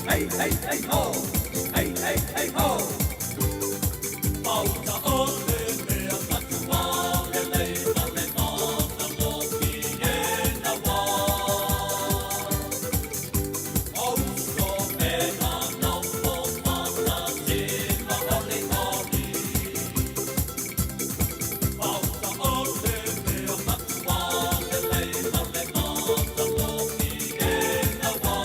hey, hey, hey, ho, hey, hey, hey, ho. Pauta ole mea matua, le leila le mana moki e na wā. Auso mea naupo mana te mahole honi. Pauta ole mea matua, le leila le mana moki e na wā.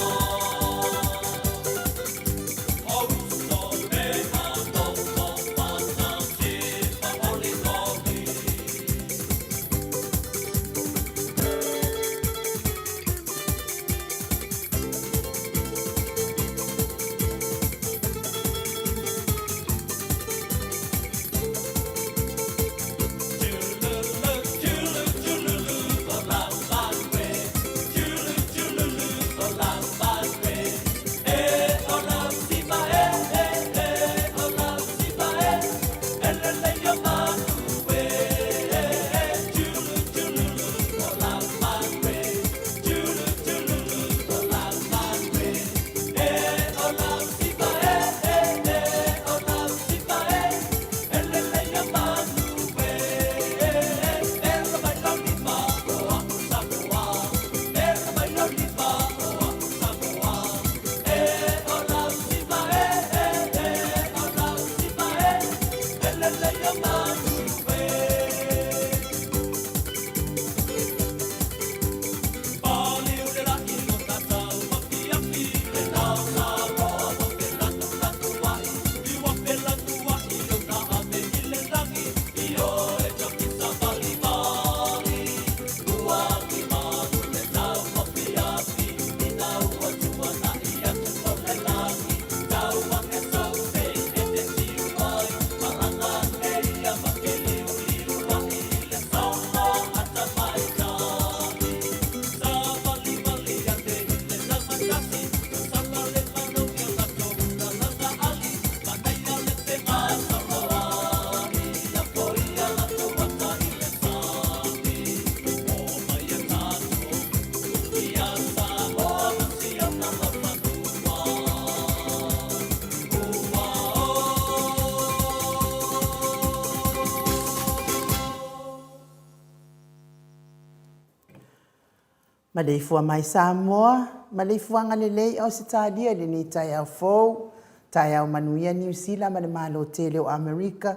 Maleifua mai Samoa, Maleifua ngalelei au se talia le ni tai au fou, tai au manuia New Zealand, male malo tele o Amerika,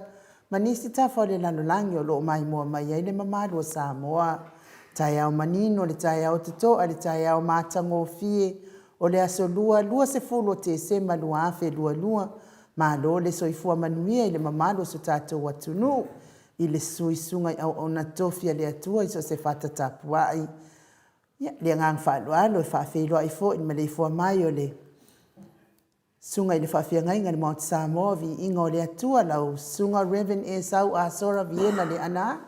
manisi tafa le lanolangi o lo mai mua mai ai le mamalo o Samoa, tai au manino le tai au tatoa le tai au matango fie, o le aso lua se fulo te se malua afe lua, malo le soifua manuia i le mamalo so tato watunu, i le suisunga au ona tofia le atua i so se fata tapuai. Ya, le ngang whalua lo e whawhelua i fo i Maleifua mai o le sunga i le whawhia ngai ngani Mount Samoa vi inga o le atua lau sunga Reven e sau a sora viena le ana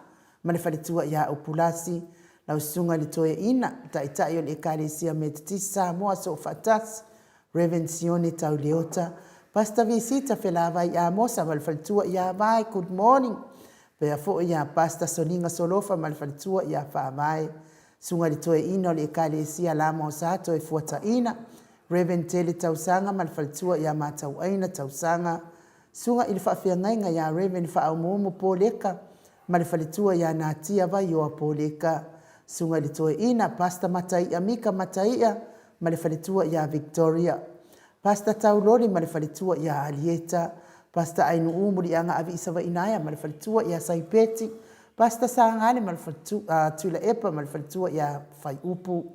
ma le whaletua ia upulasi lau sunga le toe ina ta itai o le ekalisia me titi Samoa so fatas Reven Sione tau leota pasta visita whelava i a mosa ma le whaletua ia vai good morning pea fo ia pasta soninga solofa ma le whaletua ia whaamai sunga li toe ina o le ekalesia lama o sato e fuata ina. Reven tele tausanga ma le whaletua ia mātau aina tausanga. Sunga ili whaafia ngainga ia Reven whaaumomo pōleka ma le whaletua ia nātia vai o a pōleka. Sunga li toe ina pasta matai amika mataia ma le whaletua ia Victoria. Pasta taulori ma le whaletua ia Alieta. Pasta ainu umuri anga avi isawa inaya ma le whaletua ia Saipeti. Pasta sangane malfaltua tula epa malfaltua ya fai upu.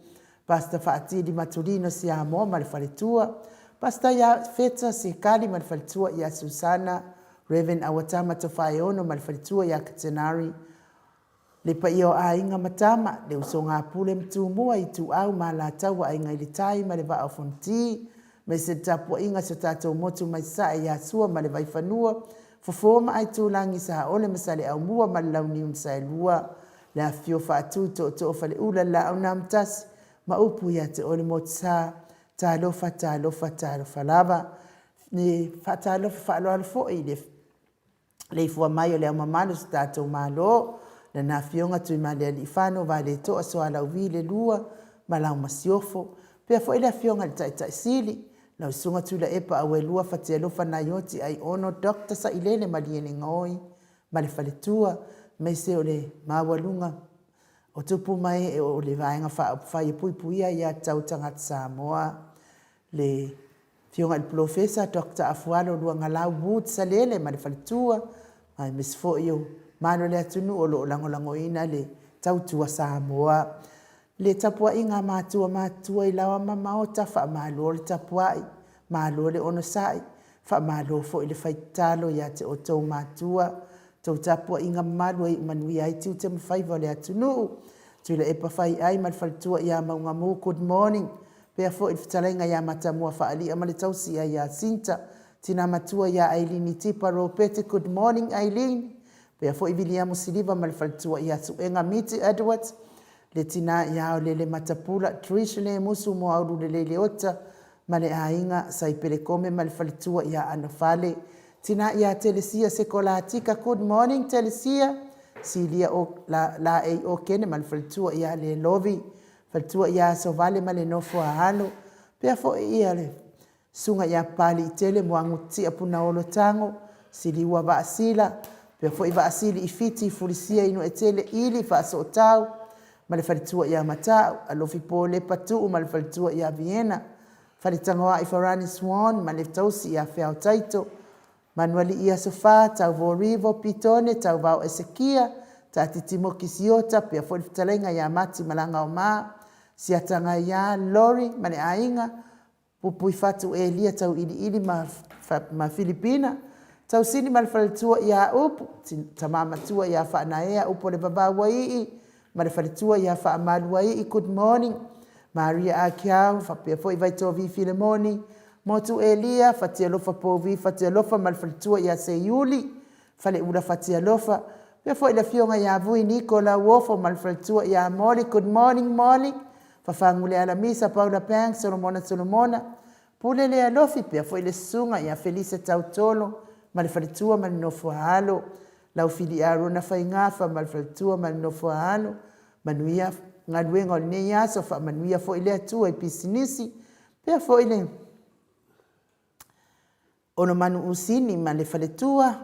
Pasta faatidi matulino si amo malfaltua. Pasta ya feta si kali malfaltua ya Susana. Reven awatama tofai ono malfaltua ya Katenari. Lepa iyo ainga matama le usonga pule mtumua itu au malatawa ainga ilitai maleva afonti. Mese tapua inga sotato motu maisa ya sua maleva ifanua. Fofoma ai tūlangi sa ole masale au mua malauni unsai lua. Le afio whaatu to fale ula la au namtas. Ma upu ya te ole motsa. Ta lofa lava. Ni ta lofa whaaloalo fo i le. Le ifua mai o le au mamalo sa tātou malo. Le na fionga tui male ali ifano vale to aso ala uvi le lua. Malau masiofo. Pea fo ile fionga le tai sili. na usunga tula epa awelua fatialofa na yoti ai ono dokta sa ilele maliene ngoi male faletua meise ole mawalunga o tupu mai o le vaenga whai puipuia ia tautanga Samoa le fionga il professor Dr. Afualo luanga lau wood sa lele male faletua mai misfo yo mano le atunu o lo langolango ina le tautua Samoa le tapua inga matua i lawa mamao ta wha malo le tapua i malo le ono sai wha malo fo i le whaitalo ia te o tau matua tau tapua inga malo i manui ai tiu te mawhaiva le atunu tui le epa whai ai mal whalitua ia maunga mu good morning pea fo i whatalenga ia matamua wha ali ama le tausi ia Sinta tina matua ia Ailini Tipa Ropete good morning Aileen pea fo i vilia musiliva mal whalitua ia suenga Miti Edwards le tina ia o le matapula Trish le musu mo auru le ota ma le ainga sai pelekome ma le falitua ia anofale tina ia telesia sekolatika good morning telesia silia o la e o kene ma le falitua ia le lovi falitua ia so vale ma le nofo halo pea fo ia le sunga ia pali tele mo anguti apuna olo tango siliwa vaasila pea fo i vaasili ifiti fulisia ino etele ili fa so tau ma le falitua ia matau alofi po le patu ma le falitua ia Vienna falitangoa i Farani Swan ma le tausi ia Feao Taito manuali ia sofa tau vorivo pitone tau vau Esekia ta titimo kisiota pia fo fitalenga ia mati malanga o ma siatanga ia Lori ma le ainga pupui fatu Elia tau ili ma Filipina tau sini ma le falitua ia upu tamama tua ia whanaea upo le babawa ii ma le falitua ia whaamalua i good morning Maria Akiao whapea fo i vaitovi Filemoni motu Elia fatia lofa povi fatia lofa ma le falitua ia Seiuli fale ula fatia lofa pea fo i la fionga ia vui Nicola Wofo ma le falitua ia Molly good morning Molly whafangule ala misa Paula Pang Solomona pule le alofi pea fo i le sunga ia Felice Tautolo ma le falitua ma le nofo halo lau fili arona whaingafa ma le falitua ma le nofo halo manuia ngaluenga o le nei aso wha manuia fo i le atua i pisinisi pea fo i le ono manu usini ma le faletua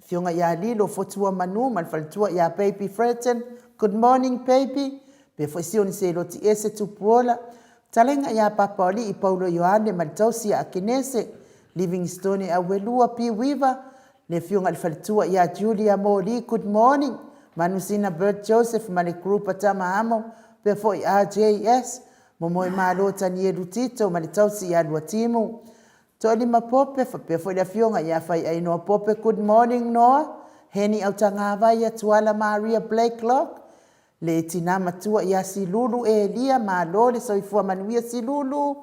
fionga ia lilo fotua manu ma le faletua ia Baby Fretten good morning baby pea fo i sioni se loti ese tupuola talenga ia papaoli i Paulo Yohane ma le tausi a Kenese Livingstone a welua pi wiva le fionga le faletua ia Julia Moli good morning manusina Bert Joseph ma le grupa tama amo pea fo i RJS momoe malo tani edutito ma le tausi ia lua timu to li mapope pea fo i la fionga ia fai ai noa pope good morning Noah heni au tangava ia tuala Maria Blakelock le tina matua ia Silulu Elia malo le soifua manuia Silulu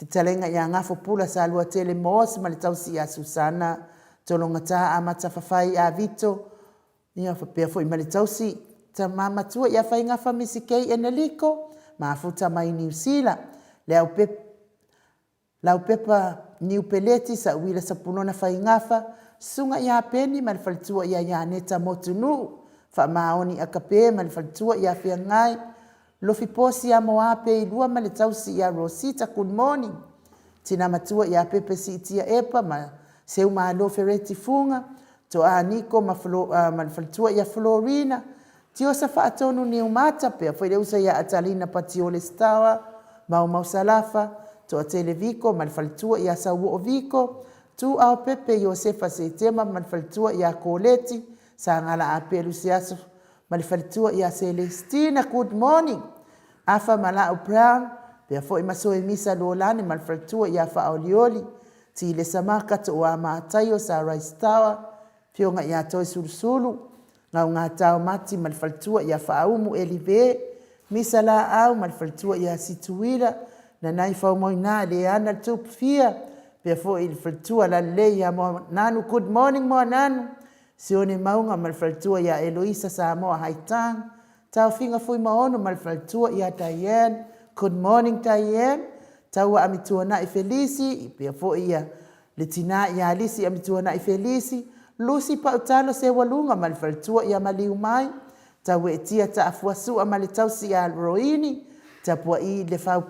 talenga ia ngafo pula sa lua tele mos ma le tausi ia Susana tolongata amata fafai a Vito ia pea fo i ma le tausi ta mama tua ia fai ngafa misikei eneliko ma futa mai New Zealand le au pepa New Peleti sa uila sa punona fai ngafa sunga ia peni ma le falitua ia neta motunu fa maoni akape ma le falitua ia fia ngai lofi posi a moape i lua ma le tausi ia Rosita good morning tina matua ia pepe si itia epa ma seu malo fereti funga to a Nico ma le falitua ia Florina tio sa faatonu ni umata pea foi le usa ia Atalina Patiole Stawa mau salafa to a Televico ma le falitua ia Sauo Vico tu au pepe Josefa Setema ma le falitua ia Coleti sa ngala a Pelusiaso ma le falitua ia Celestina good morning afa Malao Brown pea foi masoe misa Lolane ma le falitua ia Faolioli ti le samaka to a Matayo sa Rice Tower fionga ia toi sulusulu ngau ngā tau mati ma le falitua ia Faaumu Elive misa la au ma le falitua ia Situila na nai faumoina le ana tupfia pea fo i le falitua la le ia mo nanu good morning mo nanu sione maunga ma le falitua ia Eloisa Samoa Haitang tau finga fui maono ma le falitua ia Diane good morning Diane tau amituana i Felisi pea fo ia le tina ia Alisi amituana i Felisi Lucy pautalo se walunga ma le falitua ia Maliu mai tau e tia ta afuasu ma le tausi ia Roini tapua i le fau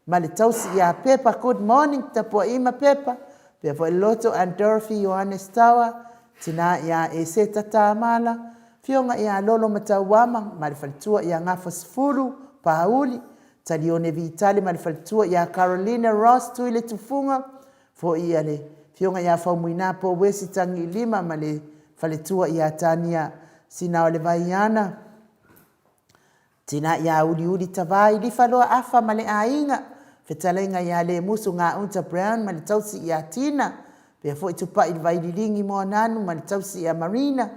ma le tausi ia pepa good morning tapua ima pepa pe fo loto and Dorothy Johannes Tawa tina ia e se tatamala fionga ia lolo matawama ma le faltua ia ngafa sfulu pauli talione vitale ma le faltua ia Carolina Ross tu ile tufunga fo ia le fionga ia fa muina po wesi tangi lima ma le faletua ia Tania sina o le vaiana tina ia uli tavai li faloa afa ma le ainga fetalenga ia le musu ngā unta Brown ma le tausi ia Tina pe fo itupa i vaililingi mo nanu ma le tausi ia Marina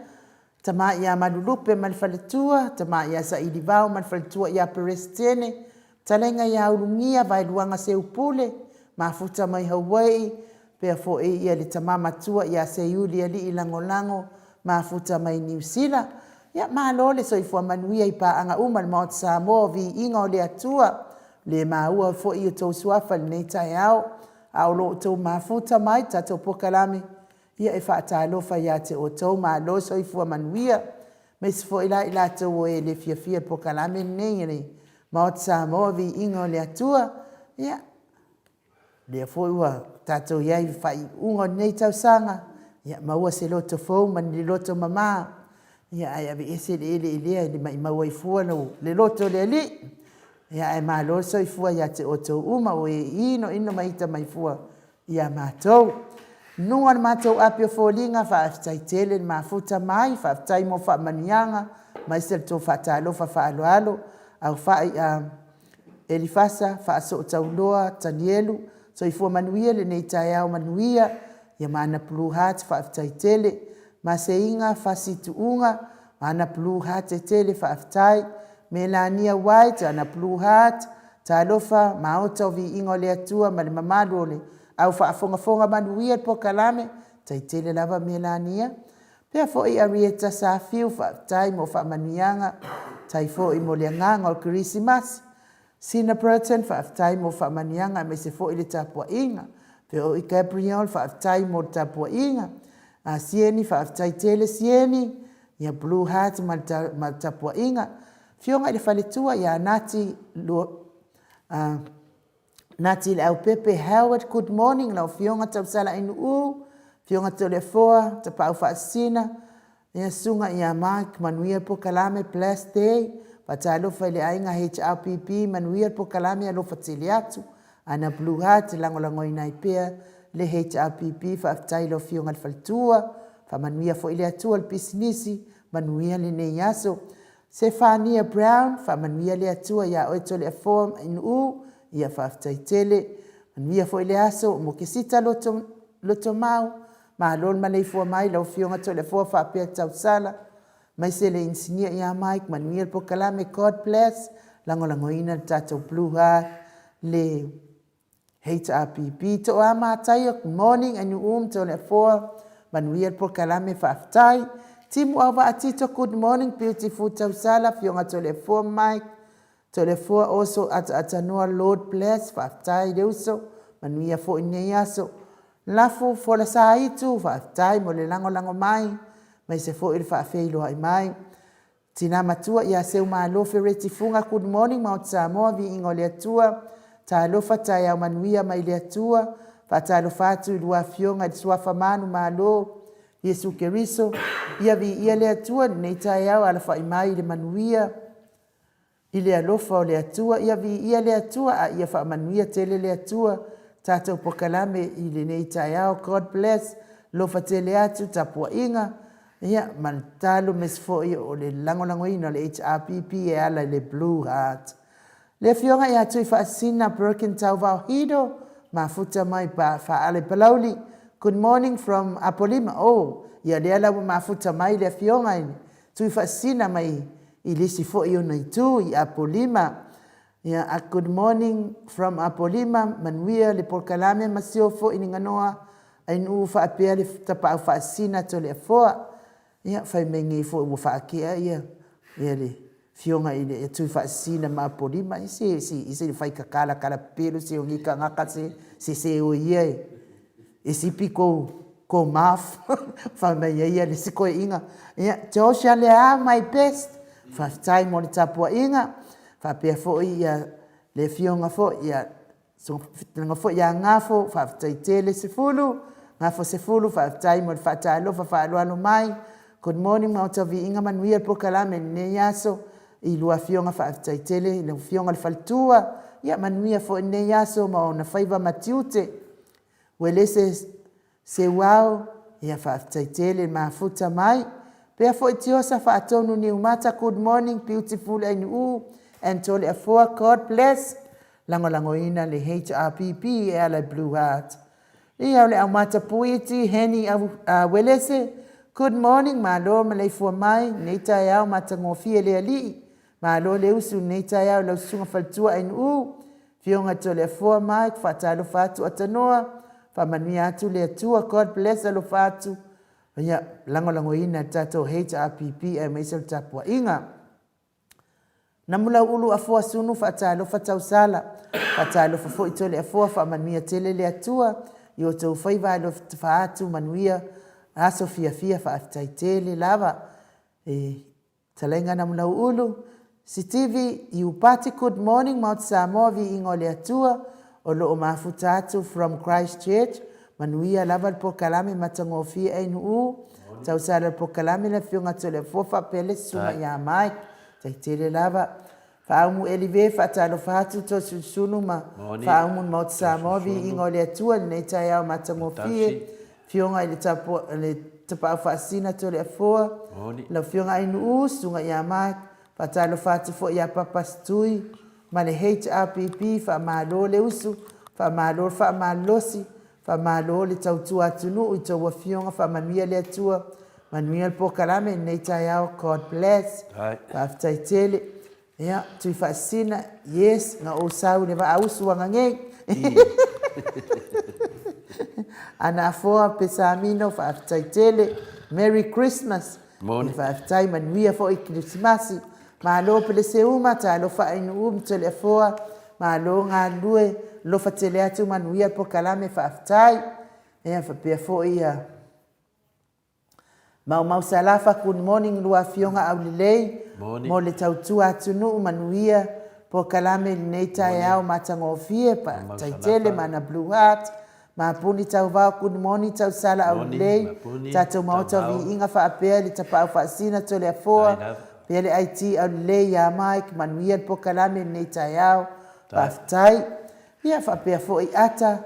tama ia malulupe ma le faletua tama ia sa ilivao ma le faletua ia Perestene talenga ia ulungia vailuanga se upule mafuta mai Hawaii pe fo ia le tamama tua ia se yuli ali ilangolango mafuta mai New Zealand ya malole so ifua manuia ipa anga uma le Mount Samoa vi inga o le atua le maua fo i tau suafa le nei tai au au lo tau mafuta mai tato pokalame ia e whaatalofa ia te o tau malo so ifua manuia me se fo ila tau e le fia pokalame nei nei Mount Samoa vi inga o le atua ia le fo ua tato iai whai ungo nei tau sanga ia maua se loto fau man le loto mama ia ai ave ese le mai maua i fua no le loto le li ia e malo so i fua ia te oto uma o e ino maita mai fua ia matou nunga matou apio folinga fa aftaitele mafuta mai fa aftai mo fa manianga mai se to fa talo fa alo au fa elifasa fa so tauloa tanielu so i fua manuia le nei tai au manuia ia mana blue heart fa aftaitele ma se inga fa situunga mana blue heart tele fa aftai Melania White ana blue heart talofa maota vi ingo le atua ma le mamalo le au fa fonga manuia po kalame taitele lava Melania pe fo i Arieta sa fiu fa time of manianga tai fo i mo le nganga o Christmas Sina Burton fa time of manianga me se fo i le tapua inga pe o i Gabriel fa time o tapua inga a sieni fa taitele sieni ya blue heart ma tapua inga fionga le faletua ya Nati le au Pepe Howard good morning la fionga tausala inu fionga telefoa te pau faasina ya sunga ya Mike manuia po kalame blessed day patalo fale ainga HRPP manuia po kalame alo fatiliatu ana blue heart lango ina ipea le HRPP fa tailo fionga faltua fa manuia fo ile atua al business manuia le ne yaso Stefania Brown fa manuia le atua ya oito le form inu ia fa taitele manuia fo ile aso mo kisita loto mau ma lol Maleifua mai lo fionga to le fo fa pe tausala mai se le insinia ya Mike manuia po kalame God bless lango ina tato blue heart le HRPP to ama tayo morning and to le fo manuia po kalame fa aftai Timu ava atito good morning beautiful tausala fionga to le fo Mike to le fo also at Noah Lord bless fa aftai deuso manuia fo ineaso lafu fo la saitu fa aftai mo le lango mai se fo il fa feilo ai mai tina matua ia seu malo fereti funga good morning Mount Samoa vi ingole atua ta lo fata ya manuia mai le atua fa lo fatu lua fionga di sua famanu malo Yesu Keriso ia vi ia le atua nei tai au ala fa mai le manuia ile alofa le atua ia vi ia le atua a ia fa manuia tele le atua tato pokalame ile nei tai au God bless lo fa tele atu tapua inga ia mantalo mesfo ia o le lango ina le HRPP e ala le blue heart le fionga ia tu fa sina broken tauva hido mafuta mai pa fa ale palauli Good morning from Apolima. Oh, ia le ala mafuta mai le fionga ini. Tu fa sina mai ilisi fo io nei tu i Apolima. Ia a good morning from Apolima manuia le porkalame masio fo ini nganoa ai nu fa apea le tapa fa sina to le fo. Ia fa mengi fo u fa kia ia. Ia le fionga ile tu fa sina ma Apolima isi fa kakala kala pelo se o ngika ngaka se o ia. Isi piko ko maf fa me ia le siko inga ia Joshua le my best fa time on tapua inga fa pe fo ia le fionga fo ia So nga fo ya ngafo whaafetaitele se fulu, ngafo se fulu whaafetai mo whaatalofa whaaloalo mai. Good morning mautavi inga manuia po kalame ne yaso I lua fionga whaafetaitele, I lua fionga le faltua, ia manuia fo ne yaso ma ona whaiva matiute. Wele se wao, ia whaafetaitele mafuta mai. Pea fo itiosa whaatonu ni umata, good morning, beautiful and you, and tole afoa, God bless. Lango ina le HRPP e ala Blue Heart. Ia ole amata puiti, heni welese, good morning, malo Maleifua mai, neita yao matangofie le ali, malo le usu neita yao lau sunga faltua inu, fionga tole afoa mai, fatalo fatu atanoa, famania atu le atua, God bless alo fatu. Ia lango ina tato HRPP e meisel tapua inga. Namula ulu afua sunu fatalo fatausala, fatalo fafo itole afua famania tele le atua, yo tau faiva alo fatu manuia, aso fia faafetaitele lava. Talenga namula ulu, si TV, you party good morning, Mount Samoa vi ingo le atua, o lo o mafuta atu from Christchurch, manuia lava po kalame matangofia e nuu, tau sala po kalame la fionga tole fofa pele suma ya Mike, taitele lava. Faamu elive fatalo fatu to sunu ma faamu Mount Samoa vi ingo le atua neita yao matangofia, fionga ili tapa fasina tole afoa, la fionga e nuu sunga ya Mike, fatalo fatu fo ya papastui, male HRPP fa malo le usu, fa malosi, fa malo le tautua atunu, ito wafionga fa manuia le atua, manuia po kalame neita yao, God bless, fa aftaitele, ya tui fasina, yes, nga osau ne va ausu wangangeng, ana afoa pesamino fa aftaitele, Merry Christmas, fa aftai manuia fo Christmasi, malo pele se uma ta lo fa inu tele afoa, malo nga lue, lo fa tele atu manuia po kalame fa aftai, ea fa pia fo ia. Mau salafa good morning lua fionga au lilei, mo le tautua atunu manuia po kalame neita yao matangofie pa taitele mana Blue Heart, ma puni tau vau good morning tau sala au lilei, tato maota vi inga fa apea li tapau fa sina tole afoa, pele IT au lilei ya Mike manuia po kalame neita yao, pa aftai, ia fa apea fo I ata,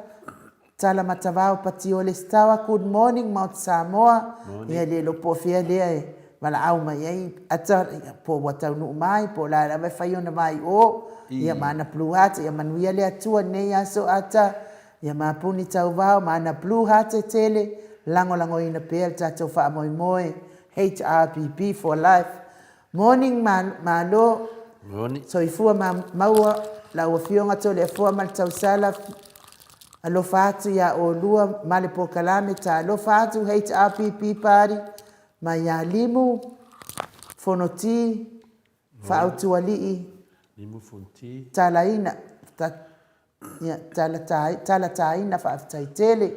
tala matavao pati ole stawa, good morning Mount Samoa, ia le lo po fia lea mala au mai ai, ata po watau nu mai, po la la whaiona mai o, ia mana Blue Heart, ia manuia le atua ne aso ata, ia mapuni tau vao, mana Blue Heart tele, lango ina pea tato wha moe, HRPP for life. Morning malo, so ifua maua, la wafionga tole afua mal tau sala, alo fatu ya olua male po kalame ta alo fatu HRPP party ma ya limu fonoti fa autualii limu fonti talaina ya talataina fa aftaitele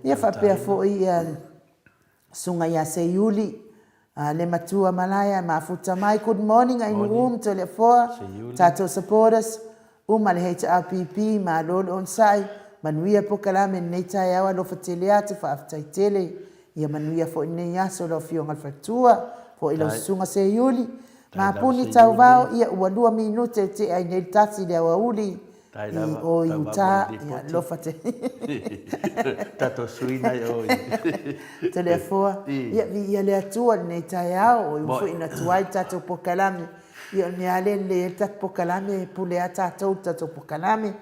ya fa pea fo ia sunga ya seyuli le matua malaya mafuta mai good morning ai tole foa tato supporters umale HRPP ma lol on sai manuia po kalame neita yawa lo fateleatu fa aftaitele ia manuia fo ne yaso lo fionga fatua fo ilo sunga se yuli ma puni tau vao ia ua minute te ai nei tasi le wauli o yuta ia lo fate tato suina o telefona ia le atua neita yao o fo ina tuai tato po kalame ia ni ale le tat po kalame pule ata tato po kalame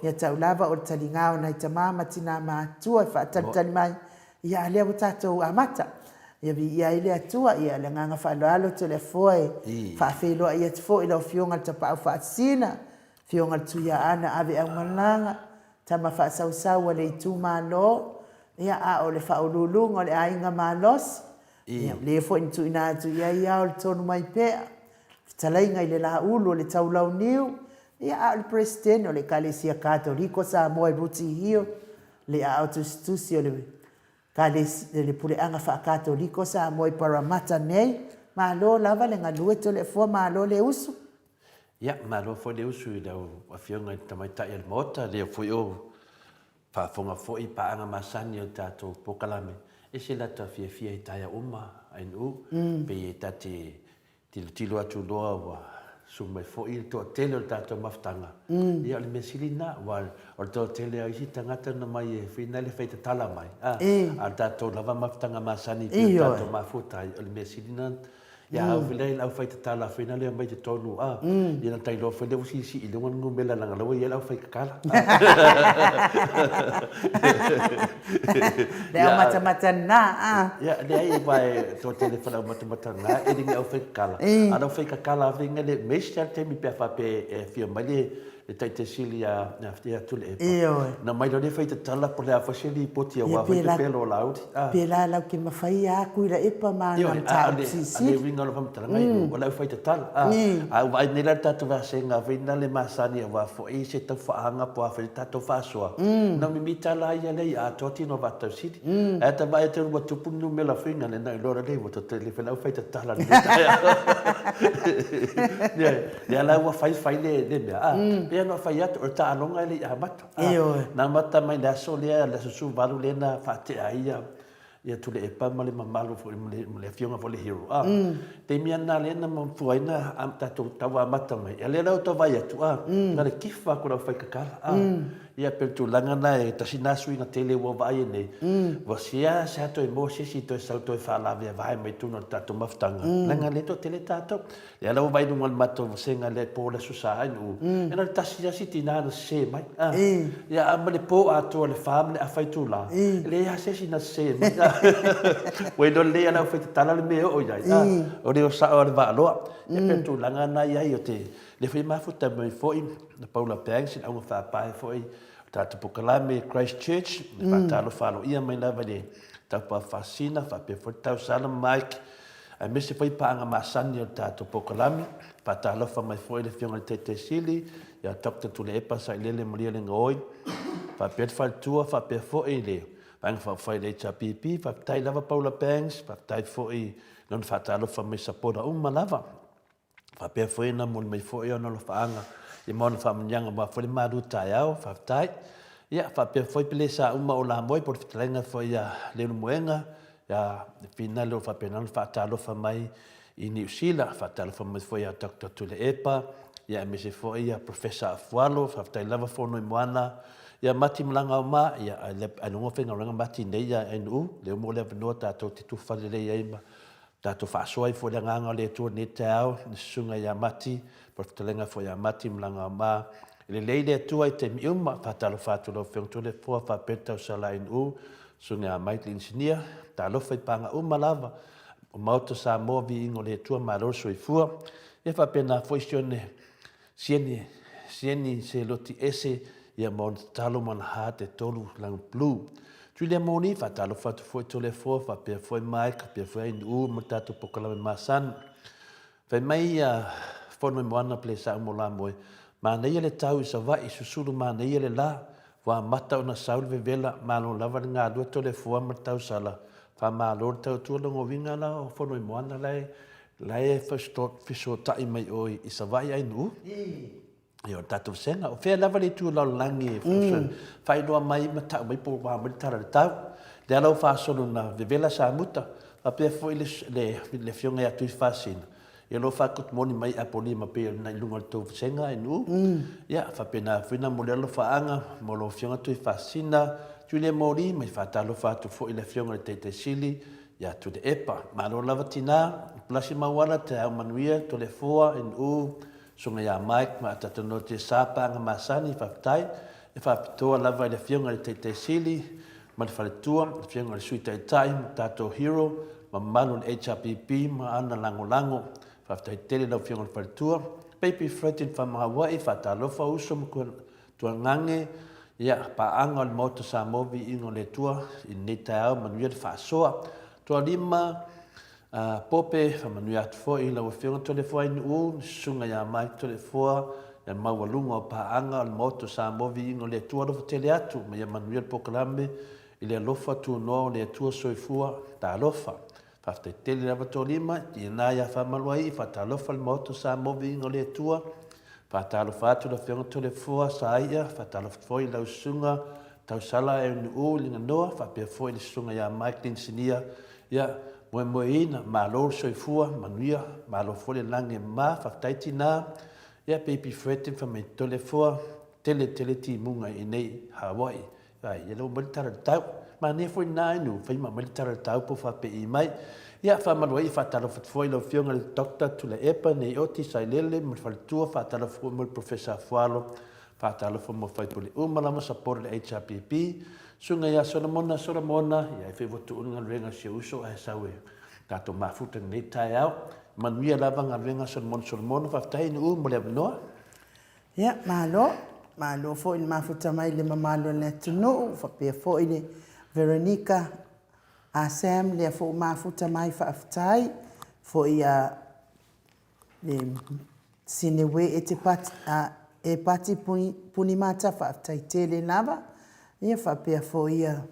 ia taulava o talingao na itamama tina matua fa tali mai ia ale tato amata ia vi ia ile atua ia le nganga fa lo telefone fa felo ia fo ilo fionga tapa fa sina fionga tuia ana ave au malanga tama fa sau le tuma lo ia a o le fa ululunga o le ainga malos ia le fo intu ina tu ia o tonu mai pe talainga ile la ulu le taulau niu ia al presidente o le kalesia katoliko Samoa ruti hio le autostusio le kalesia le pule anga fa katoliko Samoa paramata nei ma lo lava le ngalue to le fo ma lo le usu Ia, malo foi le usu i lau awhionga tamaita i mota, leo foi o whaafonga foi paanga masani o tātou pokalame. E se lata fia i taia uma, ain u, pe e tate tilo atu loa wa sumai foi i toa tele o tātou maftanga. Ia le mesilina, wa o toa tele a isi tangata na mai e whina le whaita tala mai. A tātou lava maftanga masani pe tātou mafutai, o le mesilina, ia au vilei lau whaita tala whina lea mai te tonu ia na tai loa whele usisi i lunga ngumela langa laua ia lau whaika kala. Lea mata na Ia, lea i vai tō tele whanau mata ngā, e ringa au whaika kala. A lau whaika kala vinga le mesia temi pia whape e whia mai le taite sili a tule epa. Na mai lo le whaita tala po le a whasili poti a wawai te pelo laudi. Pela lau ke mawhai a kuira epa ma ngam tāu sisi. Ale winga lo pamtara ngai, o lau whaita tala. A wai nera tātou wasenga, vina le masani a wafo e se tau whaanga po a whai tātou whasoa. Na mimi tala ia lei a tōti no watau siri. E ta vai te rua tupunu me la whinga le nai lora lei, wato te le whanau whaita tala ni le lau wa whai le mea. Pea no whai atu, o ta alonga ele i a mata. Nā mata mai le aso lea, le susu walu lena whaate a ia tule e pa male mamalu fo le fionga fo le hero. Te mia nā lena mamfuaina am tatou tawa mata mai. E le rau ta vai atu. Nga le kifa ko rau whai kakala. Ia peltu langana e tasinasu i na tele ua vai e nei. Wasia se ato e mo sisi to e sauto e whaalawe a vai mai tuna tatou maftanga. Langa le to tele tatou. Ia lau vai nungal mato wasenga le po le susa ainu. E na tasi asi tinana se mai. Ia ama le po ato le whaam le a whaitu la. Le ia sesi na se mai. Wei no le ana whaita tala le mea o iai. O reo sa o le waaloa. Ia peltu langana iai o te le whai mafuta mai foi. Na Paula Banks in aunga whapae foi. Tātou pokalame Christchurch, whātalo whālo ia mai lawa le taupa whasina, whapea foi tau sala Mike, a mese foi paanga masani o tātou pokalame, whātalo wha mai foi le whionga le te sili, ia Dr. Tule Epa sa ilele maria le ngoi, whapea te whaltua, whapea foi le, whanga whai le HRPP, whaptai lava Paula Banks, whaptai foi, non whātalo wha mai sapora lava, whapea foi na mol mai foi o nolo whaanga, I mona whamanyanga ma whare maru tai au, whaftai. Ia, whapea whai pele sa uma o la moi, por whitalenga whai leo muenga, ia, whina leo whapea nana whaatalofa mai I New Zealand, whaatalofa mai whai a Dr. Tule Epa, ia, me se whai a Professor Afualo, whaftai lava whono I moana, ia, mati mlanga o ma, ia, anunga whenga ranga mati nei ia NU, leo mo lea vanoa tātou te tufale lei eima, tātou whaasoa I whole nganga lea tua ne te au, sunga ia mati, Portalenga foi a mati mlanga ma le leile tua I te miuma fatalo fatalo fengtole fo fa peta sala in u sunga Michael engineer talo foi panga lava o mauto Samoa vi ingo le tua maroso I fua e fa pena foi sione sieni se loti ese ia mon talo man hate tolu lang blue tu le moni fatalo fatu foi tole fo fa pe foi Mike pe foi in u matato pokalame masan fe mai Fono I moana ple sa umola moe. Ma nei le tau I sa vai susuru ma nei le la. Wa mata ona saul vevela ma lo lava ngā lua tole fua ma tau sala. Fa ma lo tau tua longo vinga la o fono I moana lai. Lai fiso tai mai oi I sa vai ai nu. Io tatu senga. O fea lava le tu lau langi. Fai loa mai ma tau mai po wa mai tara le tau. Le alau fa solo na vevela sa muta. Pa pia foi le fionga atu I fasina. Ia lo whakut moni mai aponi ma pe na lunga tō senga I nu. Ia, whapena whina mo le alo whaanga, mo lo whionga tui whasina, tui le mori, mai whatalo whatu fo I le whionga le teite sili, ia tu le epa. Ma lo lava tina, plasi mawala te au manuia, to le fua, in u, sunga ia Mike, ma atatono te sāpanga masani, whaptai, e whapitoa lava I le whionga le teite sili, ma le whaletua, le whionga le sui taitai, tato hero, ma manu le HRPP, ma ana lango. Whaftai tele lau whionga le whaletua. Peipi fretin whamahawai, whatalofa uso mkua tua ngange. Ia, paanga le mauta sa movi ingo le tua, I neta au manuia le whaasoa. Tua lima, pope, whamanuia atu fo I lau whionga tole fua inu u, sunga ia mai tole fua, ia mawalunga o paanga le mauta sa movi ingo le tua lofa tele atu, ma ia manuia le pokalame, I le alofa tu noa le tua soifua, ta alofa. Whaftai tele lava tō lima, I nā ia whamalua I whatalofa le mauta sa movi ingo le tua, Whātalo whātu na whionga tole fua sa ia, whātalo whoi lau sunga, tau sala e unu o linga noa, whapea fwoi ni sunga ia Mike Linsinia, ia moe ina, malo soifua, manuia, malo fwole lange ma, whaktaiti nā, ia baby Fred wha me tole fua, tele ti munga i nei Hawaii. Ia lau malitara tau, ma ne fwoi nā inu, whaima malitara tau po whape i mai, ia whamarua i whātalo whatfoi lau whionga le Dr. Tula Epa, nei oti sai lele, mo whalitua whātalo fwoi mo Professor Fualo, whātalo fwoi mo whaipule umalama sapore le HRPP, sunga ia Solomona, ia e whewotu unga renga si uso a sawe, tato mafuta nei tai au, manuia lava ngā renga Solomona, whaftahi ni mo le avanoa? Ia, malo fo il mafuta mai le mamalo le tunu, whapea fo ile Veronica, a Sam le fo mafuta mai whaaftai, fo ia le sinewe e te pati punimata whaaftai tele lava, ia whapea fo ia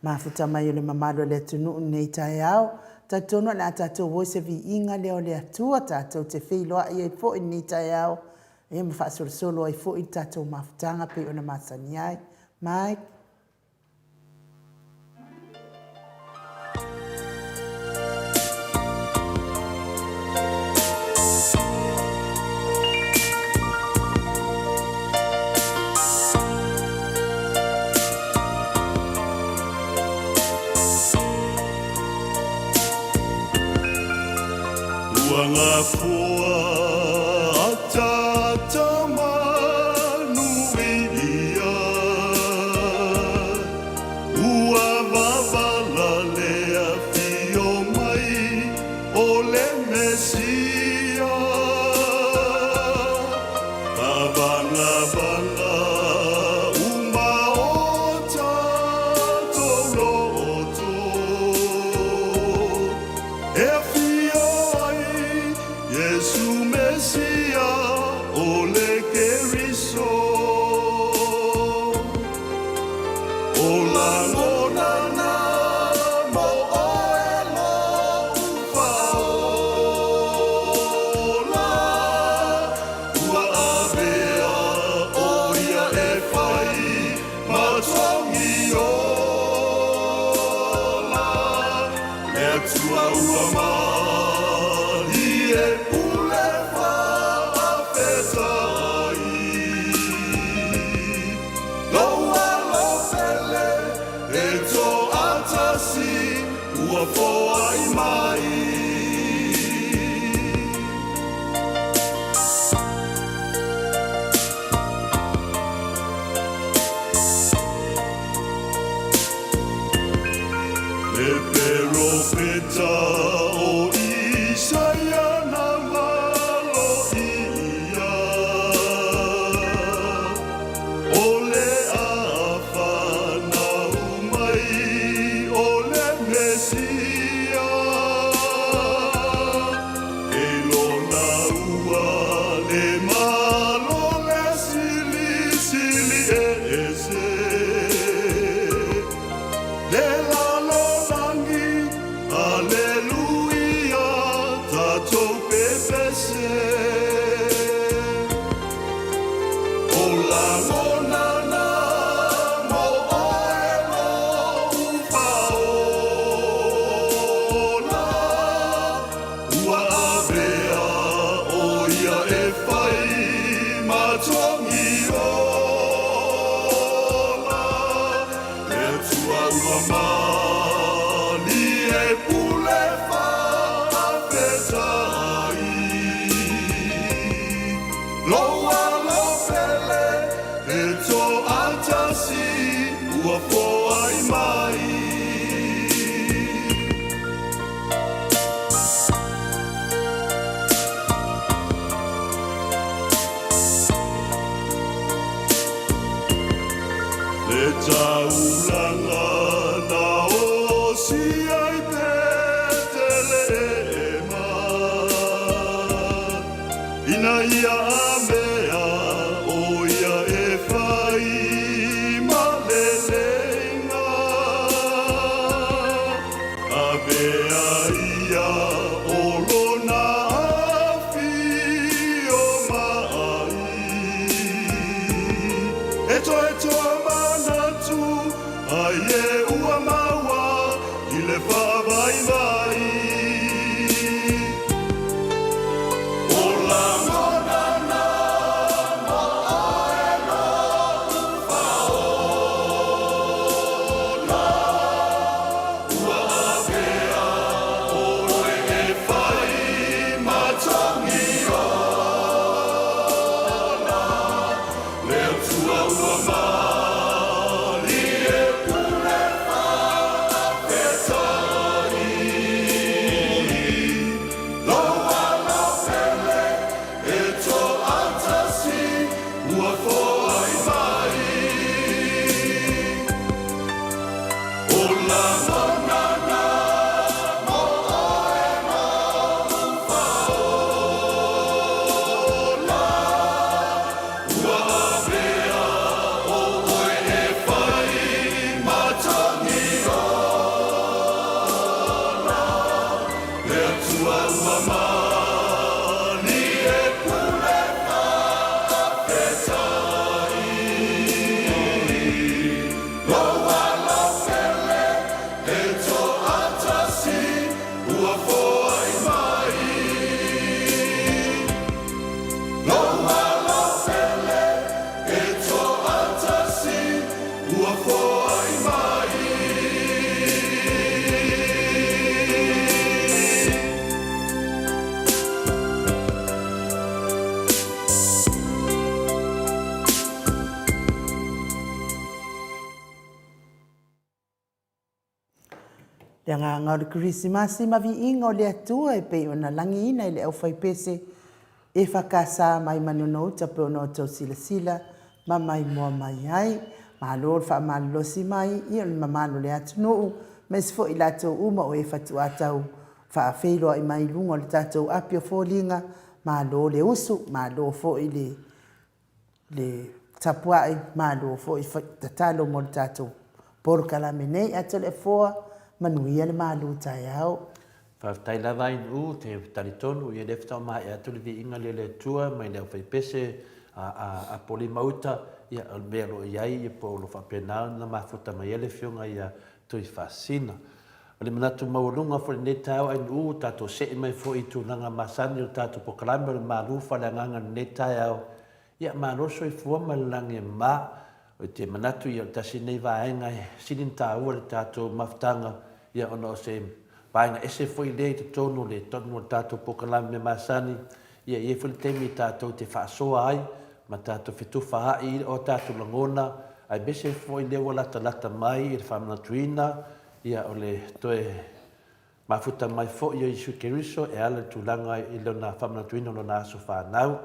mafuta mai le mamalo le tunu nei tai au, tatono na tatou voice vi inga leo le atua, tatou te whiloa ia fo i nei tai au, ia mawhaasolo ai fo i tatou mafutanga pe ona masani ai. Mike? Ngā fua atata manu ia ua wawala lea fio mai o le Mesia Pavanga uma o tatou loto e fio Yesu Mesia ole keriso ola ngona na mo oelo ufaola ua avea oia e fai matongi ola le tua ua mali e ua foa i mai Le perofeta o Isaia na malo ia o le afa na umai o le Mesia e lona ua le malo le sili e ese le lalo langi alleluia tatou pepese o la ngonana mo oelo ufaola ua avea oia e fai matongi ola le tua ua mali e pule whaafetai loa lopele e to atasi ua foa i mai Le taulanga na osi ai Betelema Ina ia mea o ia e fai malelenga Avea ia o lona afi o Le ngā o le Krismasi ma vi inga o le atua e pei ona langi ina i le au fai pese e whakasa mai manono uta pe ono tau sila sila ma mai mua mai ai ma lo fa malo si mai i on mamalo le atunu me se fo i lato uma o e fatu atau fa feilo i mai lungo le tatou apio folinga ma lo le usu ma lo fo i le tapuai ma lo fo i tatalo mo le tatou por kala menei ato le foa manuia le malu tai au. Whaftai lava in te taritonu i lefta mai e atu le vi inga le tua mai leo whai pese a poli mauta ia al melo iai i po lo whapena na mafuta mai ele fionga ia tui whasina. O le manatu maulunga fo le netau in tato se mai fo i tu nanga masani o tato po kalamba le malufa le nganga netai au ia maroso i fua malangi ma o te manatu i o tasi nei vaenga sinin tāua le tato maftanga ia ono se vaenga ese foi le te tonu le tonu tato pokalame me masani ia ie foi temi tato te whaasoa ai ma tato whituwha ai o tato langona ai bese foi le wala lata mai i le whamanatuina ia o le toe mafuta mai fo i o Isu Keriso e ala tūlanga i lona whamanatuina lona aso whanau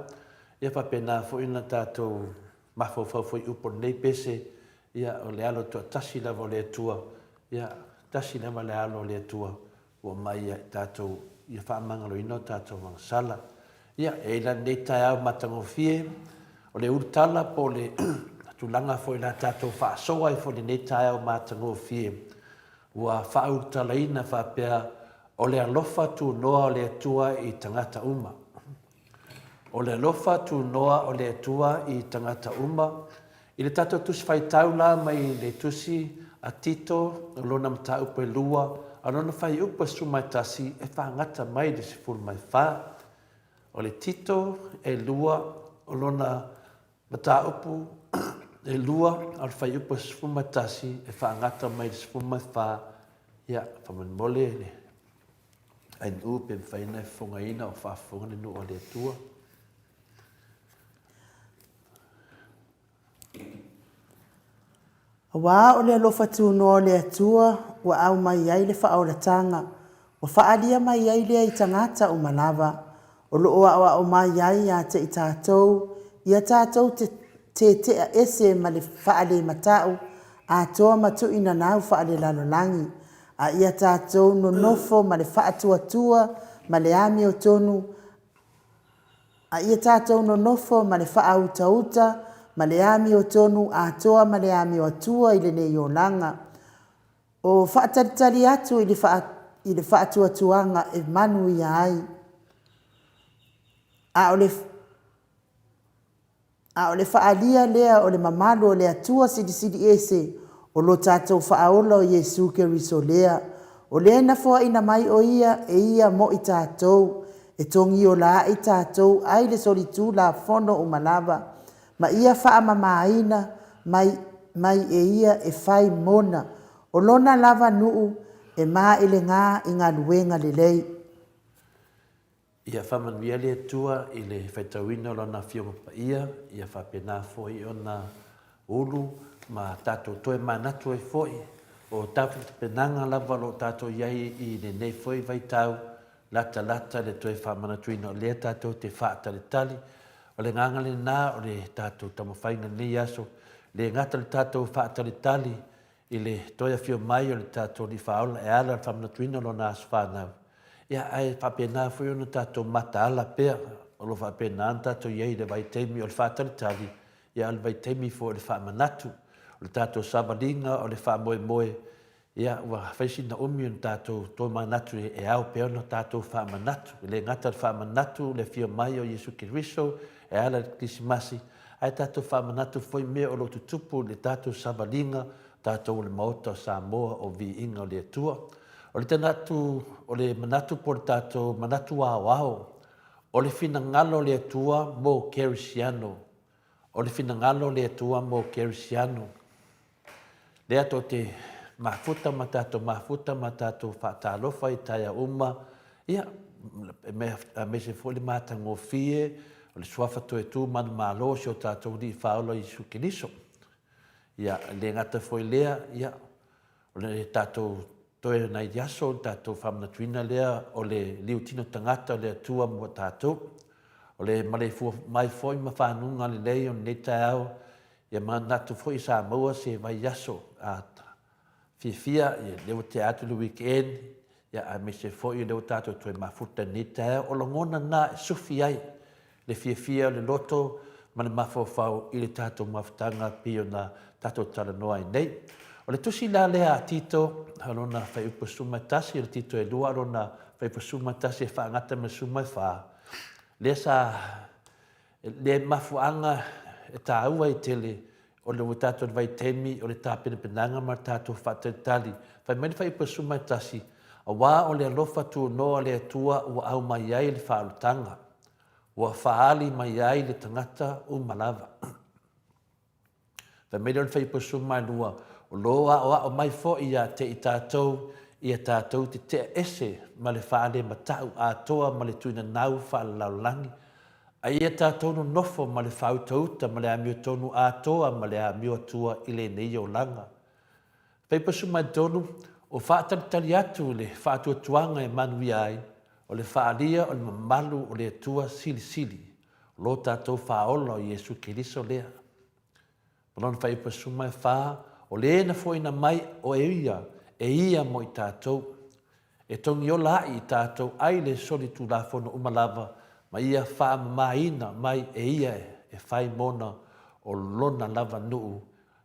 ia whapena fo ina tato mafofau foi upo nei pese ia o le alo tua tasi lava o le tua ia tasi lava le alo le tua o mai ia tātou ia whaamangalo ino tātou wangsala ia e la nei tai au matangofie o le urtala po le tulanga foi la tātou whaasoa i fo le nei tai au matangofie ua whaurtala ina whapea o le alofa tu noa o le tua i tangata uma o le alofa tu noa o le tua i tangata uma i le tātou tusi whaitau la mai le tusi a tito o lona mta upe lua a lona whai upe sumaitasi e whaangata mai le sifuru mai wha o le tito e lua o lona mta upu e lua a le whai upe sumaitasi e whaangata mai le sifuru mai wha ia whamanmole le ain upe mwhaina e whongaina o whaafonga nu o le tua Wa o le alofa tūnoa le atua, wa au mai ai le whaauratanga, wa whaalia mai ai le i tangata o manawa, o loo awa o mai ai a te i tātou, i a tātou te a ese ma le whaale matau, a toa matu ina nau whaale lalolangi, a i a tātou no nofo ma le whaatua ma le ami o tonu, a i a tātou no nofo ma le whaauta ma le ami o tonu a toa ma le ami o atua i le nei o langa. O whaataritari atu i le whaatuatuanga e manu i ai. A o le whaalia lea o le mamalo o le atua sidi ese o lo tātou whaaola o Iesu Keriso lea. O le na fua ina mai o ia e ia mo i tātou e tongi o la i tātou ai le solitu la fono o malava. Ma ia wha mamaina mai e ia e whai mona. O lona lava nuu e maa ele ngā i ngā luenga le lei. Ia whamanuia le tua i le whaitawina lona fionga pa ia whapena foi ona ulu ma tātou toe manatu e foi. O tātou te penanga lava lo tātou iai i le nei foi vai tau lata le toe whamanatuina o lea tātou te whaatalitali. O le nganga le nā o le tātou tamawhainga nei aso, le ngata le tātou whaatalitali i le toia fio mai o le tātou li whaola e ala whamanatuina lo nā aso whanau. Ia ai whapena fui ona tātou mata ala pēr, o lo whapena an tātou iei le vaitemi o le whaatalitali, ia le vaitemi fo le whamanatu, o le tātou sabalinga o le whamoe, ia ua whaisina umi on tātou tō manatu e au pēr no tātou whamanatu, le ngata le whamanatu le fio mai o Iesu Keriso, e ala le krisimasi, ai tātou whamanatu foi mea o lo tutupu le tātou sabalinga, tātou le maota o Samoa o vi inga o le atua. O le tanatu, o le manatu por tātou manatu wao, o le finangalo le atua mo Kerisiano, o le finangalo le atua mo Kerisiano. Le ato te mafuta ma tātou whaatalofa i taia uma, ia, me se foli mātango fie, o le suafa toe tu manu malo si o tātou di whaola Iesu Keriso. Ia, le ngata foi lea, ia, o le tātou toe nai yaso tātou whamanatuina lea o le liutino tangata o le atua mua tātou. O le Maleifua mai foi ma whanunga le lei o nei tai au ia manatu foi Samoa se vai yaso a fia ia lewa te atu le weekend ia a me se foi lewa tātou toe mafuta nei tai au o longona na e sufi ai le fia le loto ma le mafofau i le tātou mafutanga pio na tātou talanoa i nei. O le tusi la lea a tito, halona whai upa suma tasi, le tito e lua alona whai upa suma tasi e whaangata me suma e wha. Lea sa, le mafuanga e tā ua i tele, o le wutato vai temi, o le tāpina penanga ma tātou whātatali. Whai mani whai upa suma tasi, a wā o le alofa tu noa le atua ua au mai ai le whaalutanga. Ua whaali mai ai le tangata o malava. Whai mani whai upa suma lua, o loa o mai fo ia te i tātou te te ese ma le whaale matau a toa ma le tuina nau whaale laulangi. A ia tātou no nofo ma le whautauta ma le amio tonu a toa ma le amio atua i le nei o langa. Peipasu mai tonu o whaatalitali atu le whaatua tuanga e manui ai o le whaalia o le mamalu o le atua sili sili. Lo tātou whaola o Iesu Keriso lea. Malon whaipasu mai whaa o le na foi na mai o e ia mo i tātou. E tongi o la i tātou ai le soli tu la fono umalava ma ia wha maina mai e ia e whai mona o lona lava nuu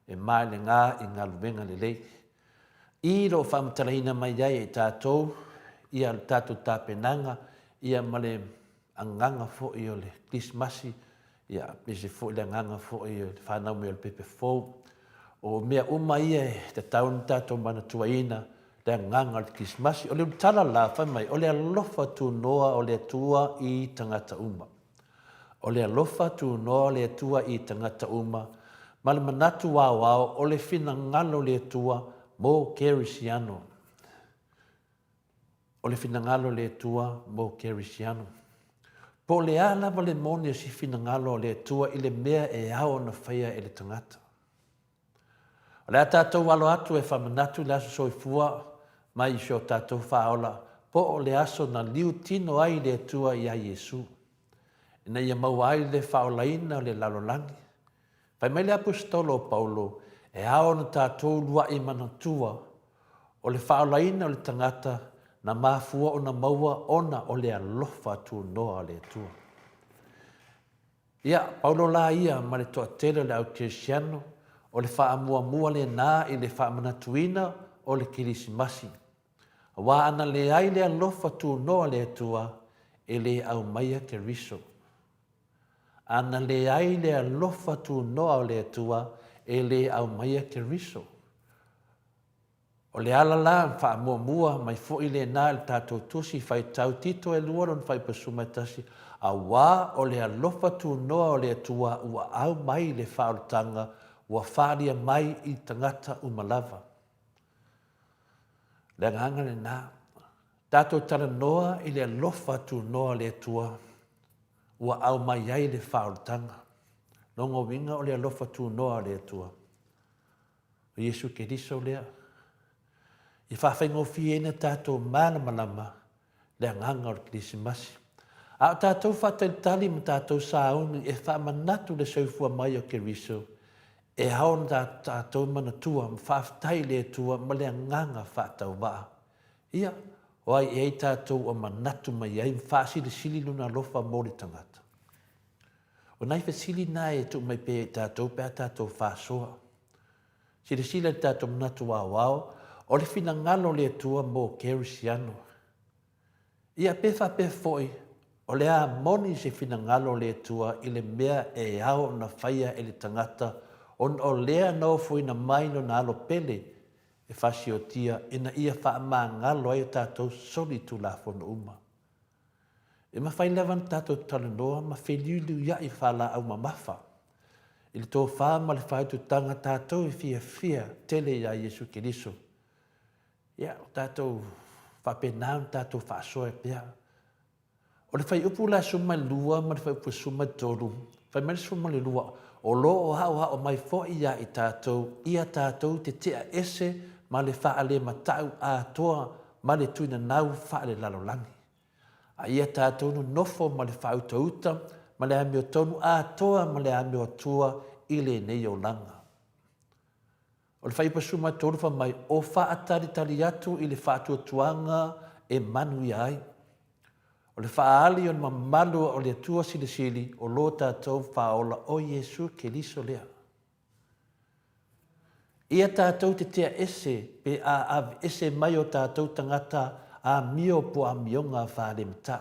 e mai le ngā i ngā lumenga le lei. I ro whaamtalaina mai ai e tātou, ia tātou tāpenanga, ia male anganga fo i o le Krismasi, ia pese fo i le anganga fo i o le whanau me o le pepe fou. O mea uma ia e te taun tātou mana tuaina le nganga le Krismasi. O le utala la whai mai, o le alofa tu noa o le atua i tangata uma. O le alofa tu noa o le atua i tangata uma. Ma le manatu wao o le fina ngalo le atua mo kerisiano. O le fina ngalo le atua mo kerisiano. Po le ala ma le moni si fina ngalo le atua i le mea e ao na whaia e le tangata. O le tātou walo atu e whamanatu le aso soifua mai i sio tātou whaola po o le aso na liu tino ai le atua i a Iesu. Ina ia mau ai le whaolaina o le lalolangi. Pai mai le apostolo o Paulo e ao na tātou lua i manatua o le whaolaina o le tangata na mafua o na maua ona o le alofa tu noa o le atua. Ia, Paulo la ia ma le toa tele le au Kirisiano o le whaamua le nā i le whaamanatuina o le kirisimasi. Wā ana le ai le alofa tu noa le atua e le au maia Keriso. Ana le ai le alofa tu noa le atua e le au maia Keriso. O le alala whaamua mai fo i le nā le tātou tusi whai tau tito e luaron whai pasumatasi. A wā o le alofa tu noa o le atua ua au mai le whaolutanga ua whāria mai i tangata umalava. Le nganga le nā, tātou tala noa i le alofa tu noa le atua, ua au mai ai le whaolutanga. Nongo winga o le alofa tu noa le atua. O Iesu Keriso lea. I whawhaingo fiena tātou malama le nganga o le Krisimasi. A tātou whataitali ma tātou sāuni e whamanatu le saufua mai o Keriso. E haon tātou mana tua, mwhaftai le tua, ma le nganga whātau waa. Ia, o ai e tātou o manatu mai ai, mwhāsili sili luna lofa mōri tangata. O nai whasili nā e tu mai pe tātou, pe a tātou whāsoa. Sili sila tātou manatu wāwao, o le fina ngalo le tua mō Kerisiano. Ia pefa pe foi, o le a moni se fina ngalo le tua, i le mea e ao na whaia e le tangata, on o lea no foi na mai no na alo pele e fasio tia ina ia fa ma ngalo ai tātou soli tu la fono uma. E ma fai levan tātou talanoa ma feliulu ia i whala au mamafa. I le tō wha ma le whai tu tanga tātou i fia tele ia Iesu Keriso. Ia tātou whapenām tātou whaasoa e pia. O le whai upu la suma lua ma le whai upu suma tolu. Whai mele suma le lua. O lo o hao mai fo ia i tātou te tea ese ma le wha le matau a toa ma le tuina nau wha le lalolangi. A ia tātou no nofo ma le wha utauta ma le amio tonu a toa ma le amio atua i le nei o langa. O le whaipasuma tolu wha mai o wha atari tali atu i le wha tuanga e manu i ai. O le whaali o le mamalu o le atua silisili o lo tātou whaola o Yesu ke liso lea. Ia tātou te tea ese pe a ese mai o tātou tangata a mio po a mionga whaale mta.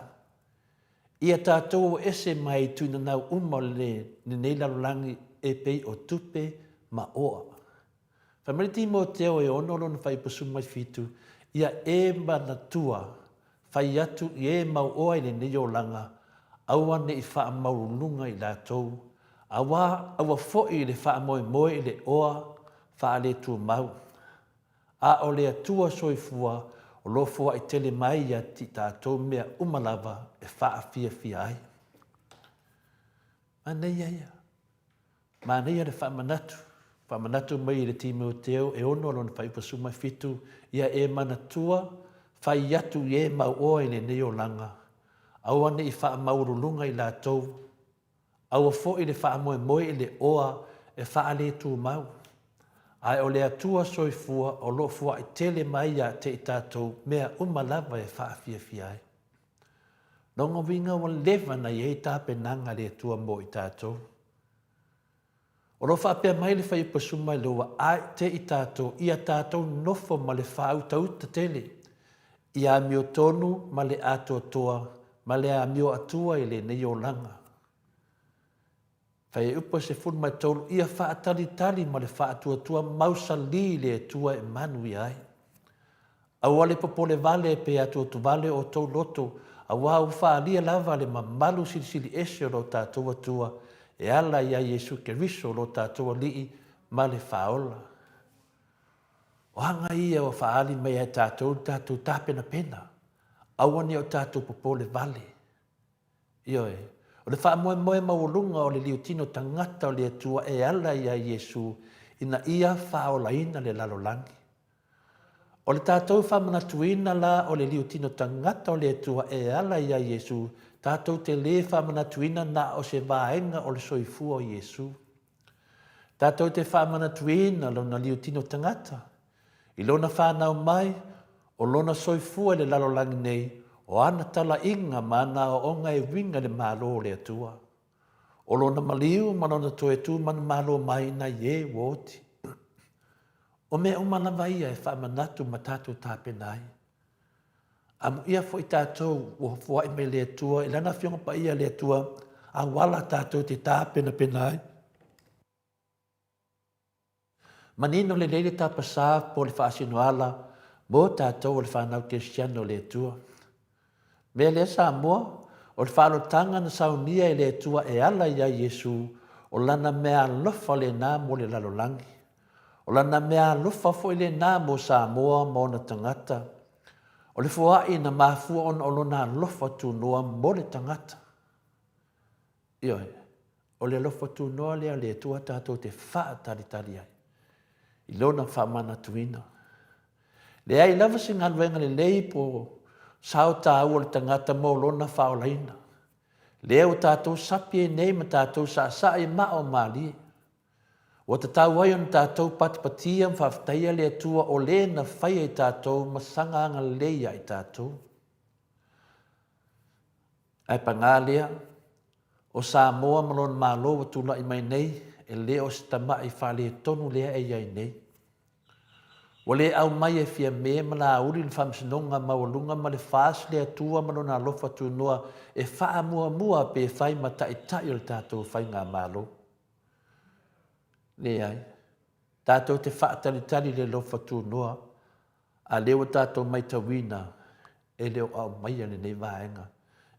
Ia tātou ese mai tuina nau le nei lalolangi e pei o tupe ma oa. Whamariti mo teo e onolo na whaipasuma mai fitu, ia e manatua whai atu i e mau oa i le nei o langa, aua ne i wha maurunga i lātou, aua fo'i i le wha moe moe i le oa, wha le tu mau. A o le atua soifua o lo fua i tele mai a ti tātou mea umalava e wha a fia ai. Manei aia. Manei le wha manatu. Wha manatu mai i le timi o teo e ono lona whaipasuma fitu ia e manatua whai atu i e mau oa i le neo langa. Aua ne i wha maurulunga i lātou. Aua fo i le wha moe moe i le oa e wha le tu mau. Ai o le atua soifua o lo fua i tele mai a te i tātou mea umalava e wha fia ai. Nongo winga wa lewa na i e tāpe nanga le atua mo i tātou. O lo wha pia mai le whai pasuma i loa ai te i tātou ia tātou nofo ma le wha au tauta tele. Ia mio tonu ma le atua toa ma le a mio atua i le neo langa. Whai upa se fun mai tolu ia wha tali ma le wha atua mausa li le atua e manu i ai. Au ale popole vale pe atua tu vale o tau loto, au au wha alia lava le mamalu silisili ese o lo tātua tua e ala ia Yesu ke riso lo tātua lii ma le whaola. O hanga ia o wha ali mea tātou tāpena pena, au ane o tātou popole vale. Io e. O le wha moe maurunga o le liutino tangata o le atua e ala ia Yesu ina ia whaola ina le lalolangi. O le tātou whamanatuina la o le liutino tangata o le atua e ala ia Yesu, tātou te le whamanatuina na o se vaenga o le soifua o Yesu. Tātou te whamanatuina lo na liutino tangata. I lona whanau mai, o lona soifua le lalolangi nei, o ana tala inga mana o onga e winga le malo le atua. O lona maliu manona toe tu man malo mai na ye woti. O me umana vaia e whamanatu matatu tāpenai. Amu ia fo i tātou o fua i me le atua, i lana fionga pa ia le atua, a wala tātou te tāpena penai. Manino le leile tāpasa po le whaasinoala, mo tātou o le whanau Cristiano le atua. Mea le Samoa, o le whanotanga na saunia e le atua e ala ia Yesu, o lana mea lofa le nā mo le lalolangi. O lana mea lofa fo i le nā mo Samoa mo na tangata. O le fuai na mafua on o lona lofa tu noa mo le tangata. Ioi, o le lofa tu noa lea le atua tātou te wha tali ai. I lona whamana tuina. Le ai lava se ngaluenga le lei po sao tāua le tangata mo lona whaolaina. Le au tātou sapi e nei ma tātou sa e mao mali. O ta tau ai on tātou patipatia mwhawhtaia le atua o le na whaia i tātou ma sanga anga leia i tātou. Ai pangalea, o Samoa malon malo wa tula i mai nei, e le o stama i whale tonu lea e iai nei. O le au mai e fia mea ma la uri le whamsinonga mawalunga ma le whaas le atua malona alofa tu noa e wha mua pe whai ma tai o le tātou whai ngā malo. Le ai, tātou te wha tali le lofa tu noa, a leo tātou mai tawina e leo au mai ane nei vaenga,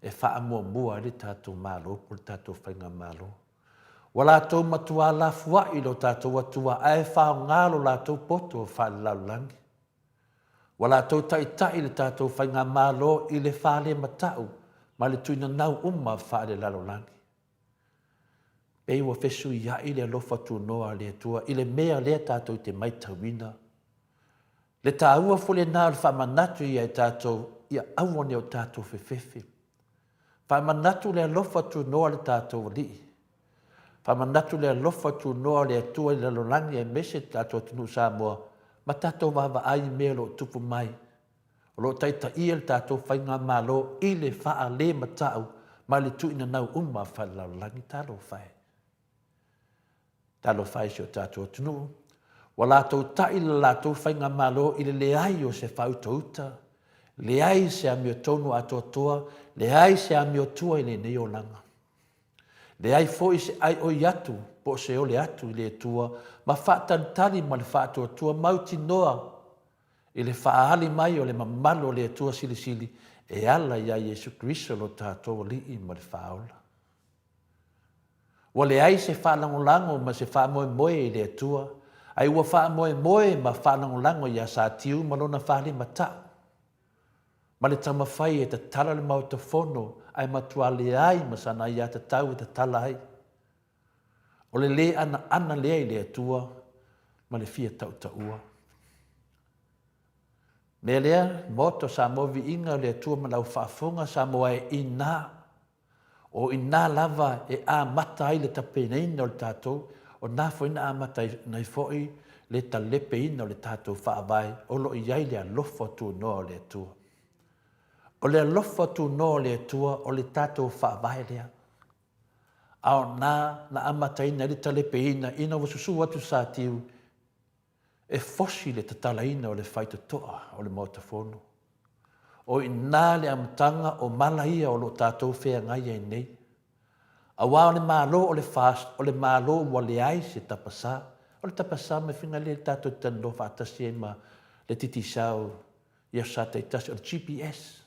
e wha mua le tātou malo, po le tātou whai ngā malo. Wa lātou matua la fua i lo tātou atua ae whao ngālo lātou poto o wha laulangi. Wa lātou tai le tātou whai ngā malo i le whale matau ma le tuina nau wha le laulangi. Pei wa fesu ia i le alofa tu noa le atua i le mea lea tātou te mai tawina. Le tāua fole nā o le whamanatu ia e tātou, ia auane o tātou whewhewhi. Whamanatu le alofa tu noa le tātou li. Whamanatu le alofa tu noa le atua i le lolangi e mese tātou tunu Samoa, ma tātou wawa ai mea lo tupu mai. O lo taita ia le tātou whainga malo i le wha le matau, ma le tuina nau uma whalalangi tālo whai. Tālo whai si o tātou tunu. Wa lātou tai le lātou whainga malo i le leai o se whautauta. Leai se amio tonu ato toa, leai se amio tua i le nei o langa. Leai fo i se ai o iatu, po se o le atu i le tua, ma whaatantari ma le whaatua tua mauti noa i le whaali mai o le mamalo le tua sili sili e ala ia Yesu Christo lo tātou li i ma le whaola. Wa leai se whaalangolango ma se whaamoe moe i le tua, ai ua whaamoe moe ma whaalangolango ia sa tiu ma lona whaali matau. Ma le tama whai e te tala le mau te whono ai matua le ai ma sana ia te tau e te tala ai. O le le ana lea i le atua ma le fia tau taua. Me lea, moto sa movi inga le atua ma lau whaafonga sa moa e ina. O ina lava e a mata ai le tapeneina o le tātou, o nā fwina a mata nei foi le talepe ina o le tātou whaavai, o lo iai le alofa tu noa le atua. O le alofa tu noa le atua o le tātou whaavai lea. Ao na amataina le talepeina ina wasusu atu sa tiu e fosi le tatalaina o le whaita toa o le mautafono. O ina le amatanga o malaia o lo tātou whea ngai ai nei. Awa o le malo o le fast, o le malo o le ai se tapasa. O le tapasa me whinga le tātou tando whaatasi e ma le titi sao ia sa teitasi o le GPS.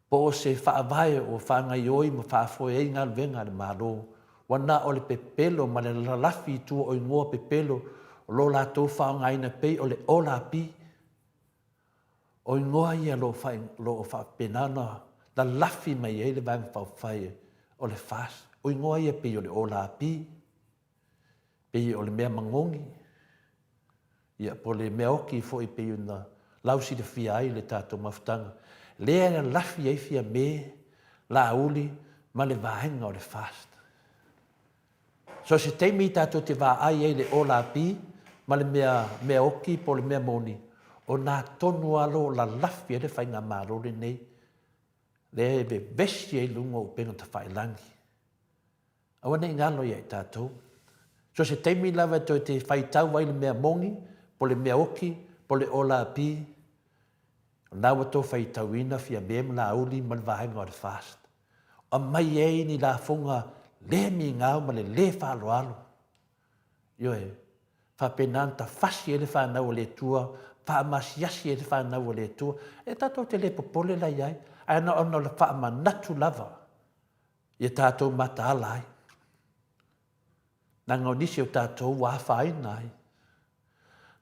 Po se whaavai o whaangai oi ma whaafoe e ngā venga le malo. Wana o le pepelo ma le lalafi tua o ingoa pepelo o lo lātou whaangai na pei o le ola pi. O ingoa ia lo whapenana la lafi mai e le vang whawhai o le fast. O ingoa ia pei o le ola pi. Pei o le mea mangongi. Ia po le mea oki fo i pei una lausi le fia ai le tātou maftanga. Lea na lafi ai fia me, la uli, ma le vahenga o le fast. So se teimi tātou te vā ai ei le ola pi, ma le mea oki po le mea moni, o nā tonu alo la lafi e le whainga marore nei, lea e be vesi ei lungo o penga ta whailangi. Awa nei ngalo iai tātou. So se teimi lava toi te whaitau ai le mea mongi, po le mea oki, po le ola pi, Nau ato whai tauina fia mem la uli man vahenga o le fast. O mai e ni la funga le mi ngau ma le whaalo alo. Io e, whapenanta fasi e le whanau o le tua, whaamasiasi e le whanau o le tua, e tātou te le popole la iai, ai na ona le whaamanatu lava, i tātou mata alai. Nā ngau nisi o tātou wāwhaina ai.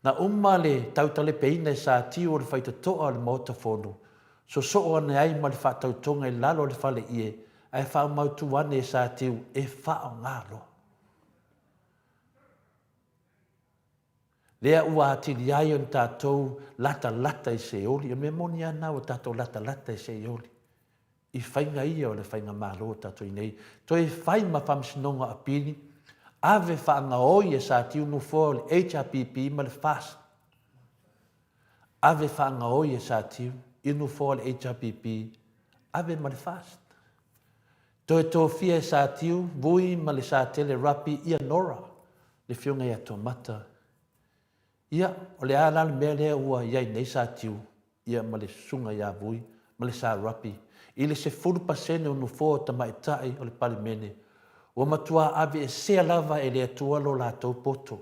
Na umale tautale peina sa tiu o le whaita toa le mautafono. So ane ai ma le whaatautonga i lalo le whale ie, ai whaamautu ane sa tiu e whao ngalo. Lea ua atili ai on tātou lata i se oli, o me moni ana o tātou lata i se oli. I whainga ia o le whainga malo tātou i nei. Toi whai ma whamsinonga apini, ave whaanga oi e sa tiu no fo le HRPP ma le fast. Ave whaanga oi e sa tiu, inu fo le HRPP, ave ma le fast. Toi tō fia e sa tiu, vui ma le sa tele rapi ia nora, le whiunga ia tō mata. Ia, o le alal mea lea ua iai nei sa tiu, ia ma le sunga ia vui, ma le sa rapi. I le se 40% o no fo ta mai tai o le palimene, o matua ave e sea lava e le atua lo lātou poto.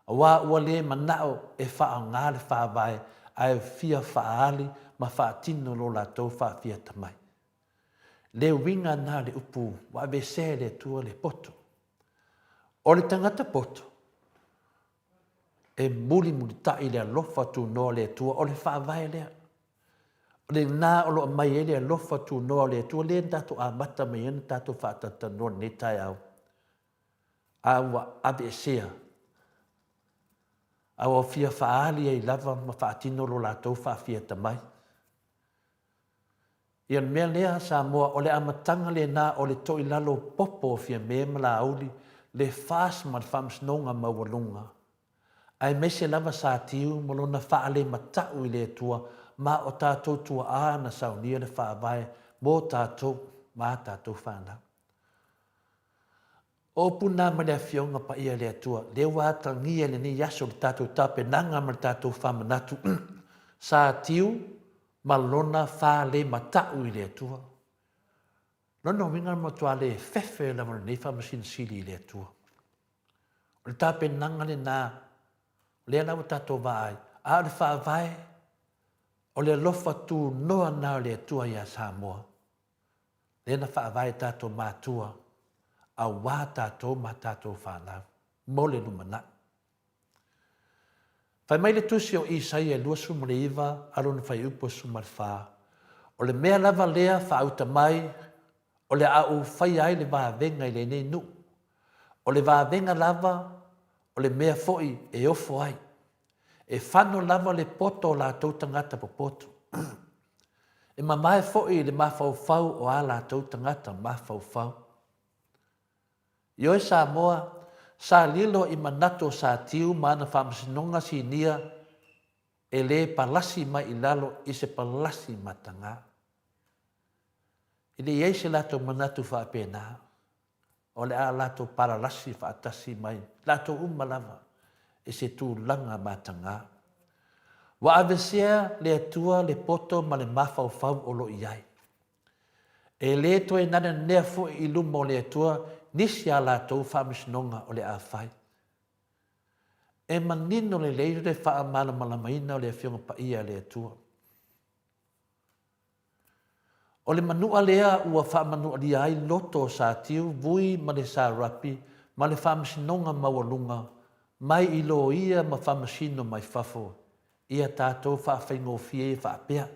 A wā ua le manao e wha ngā le wha vai, a e fia wha ali ma wha tino lo lātou wha fia tamai. Le winga nā le upu, wa ave sea le atua le poto. O le tangata poto, e muli tai le alofa tu no le atua, o le wha vai lea. Le nā o lo mai ele alofa tu noa le tu le tātou a mata mai ena tātou whaatata noa ne tai au. Awa abe sea. Au o fia whaali ai lava ma whaatino lo lātou whaafia tamai. Ian mea lea Samoa o le amatanga le nā o le toi lalo popo fia mea mala auli le fās ma whamsnonga mawalunga. Ai mese lava sa tiu mo lona whaale matau i le tua ma o tātou tua āna saunia le whaavai mō tātou ma tātou whanau. O puna ma le fionga pa ia le atua, le wata ngia le ni yaso le tātou tape nanga ma le tātou whamanatu, sa tiu ma lona wha le matau i le atua. Lona winga ma tua le fefe la ma le whamasin sili i le atua. O le tape nanga le nā, le alawa tātou vai, a le whaavai, o le lofa tu noa nā le atua ia Samoa. Le na whaavai tātou mātua, a wā tātou ma tātou whanau, mo le numana. Whai mai le tusi o Isaia lua sumariva, arona whai upo sumarwha. O le mea lava lea whaauta mai, o le au whai ai le vāvenga i le nei nu. O le vāvenga lava, o le mea foi e ofo ai. E whano lava le poto la tau tangata po poto. E mamae foi le mawhauwhau o a la tau tangata mawhauwhau. Io e Samoa, sa lilo i manato sa tiu mana whamsinonga si nia e le palasi mai i lalo i se palasi matanga. I le iei se lato manatu whaapena, o le a lato paralasi whaatasi mai, lato umalava e se tu langa matanga. Wa avesea le atua le poto ma le mawhauwhau o lo iai. E le toe nana nea fu i lumo le atua, nisi a lātou whamisnonga o le āwhai. E manino le leiro le wha amala malamaina o le whionga pa ia le atua. O le manua lea ua wha manua li ai loto sa tiu, vui ma le sa rapi, ma le whamisnonga mawalunga, mai i lo ia ma whamasino mai whafo, ia tātou wha whaingo fie wha pia.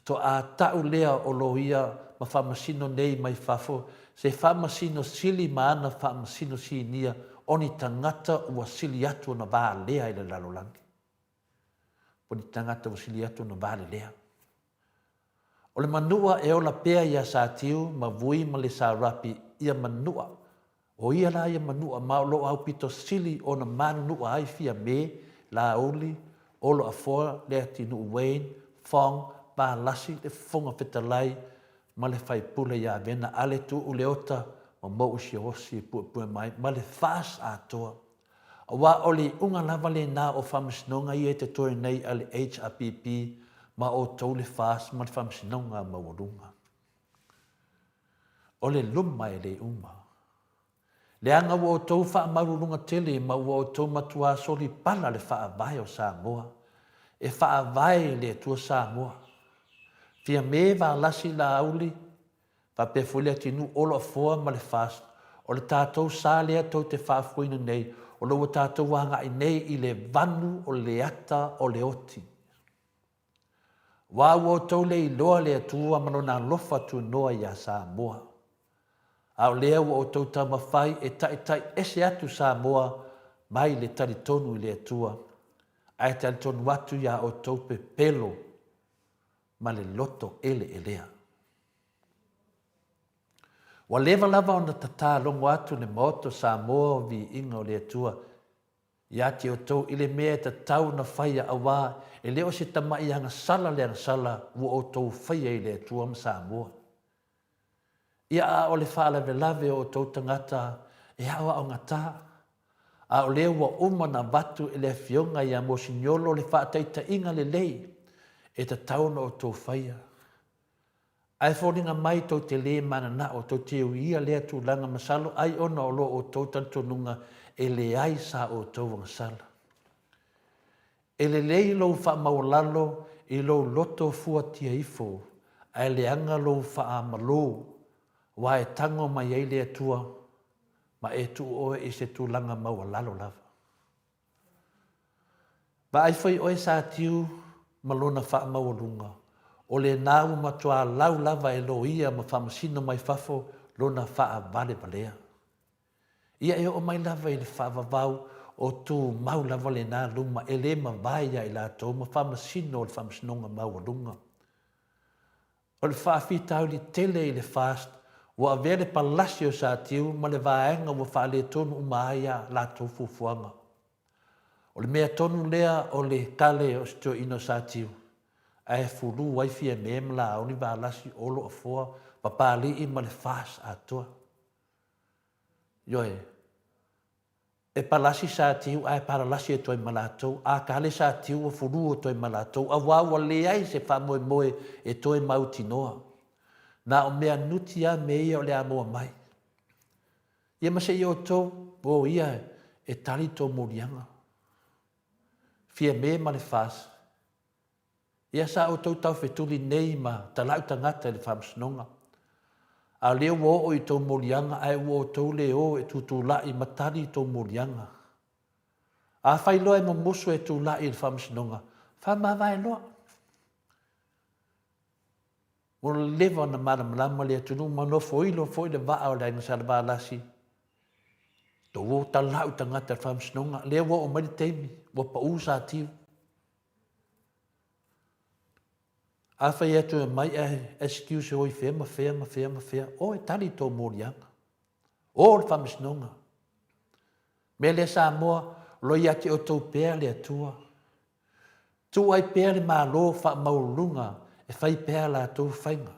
To a tau lea o lo ia ma whamasino nei mai whafo, se whamasino sili maana whamasino si nia oni tangata ua sili atu na vā lea i le lalolangi. Oni tangata ua sili atu na vā lea. O le manua e ola pea ia sa tiu ma vui ma le sa rapi ia manua. O ia la ia manua ma o lo au pito sili o na manua ai fia me la oli o lo afoa le atinu uwein, fong, pa lasi le fonga fetalai, ma le fai pule ia vena ale tu u leota ma mo usi osi pu mai ma le fas atoa. Wa oli unga lava le na o whamsinonga i e te toi nei ale HRPP ma o tau le fas ma le whamsinonga ma warunga. O le luma e le uma. Le anga wa o tau wha marurunga tele ma wa o tau matua soli pala le wha vai o Samoa. E wha vai le tua Samoa. Fia me va lasi la auli, va pe fule atinu olo afoa ma le fast, o le tātou sa lea tau te whaafuina nei, o lo tātou wanga i nei i le vanu o le ata o le oti. Wā o tau le i loa le atua manona lofa tu noa ia Samoa. Au lea o tau tamawhai e tai ese atu Samoa mai le taritonu i le atua. Ai taritonu atu ia o tau pe pelo, ma le loto ele elea. Wa leva lava ona tata longo atu le moto Samoa vi inga o le atua. Ia te o tau ile mea ta tau na whaia awa e leo se tama i hanga sala le hanga sala ua o tau whaia i le atua ma Samoa. Ia a o le whaala velave o tau tangata e hawa o ngata. A o leo wa uma na watu e le fionga ia mo signolo le whaataita inga le lei. E ta tauna o tō whaia. Ai whoringa mai tō te le mana na o tō te uia lea tū langa masalo, ai ona o lo o tō tantonunga e le ai sa o tō wangasala. E le lei lou wha maulalo i lou loto fua tia ifo, ai le anga lou wha amalo, wa e tango mai ei lea tua, ma e tu oe i se tū langa maulalo lava. Ba ai whai oe sa tiu, malona wha mawalunga. O le nāu matua lau lava e lo ia ma whamasino mai whafo lona wha vale valea. Ia e o mai lava i le wha vavau o tu mau lava le nā luma e le ma vai ai lātou ma whamasino o le whamasinonga mau alunga. O le whaafitau li tele i le fast wa avele palasi o sa tiu ma le vaenga wa whaale tonu umaia lātou fufuanga. O le mea tonu lea o le kale o stio ino sa tiu. Ai fulu wai fia mem la o ni valasi olo a foa papali i ma le fast atua. Yoe, e palasi sa tiu ai paralasi e toi malatou, a kale sa tiu o fulu o toi malatou, a wawa le ai se wha moe moe e toi mauti noa. Na o mea nuti a mea o le a moa mai. Ia mase i o tau, o ia e tali tō morianga. Fia me ma le fast. Ia sa o tau tau whetuli nei ma talau tangata le whamsinonga. A leo wo o i tau morianga ai wo o tau leo e tutu lai matari i tau morianga. A whailoa e mo musu e tu lai le whamsinonga. Whamawai loa. O lewa na maramalama le atunu mano foilo foile waa o lainga salwa lasi. Tō wo talau tangata le whamsinonga. Leo wo o mari teimi. Wo pa usa tiu. A whai atu e mai excuse oi whema. O e tali tō morianga. O le whamisnonga. Me le Samoa, loi ati o tō pēr le atua. Tū ai pēr le mālo wha maurunga e whai pēr la tō whainga.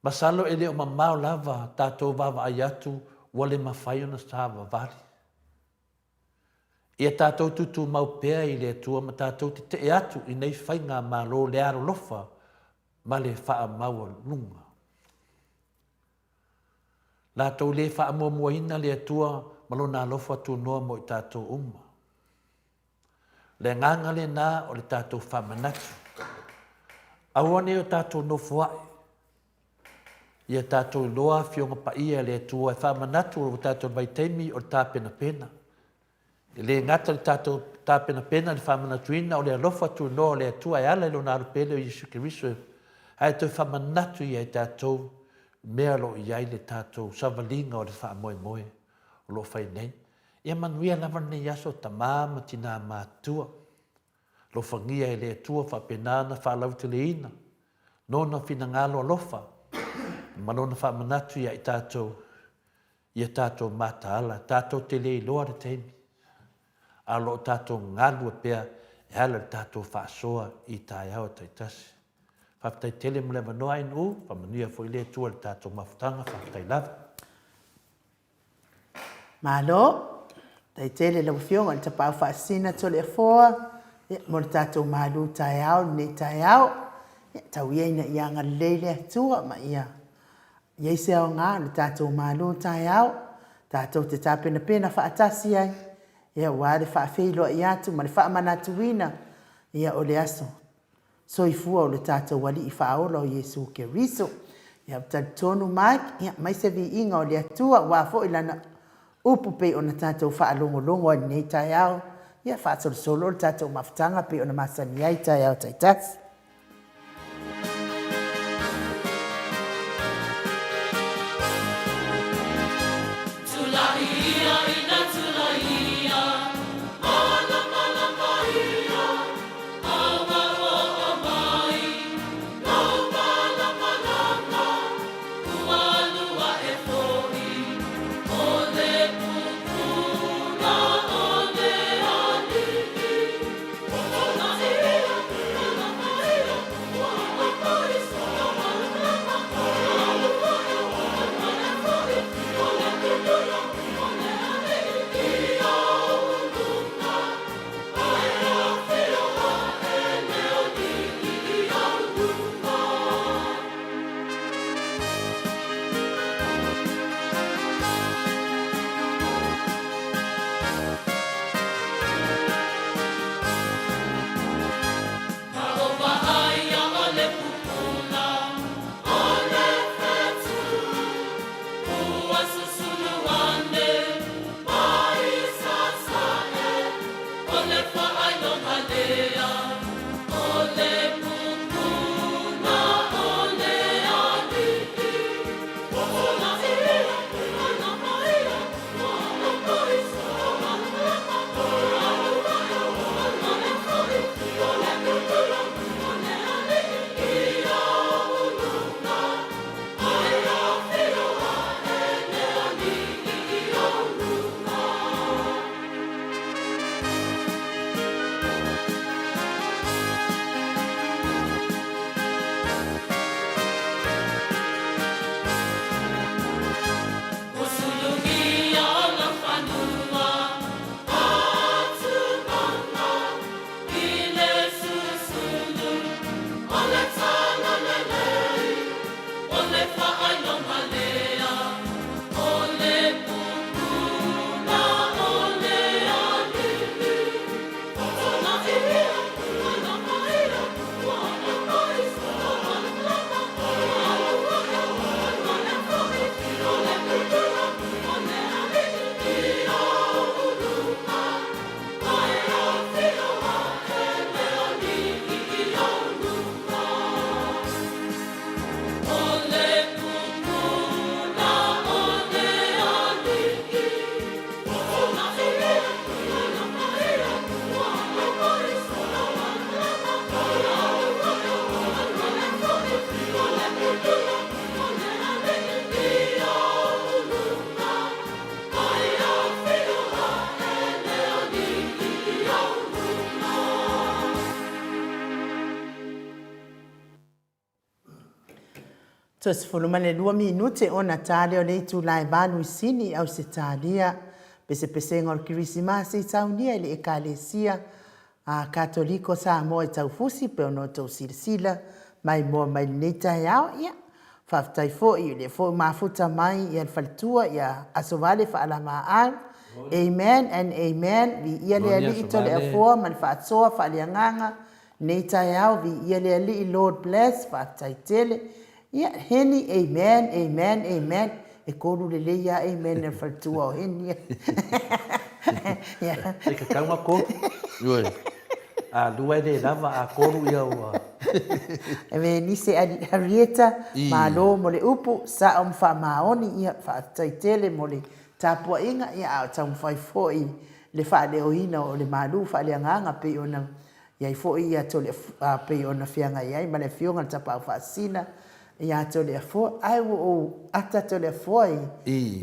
Masalo e leo mamau lava tātou wawa ai atu wale mawhai ona sāwa vari. Ia tātou tutu mau pēr i le atua ma tātou te e atu i nei whainga mālo le aro lofa ma le wha maua lunga. Lātou le wha mua muaina le atua malo nā lofa tu noa mo i tātou uma. Le nganga le nā o le tātou wha manatu. Awane o tātou no fuai. Ia tātou loa fionga pa ia le atua e wha manatu o tātou vaitemi o tāpena pena. Le ngata le tātou tāpena pena le whamanatuina o le alofa tu no le atua e ala lo nāru pele o Yesu Kiriso. Ai tau whamanatu i ai tātou mea lo i ai le tātou savalinga o le whaamoe moe o lo whai nei. Ia manuia lava nei aso ta māma tina mātua. Lo whangia e le atua whapenana whalau te le ina. Nona whina ngalo alofa. Manona whamanatu i ai tātou. Ia tātou māta ala. Tātou te le iloa le teimi. Alo tātou ngalua pēr e hala tātou whaasoa i tāi au taitasi. Whaftai tele mo lewa noa inu, whamanuia fo i le tua le tātou mafutanga, whaftai lava. Malo, tai tele lau fionga le tapau whaasina tole e fōa, mo le tātou malu tai au, nei tai au, tau ieina i anga leile atua ma ia. Iei se au ngā le tātou malu tai au, tātou te tāpena pena whaatasi ai, ia wale whaafeilo i atu, ma le whaamanatuina, ia o le aso. Soifua o le tātou wali i whaola o Yesu Keriso. Ia tatu tonu mai, ia mai se vi inga o le atua, wafo ilana upu pe o na tātou whaalongolongo ni nei tai au. Ia whaasolo le tātou mafutanga pe o na masani ai tai au tai tasi. 2 minute ona tale o le tūlai banu sini au se tālia. Pese ngor Kirisimasi taunia i le ekalesia a Katoliko Samoa i taufusi pe ono tau silasila mai moa mai neita yao ia. Whaftai fo i le fo mafuta mai i al faltua i a asovale fa ala maa. Amen and amen. Vi ia le ali i tole a foa man fa atsoa fa ali anganga. Neita yao vi ia le ali i Lord bless whaftai tele. Ia heni amen, amen, amen. E koru le leia amen e faltua o heni. E ka kaunga ko. Yoi. A lua le lava a koru ia ua. E me nise Arieta, malo mo le upu, sa om wha maoni ia wha taitele mo le tapua inga ia au tau mwhai foi le wha le oina o le malu wha le anganga pe ona iai foi ia to le pe ona whianga iai ma le whionga tapa au wha sina. Ia to le fo ai o ata to le foi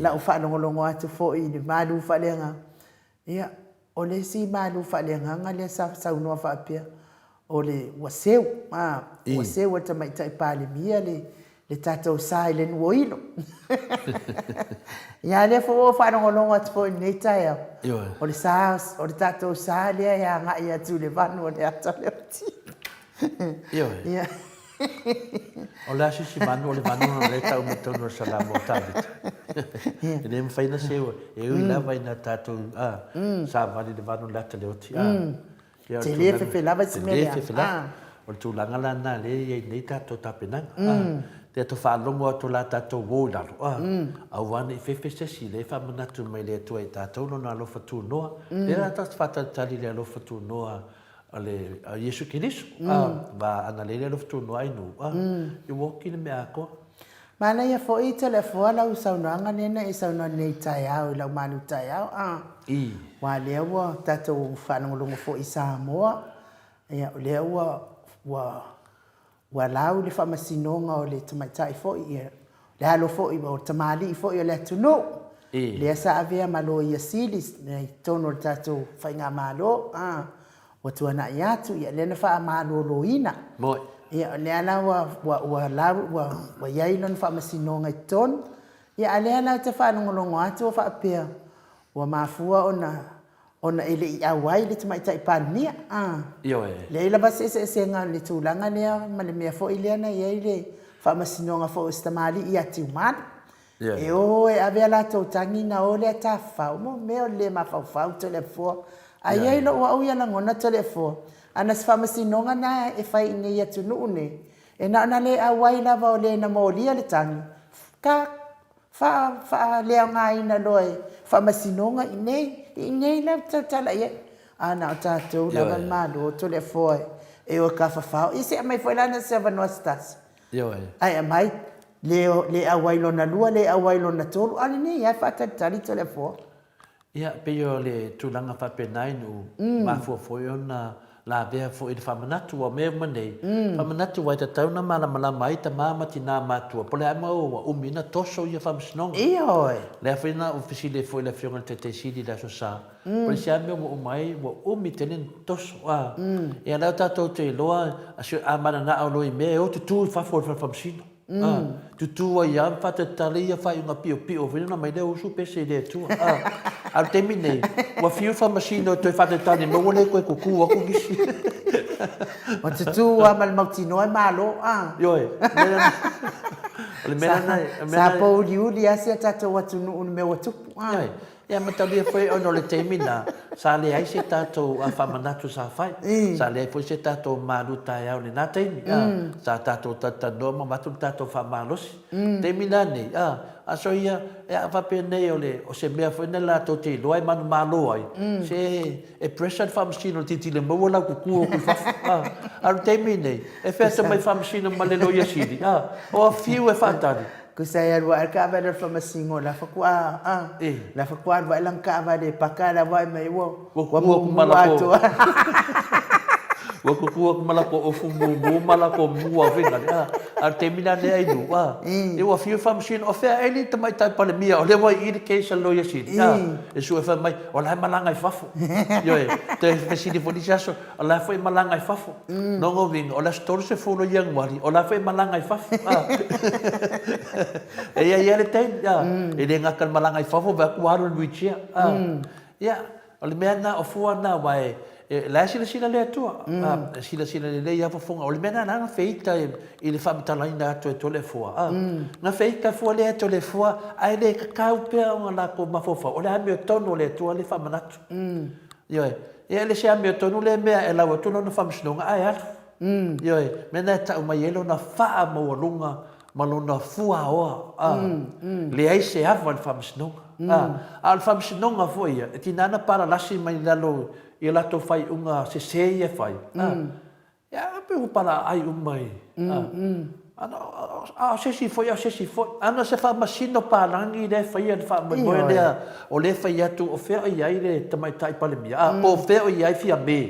la o fa longo atu foi le malu fa lenga ia o le si malu fa lenga ngale sa no fa pia o le waseu waseu ta mai tai pale mia le tato silent woilo ia le fo fa longo atu foi neta ia o le sa o le tato sa le ia nga ia tu le vanu le ata le ti ia o le asisi manu o le manu na le tau me tono salamo tavita. E ne mwhaina sewa, e ui lava ina tātou, sa vani le manu lata le oti. Te lea fefe lava si mea. Te lea fefe lava. O le tūlanga la nā le iei nei tātou tāpenanga. Te ato whaalongo ato la tātou wō lalo. Au wane i fefe sesi le whamanatu mai le atua i tātou no na alofa tū noa. Le rata whatatali le alofa tū noa. Ale Yesu Kirisu va ana le lo ftu no ai no you walk in me ako mana ia fo i tele fo la usaunanga nena i sauna nei tai au la manu tai au wa le wa tato fanu longo fo i Samoa ia le wa lau le famasinonga o le tamatai fo i le halo fo i o tamali fo i le tuno le sa avea malo ia silis nei tono tato fainga malo wa tuana yatu ya lena fa maloloina moi ya lena wa yailon fa masinonga ton ya lena te fa ngolongo atu fa pia wa mafua ona ile ya waile te mai tai pania yo le ila bas se nga le tulanga le male me fo ile na ile fa masinonga fo stamali ya timan e o e avea la to tangina o le ta fa mo me o le ma fa to le fo ai lo wa uia na ngona telefo ana se famasi nonga na e fai ne ya tunu ne e na le a wai la va le na molia le tang ka fa le ngai na loe famasi nonga ine la tala ye ana tato la ma do telefo e o ka fa e se mai foi la na se va no stas yo ai mai le a wai lo na lua le a wai lo na tolu ani ne ya fa tali telefo. Ia pe yo le tulanga whapenai nu mafuafoi ona la vea fo i whamanatu o mea manei. Whamanatu wai ta tauna mala mai ta mamati nā matua. Pole ai mau wa umina toso ia whamasinonga. Ia oi. Lea whina ofisi le fo i la whionga te te siri la so sa. Pole si ame wa umai wa umi tenen toso. Ia lau tātou te loa asio a mana na au loi mea o tutu i whafo i whamasino. Tutu wa ia whatatali ia whai unga pio whina mai leo usu pese le tua. Al temine, wa fiu whamasino toi whatatani mo wale koe kuku wa kugisi. Wa tutu wa malmautino e malo. Yoe. Sa po liuli asia tato watunu unme watupu. Ia matalia foi ono le temina. Sa le ai se tato a whamanatu sa whai. Sa le foi se tato maru tai au le nā teimi. Sa tato tatanoma matu tato whamalosi. Temina nei. Aso ia e a whapenei o se mea foi na la to te loai manu malo ai. Se e present whamasino titi le maua kuku o kuwhafu. Aru teimi nei. E wheta mai whamasino malelo ia siri. O a fiu e whatari. Kusaya ruar ka va der famasingo la fakwa la fakwa va lang ka va de pakala va mai wo malako wa ko ku malako o fumu malako mua vinga a termina ne ai du e wa fiu fam sin o fe ele te mai tai pale mia o le wa education lawyer si e su fa mai o la malanga i fafu yo e te fesi di polisia so o la foi malanga i fafu no go vinga o la store se folo yang wali o la foi malanga i fafu e ia le te e le ngakal malanga i fafu va ku haru luichia ya o le mena o fuana wai la sila le atua sila le ia fofonga o le mena na feita i le famitalaina atu e tole fua na feita fua le tole fua ai le kakau pe o la ko mafofa o le ame tonu le atua le famanatu yo e le se ame tonu le mea e la watu no famsnonga ai atu yo mena ta uma yelo na fa mo lunga malona fua o le ai se ava le famsnonga al famsnonga foi e tinana para lasi mai lalo i lato fai unga se e fai. Ya pe para ai umai. Ana se si foi. Ana se fa masino pa langi le fai fa mo le o le fai atu o fe ai le tamai tai pale mia. Po fe ai fia me.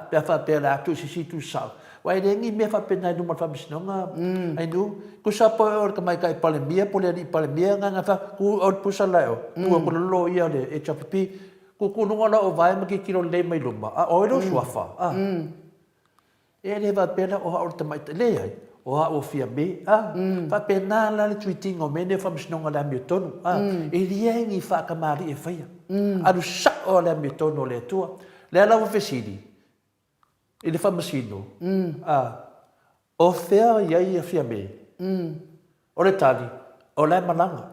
Pe fa pe la tu si tu sa. Wai le ngi me fa pe nai no fa masino nga. Ai nu ku sa po o tamai kai pale mia po le pale mia nga fa ku o pusa lao. Ku ko lo ia le e chapipi ko no la o vai ma ki kilo le mai luma o ro suafa e le va pena o o te mai le ai o fia me fa pena la le tweeting o mene fa msno la mi tonu e riengi fa ka mari e faia adu sa o la mi tonu le tua le la o fesidi e le fa msino o fea ia fia me o le tali o la malanga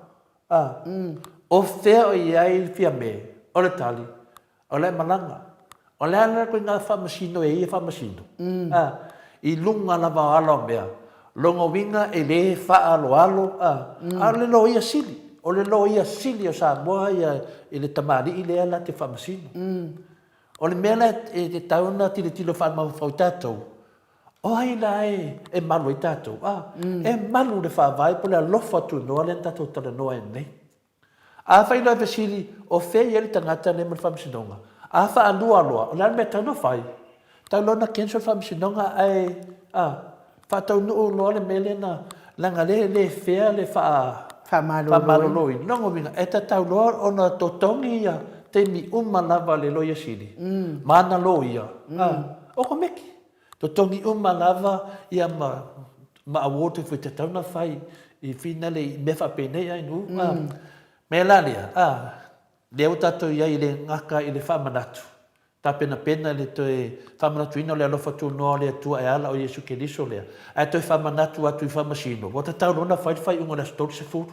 o fea ia fia me o le tali, o le malanga, o le ala koe ngā whamasino e whamasino. I lunga lava alo mea, longa winga e le whaalo alo, a le lo ia sili, o le lo ia sili o Samoa ia e le tamari i le ala te whamasino. O le mea e te tauna tile tilo whamau whau tātou, o ai la e malu i tātou, e malu le whawai po le alofa tu noa le tātou tala noa e nei. A fai la vesili o fe ele tangata le famsinonga. A fa alua loa, la me tano fai. Ta lona kenso famsinonga ai fa tau no lo le melena langa le fe le fa maloloi. No vinga eta tau lo ona totongi ia te mi lava le loia sili. Mana loia. O komeki. Totongi lava ia ma awote foi te tauna fai i finale me fa pene ai nu. Melalia, leo tato ia i le ngaka i le whamanatu. Ta pena le toe whamanatu ino le alofa tu noa le atua e ala o Yesu Keliso lea. A toe whamanatu atu i whamasino. Wata tau rona whai unga na stori se furu.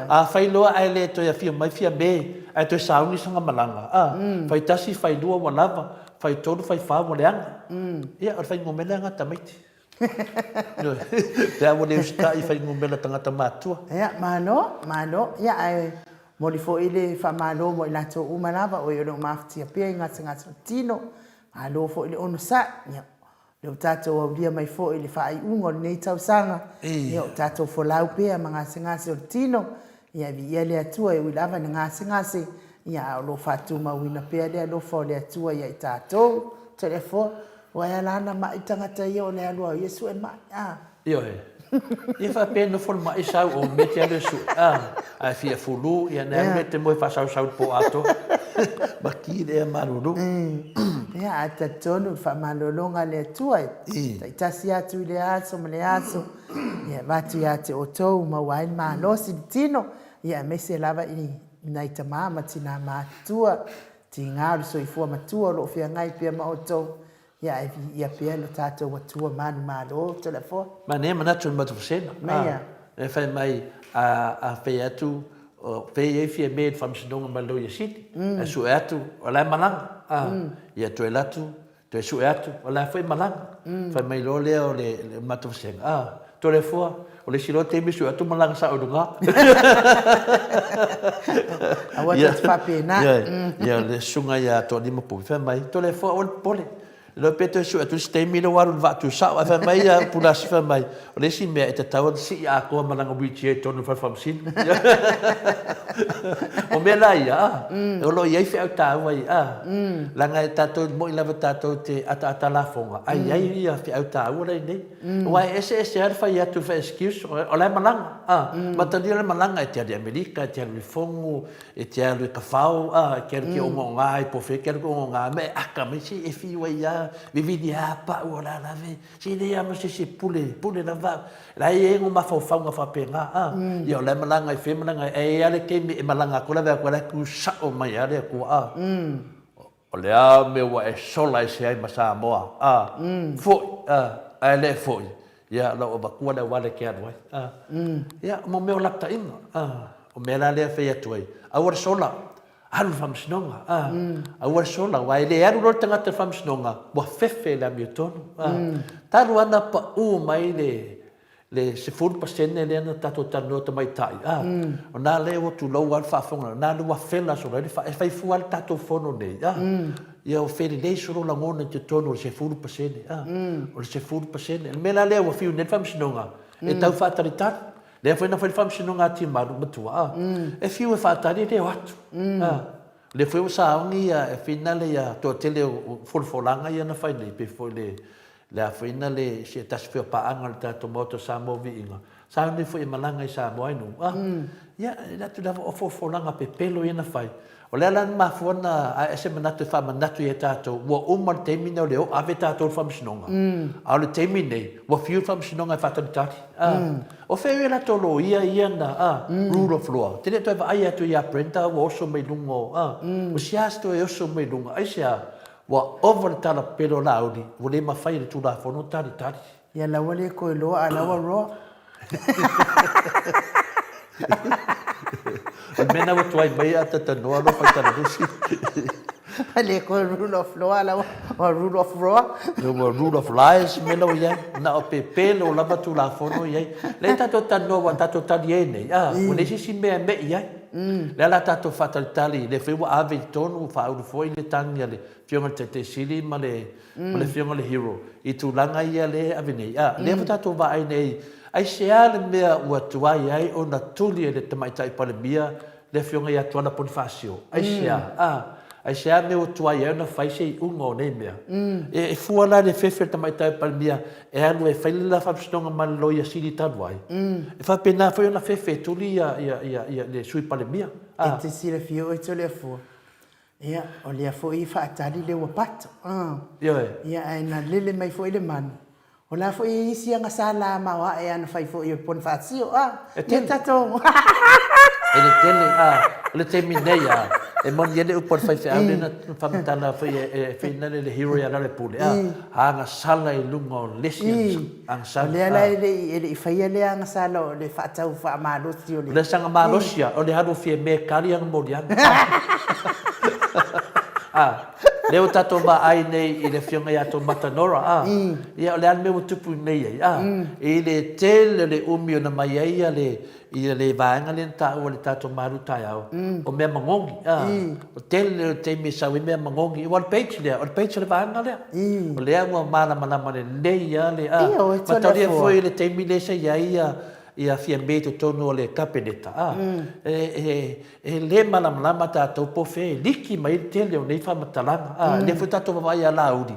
A whai loa ai le toe a fia mai fia me. A toe sauni sanga malanga. Whai tasi whai lua walava. Whai tonu whai wha mo leanga. Ia, o whai ngomela ngata maiti. Te awa leo sta i whai ngomela tangata mātua. Ia, mano. Ia, ai... Moli fo ile fa malo mo ila to umalava o yo mafti pia ngata tino alo fo ile ono sa ya le tato o dia mai fo ile fa ai ungo nei tau sanga yo tato fo lau pia manga ngase o tino ya vi ile atua e wilava ngase ya lo fatu ma wina pia le lo fo le atua ya tato telefo wa ya lana ma itangata yo le alo Yesu e ma yo e fa pena fo ma isa o mete ale su a fia fulu ia na mete mo fa sau po ato ma ki le maruru ia ata tonu fa malolonga le tua tasi atu le aso ia vatu ia te otou ma wain ma no sitino ia mese lava i nai tamama tina matua tingaru so i fua matua lo fia ngai pia ma otou ia pia lo tato watua manu malo telefon. Ma ne mana tun matu sena. Meia. E fai mai a fai atu fai e fia me famsinonga malo ia siti. E su atu o lai malanga. Ia tu e latu, tu e su atu o lai fai malanga. Fai mai lo leo le matu sena. Tu le fua o le silo te misu atu malanga sa o dunga. Awa te whapena. Ia le sunga ia to lima pu. Fai mai tu le fua o le pole. lo peto su atu stay mi lo waru va tu sa fa mai pula si fa mai o le si me e te tau si a ko malanga wichi e tonu fa fam sin o me la ia o lo ia fi ta wai langa e tato mo ila tato te ata la fonga ai ia fi ta o le nei wai ese fa ia tu fa excuse o le malanga ma tani le malanga e te di Amerika e te le fongo e te le kafau ke o ngai po fe ke o ngai me aka me si e fi wai ia vividi apa o la ve si le ama si pule na va la e ngo ma fa fa penga ia le malanga e fe malanga e ale ke me malanga ko la ko la ku sa o mai ale ko o le a me wa e sola e se ai ma Samoa fo ale fo ia lo ba ku le wale ke ado ia mo me o la ta ina o me la le fe atu ai a o sola aru famsnonga a o sola wa le aru ro tanga te famsnonga wa fefe la mi tonu taru ana pa u mai le se ful pasene le ana tato tano te mai tai o na le o tu lo al fa fonga na lu wa fela so le fa fai fu al tato fono nei ia o feri le so la ngona te tonu se ful pasene o se ful pasene me la le o fiu net famsnonga e tau fa taritat le foi na foi famsnonga ti maru matua e fiu e fa tari le watu le foi o saungi e finale ia to tele o folfolanga ia na fai nei pe foi le fina le se tasfio pa angal ta tomoto Samoa vinga sa ne foi malanga i Samoa no ia la tu dava o folfolanga pe pelo ia na fai o le lan ma fona a ese manatu fa manatu ia tato wo mal termino le o ave tato famsnonga a le termine wo fiu famsnonga fa tati o fe la tolo ia na rule of law tele to ai atu ia prenta wo so me lungo o siasto e so me lungo ai sia wa over tala pelo laudi wo le ma fai le tu la fono tari ia la wale ko lo ala wa ro mena o tuai mai ata no lo fa tala dusi ale ko rule of law ala wa rule of law no rule of lies mena o ia na o pe pelo la tu la fono ia le tato tano wa tato taliene o le si me ia le la tato fatalitali le feu ave tonu fa u foi le tanga le fionga te sili ma le fionga le hero i tu langa ia le avene le tato va ai nei ai sea le mea ua tuai ai o na tuli le tamaitai palemia le fionga ia tuana Bonifacio ai sea me o tuai ai na fai sei ungo nei mea e fuala le fefe tamaitai palemia e anu e fai la famstonga ma loia sili tanuai e fa pena foi ona fefe tuli ia le sui palemia e te sile fio e tole fu ia o le fo i fa tali le wapato ia ai na lele mai fo ile man o la fo i isi nga sala ma wa e ana fai fo i Bonifacio te tato e le tele le terminei e mon yele u por fai fa na famtana foi e fina le hero ya le pule nga sala i lungo lesi ang sala le ala ele fai le nga sala le fa tau fa ma lo tio le sanga ma losia o le hado fie me kali ang modian leo tato ma ai nei i le fionga ia to matanora ia le an me mo tupu nei i le tele le umio na mai ia le vaanga le ta o le tato maru tai au o me mangongi o tele te mi sa we me mangongi o page le vaanga le o le anga mana le nei ia le ma tali foi le te mi le sa ia fia meto tono le kapeneta e le malama tatou po fe liki mai tele o nei famatalanga le foi tatou vai ala udi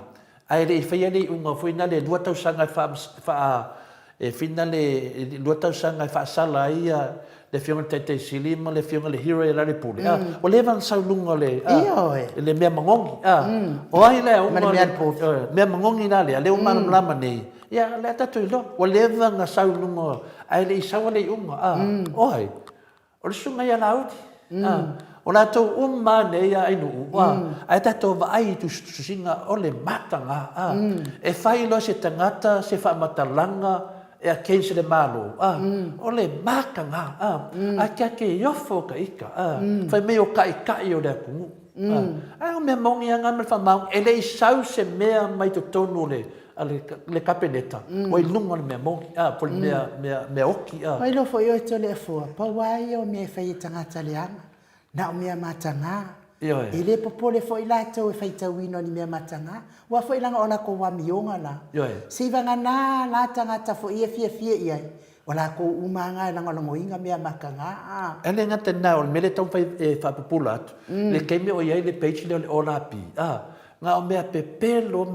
ai le fai nei unga foi na le 2000 fa e fina le 2000 fa sala ia le fionga te silima le fionga le hero e la le pule o le van saulunga le mea mangongi o ai le mea mangongi na le o malama nei ia le tatu lo o le van saulunga ai le isawa le unga oi o le sunga ia lauti o la tau nei ia inu ai tatu va ai tu singa o le matanga e fai lo se tangata se fa matalanga e a keise le malo o le makanga a kia ke iofo ka ika fai meo ka o le apungu ai o mea mongi anga me whamau e le isau se mea mai to tonu le kapeneta o i lunga le mea mongi po le mea oki ai lo foi o tole fo pa wai o me fai tangata le anga na o mea matanga Io I le popole fo i lātou e whaitauino ni mea matanga. Wa fo i langa o la ko wa mionga la. Io Si vanga nā la tangata fo ia fia iai. O la ko umanga e langa longo inga mea makanga. Ele ngata nā o mele tau whapapula atu. Le keime o iai le peichi le o la pi. Ngā o mea pepelo.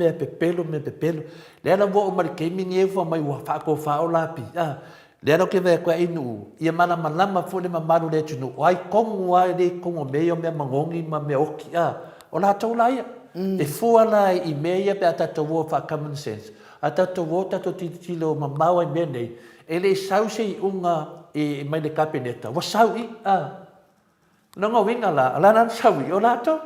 Le ana wo o mari keime ni e fua mai ua whako whao la pi. Le ana ke vea kua inu. Ia mana malama fo le mamaru le tunu. O ai kongu ai le kongo mea o mea mangongi ma mea oki. O la tau la ia. E fua la i mea ia pe a tato wo wha common sense. A tato wo tato titilo mamau ai mea nei. E le sau se i unga e mai le kapeneta. Wa sau i. Nonga winga la. Ala nan sau i o la tau.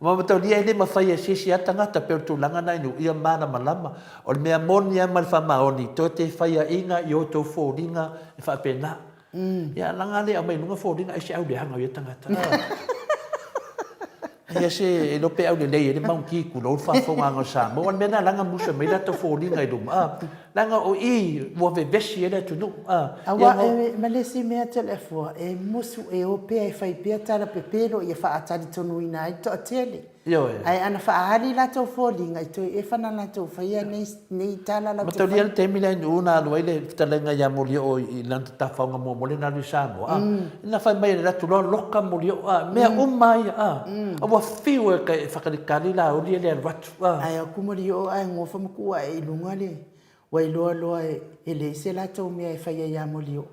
Mamatau lia ele mawhai e sisi a tangata pero tu langa nai nu ia mana malama. O le mea moni a malwha maoni. Tō te whai a inga i o tō fōringa e whapena. Ia langa le a mai nunga fōringa e se au le hanga i a tangata. Ia se e lope au le lei e le maun ki kula o whawhonga ngā Samoa. O mena langa musa mai la tō fōringa i luma. Langa o i mua vevesi e le tunu. Awa e malesi mea tele fua. E musu e o pea e whai pea tala pepero i e wha atari tonu ina ai to a tele. Ai ana wha ahari la tau fōringa i toi e whana la tau whaia nei tala la tau Matau lia le temi lai ni una alua i le talenga ia moli o i lanta tawhaunga mua moli na lui Samoa. Ina whai mai le ratu loa loka moli o. Mea umai. Awa whiu e kai whakalikali la o lia le ratu. Ai a kumari o ai ngofa makua e ilunga le. Wai loa e le se la tau mea e whaia ia moli o.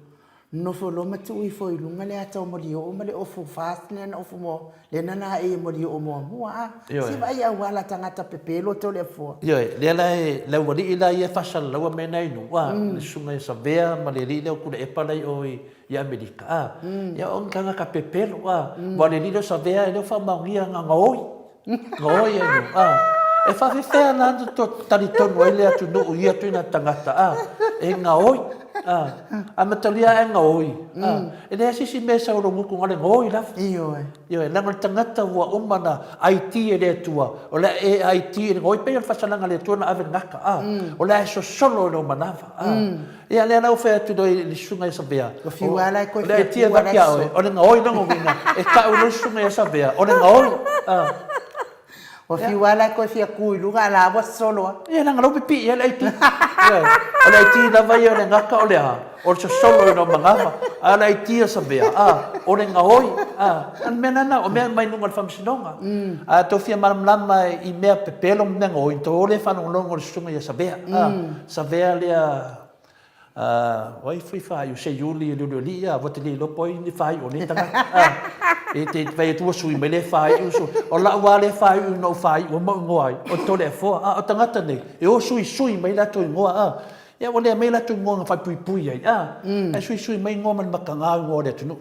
Nofo lo matu i fo ilunga le atau moli o ma le ofu fast le na ofu mo le nana e moli o mo mua. Si vai a wala tangata pepelo to le fo. Le la e la wali ila ia fasal la wa mena inu. Le sunga e savea ma le lile o kule e palai o i Amerika. Ia on kanga ka pepelo. Wa le lile o savea e leo wha maungia nga ngoi. Ngoi e nu. E whawhiwhea nanda to taritonu ai le atu no ia tu ina tangata. E ngoi. A matalia e ngoi. E le asisi me sa uro muku ngale ngoi lafu. Iyo e langa tangata ua umana IT e le atua. O le e IT e ngoi pe whasalanga le atua na ave ngaka. O le e so solo e no manava. Ia le anau whea tu doi li sunga e sa vea. O fiwala e koe le tia vakia oe. O le ngoi nango vinga. E tau lo sunga e sa vea. O le ngoi. O fiwala ko fia kui luga la wa solo. Ia nanga lo pipi ia le IT. O le IT la vai o le ngaka o le ha. O le solo no mangava. A le IT sa vea. O le ngahoi. An mena na o mea mai nunga le whamsinonga. A to fia maramlama i mea pepelo mea ngahoi. To ole whanongongo le sunga ia sa vea. Sa vea lea wai fui whai o se yuli e lulu li a wate li lopo i ni whai o le tanga. E te vai tua sui mai le whai uso. O la ua le whai u no whai o mo ngoai. O tole e fua. O tangata nei. E o sui mai la toi ngoa. Ia o le mai la toi ngoa ngā whai pui ai. E sui mai ngoa man makanga ngoa le tunu.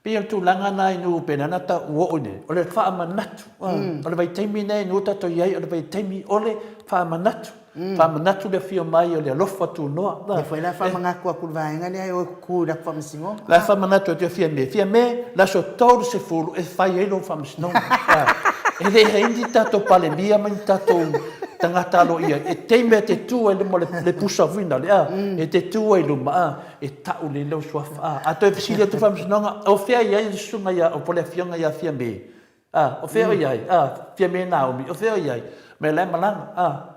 Pia tu langa nai nu penana ta uo one. O le wha manatu. O le vai teimi nei nu tato iai. O le vai teimi o le wha manatu. Wha manatu le fio mai o le alofa tu noa. E foi la wha mangaku a kurvaenga le ai o ku la wha masingo. La wha manatu e te fia me. Fia me la so tau se fulu e whai e lo wha masinonga. E le heindi tato palemia mai tato tangata alo ia. E teime te tua e luma le pusa vina le. E te tua e luma. E tau le leo suafa. A to e fisilia tu wha masinonga. O fea iai le sunga ia. O pole fionga ia fia me. O fea iai. Fia me Naomi. O fea iai. Me le malanga.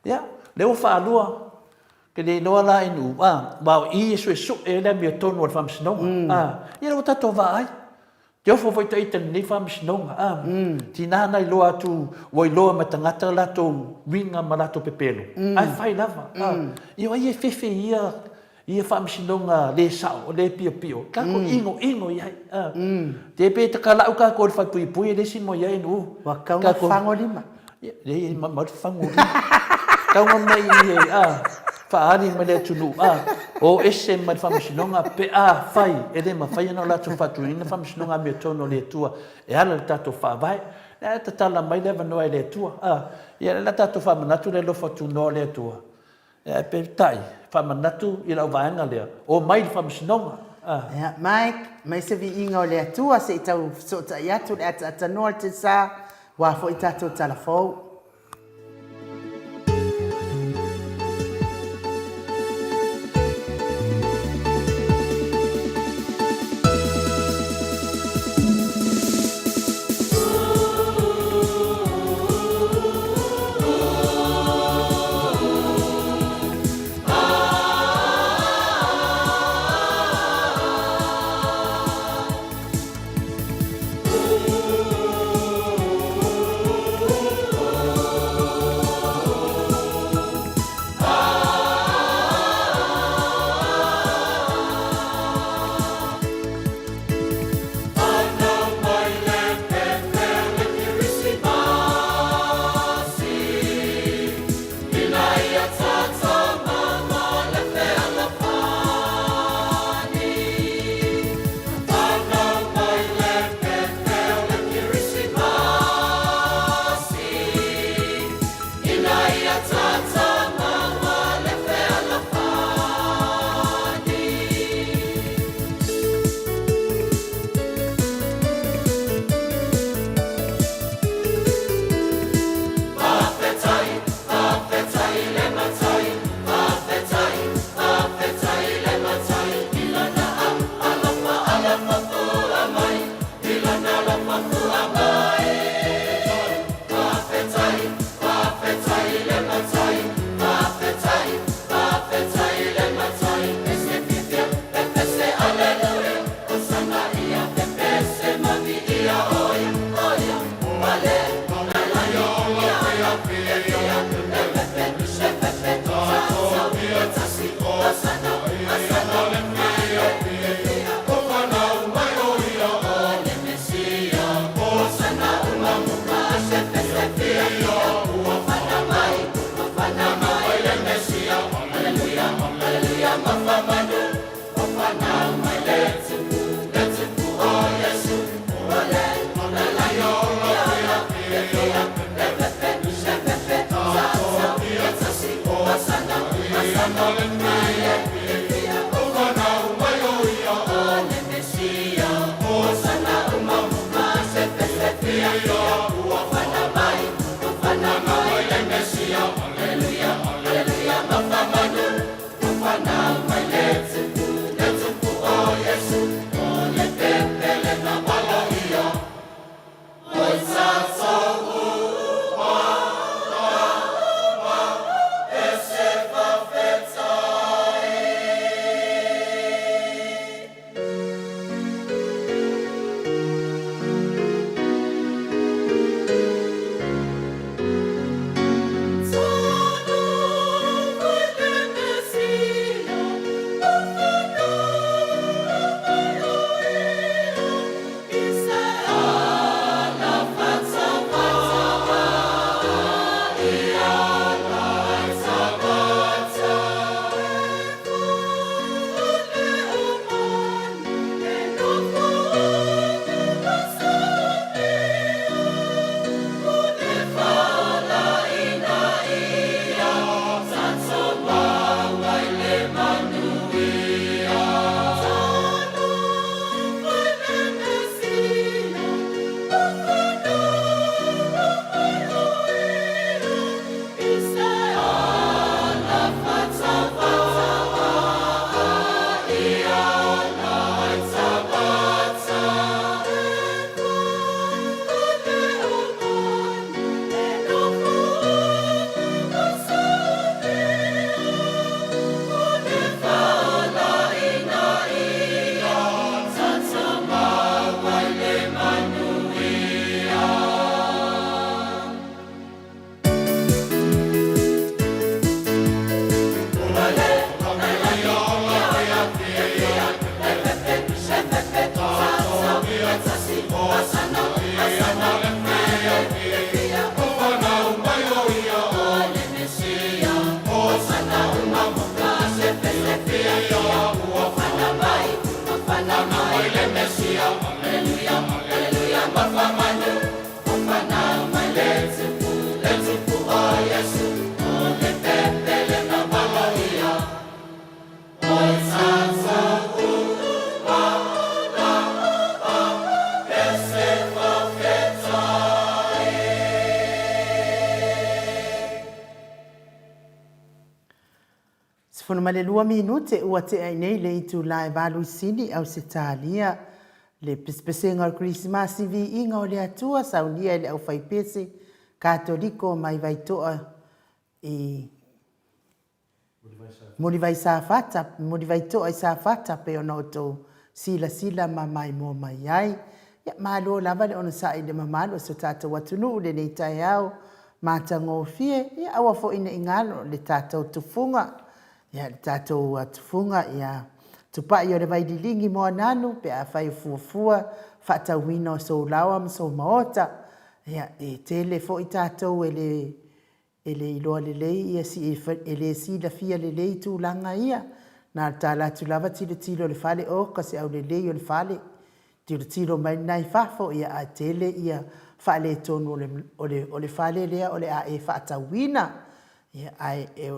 Ya, leo whaalua. Ke le noa la inu. Wao i e su e le mea tonu al whamsinonga. Ia rau tato vai. Te ofo voi taita ni whamsinonga. Tina nai loa tu wai loa matangata la tu winga ma la tu pepelo. Ai whai lava. Ia ai e fefe ia whamsinonga le sao, le pio pio. Kako ingo iai. Te pe te kalau ka kore whai pui le simo iai nu. Wakaunga whango lima. Le mautu whango lima. Kaunga mai i whaari mai le tunu. O ese mai whamasinonga pe whai. E le ma whai ana o latu whatu ina whamasinonga mea tono le tua. E ala le tato whaavai. E ta tala mai le vanoa le tua. E le tato whamanatu le lofa tunoa le tua. E pe tai. Whamanatu i lau vaenga lea. O mai le whamasinonga. Mai se vi inga o le tua se i tau sota i atu le atanoa te sa. Wafo i tato talafou. Fono male 2 minute ua te ai nei le itu la e balu sini au se talia le pespesenga o Christmas vi inga o le atua saunia le au fai pese katoliko mai vai toa e mori vai toa i sa fata pe ono to sila ma mai mo mai ai ya malo lava le ono sa i le mamalo so tata watunu le nei tai au matango fie ya awa fo ina ingalo le tata tufunga ya tato atufunga ya tupa yo le vai dilingi mo nanu pe a fai fuafua fata wino so lawa so maota ya e tele fo itato ele ilo le ia si ele si la fia le tu langa ia na tala tu lava tilo le fale o kasi au le le fale tilo mai nai fafo ia a tele ia fale tonu ole fale le ole a e fata wina ia ai e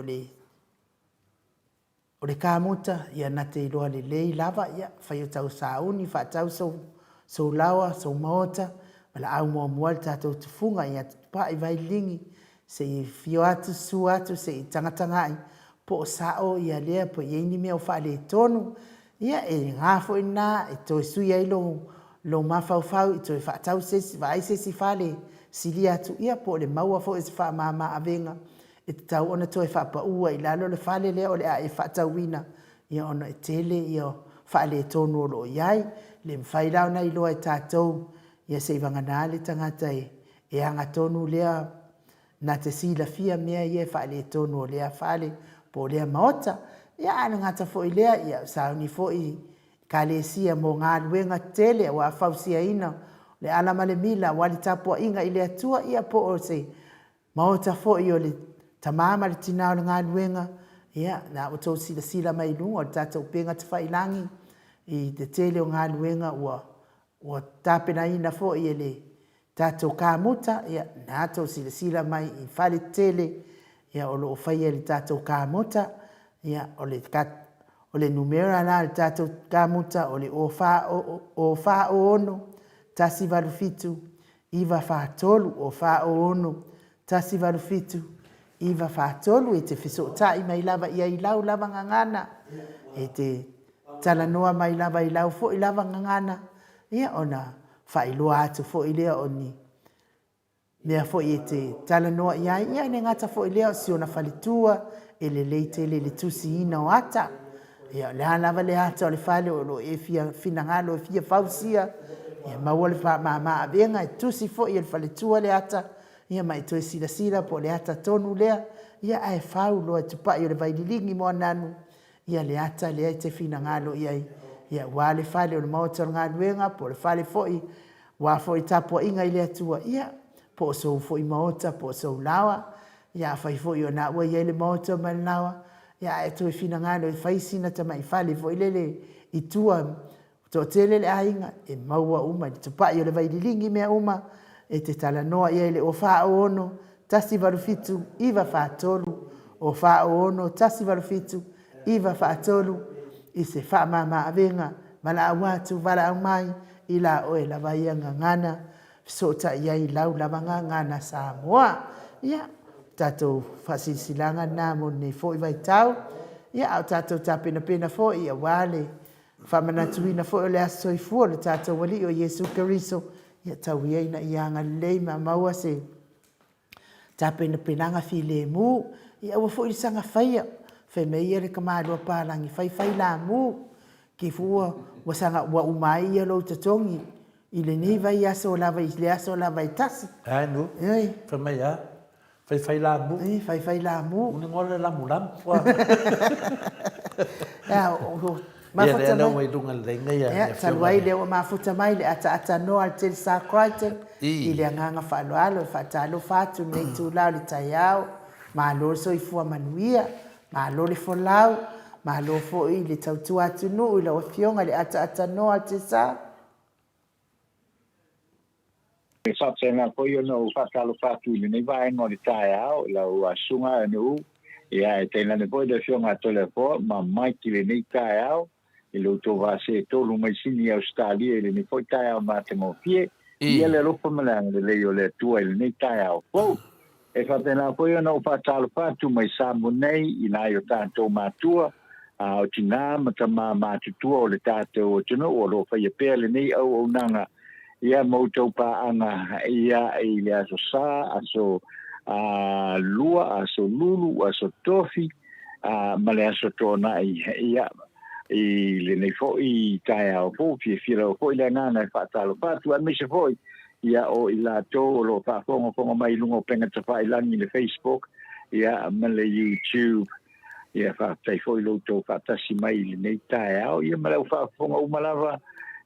o le kamuta ia na te iloa le lei lava ia whai o tau sauni, wha tau so lawa, so maota, wala au mua le tātou tufunga ia pa i vai lingi, se i fio atu, su atu, se i tangatangai, po o sao ia lea, po i eini mea o wha le tonu, ia e ngāfo i nā, e toi sui ai lo mawhau, i toi wha tau sesi, vai sesi whale, sili atu ia, po le maua fo e se wha mama avenga, e te tau ona toi whapa ua i lalo le whale lea o le a e whatauina ia ona e tele ia whale tonu o lo iai le mwhailau na iloa e tātou ia se iwangana le tangata e anga tonu lea na te sila fia mea ia whale tonu o lea whale po lea maota ia anu ngata fo i lea ia sauni fo i ka le sia mo ngā luenga tele wa whausia ina le alama le mila wali tapua inga i lea tua ia po o se maota fo i o le tamama le tinao le ngā luenga, ia, na o tau sila mai lunga, o tātou penga te whailangi, i te tele o ngā luenga, ua tāpena ina fo i ele tātou kāmuta, ia, na tau sila mai i whale tele, ia, o loo whai ele tātou kāmuta, ia o le numera la le tatou kamuta o le o fa'aono tasi valufitu iva fa'atolu o fa'aono tasi valufitu iva fa'atolu e te feso'ota'i mai lava ia i lau lava gagana e te talanoa mai lava i lau fo'i lava gagana ia ona fa'ailoa atu fo'i lea o ni mea fo'i e te talanoa ia le gata fo'i lea o siona faletua e le lei tele le tusiina o ata ia le lava le ata o le fale o lo e finagalo e fia fausia ia maua le fa'amāmā'avega e tusi fo'i e le faletua le ata ia mai toe silasila po le ata tonu lea ia ae fau loa e tupa'i o le vaililigi mo ananu ia le ata lea i te finagalo iai ia ua le fale o le maotalogaluega po le fale fo'i ua fo'i tapua'iga i le atua ia po o sou fo'i maota po o sou lawa ia fai fo'i ona ua iai le maota ma le lawa ia e toe finagalo e faisina tamai fale fo'i lele i tua to'atele le aiga e maua uma i le tupa'i o le vaililigi mea uma e te talanoa ia i le o fa'aono tasi valufitu iva fa'atolu o fa'aono tasi valufitu iva fa'atolu i se fa'amāmā'avega ma la'au atu vala'au mai i la oe lava ia gagana feso'ota'i ai lau lava gagana Samoa ia tatou fa'asilasilaga na mo nei fo'i vaitau ia o tatou tapenapena fo'i auā le fa'amanatuina fo'i o le aso soifua o le tatou ali'i o Iesu Keriso ia tauiai na ia galelei ma maua se tapenapenaga filemu ia ua fo'i le sagafaia faimaia le kamalua palagi faifai lamu kifua ua saga ua uma ai ia lou tatogi i lenei vai aso lava i le aso lava i tasi nu faimai a faifai lamu faifai lamu une ngole lamulamu mafuta ia le wai lunga le ngai ia taluai le ua mafuta mai le ata noa le tele sa Crichton i le agaga fa'aloalo e fa'atalofa atu nei tulao le taiao malo le soifua manuia malo le folau malo fo'i le tautua atunu'u i lau afioga le ata noa le tele sa e whapena koe ona o whatalo whatu i nei vaenga o le tae au, lau asunga ane u, ia e teina ne koe le whionga tole po, ma maiki le nei tae au, i lau tō vase tōlu mai sini Australia, le nei koe tae au mā te mōpie, ia le ropa malanga le leo le tua i le nei tae au. Po, e whapena koe ona o whatalo whatu mai Samoa nei, i nai o tātou mātua, o tina mata mā mātutua o le tātou o tino, o lo whaia pēr le nei au nanga, ia mautou paanga ia i le aso sa, aso lua, aso lulu, aso tofi, ma le aso tōna ia i le nei fo'i tae au fō, fia o fo'i le ngana e whaatalo pātu, a mese fo'i ia o i la tō o lo whaafonga mai lungo penga ta whailangi le Facebook, ia ma le YouTube, ia whaatai fo'i lo tō whaatasi mai le nei tae au, ia ma le whaafonga umalawa,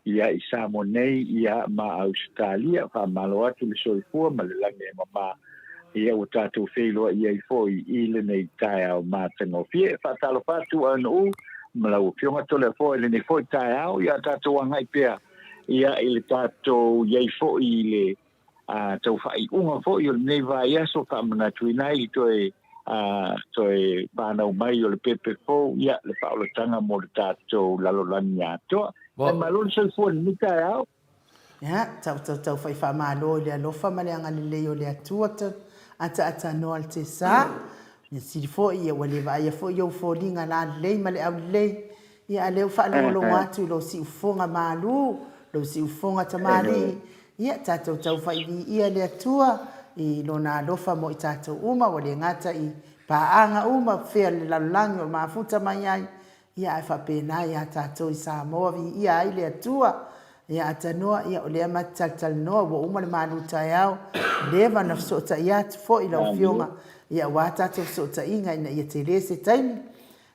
ia i Samoa nei, ia ma Australia, wha malo atu le soifua, ma le lange mama, ia o tātou wheloa ia i foi, i le nei tae au mātango fie, wha talo pātu anu u, ma lau pionga tole foi, le nei foi tae au, ia tātou angai pēr, ia i le tātou iei foi i le tau whai unga foi, o le nei vai aso, wha mana tuinai, i toi whanau mai o le pepe fo, ia le whaolatanga mo le tātou lalolangi atoa, e malon se fuan ni tae au. Ia, tau whai whamalo le alofa ma le angalilei o le atuata, ata noa le te sa, ni siri fo ia wale vai fo ia ufolinga la lei ma le au lei, ia leo whaalolo watu lo si ufonga malu, lo si ufonga tamali, ia tau whai ia le atua, i lona alofa mo i tātou uma, wale ngata i paanga uma, whea le lalangi o mafuta mai ai, ia e whapena ia tātou i Samoa vi ia ai le atua ia atanoa ia o lea mataltal noa wa uma le manu tai au leva na fsota ia fo i lau fionga ia wa tātou fsota inga ina ia te lese taini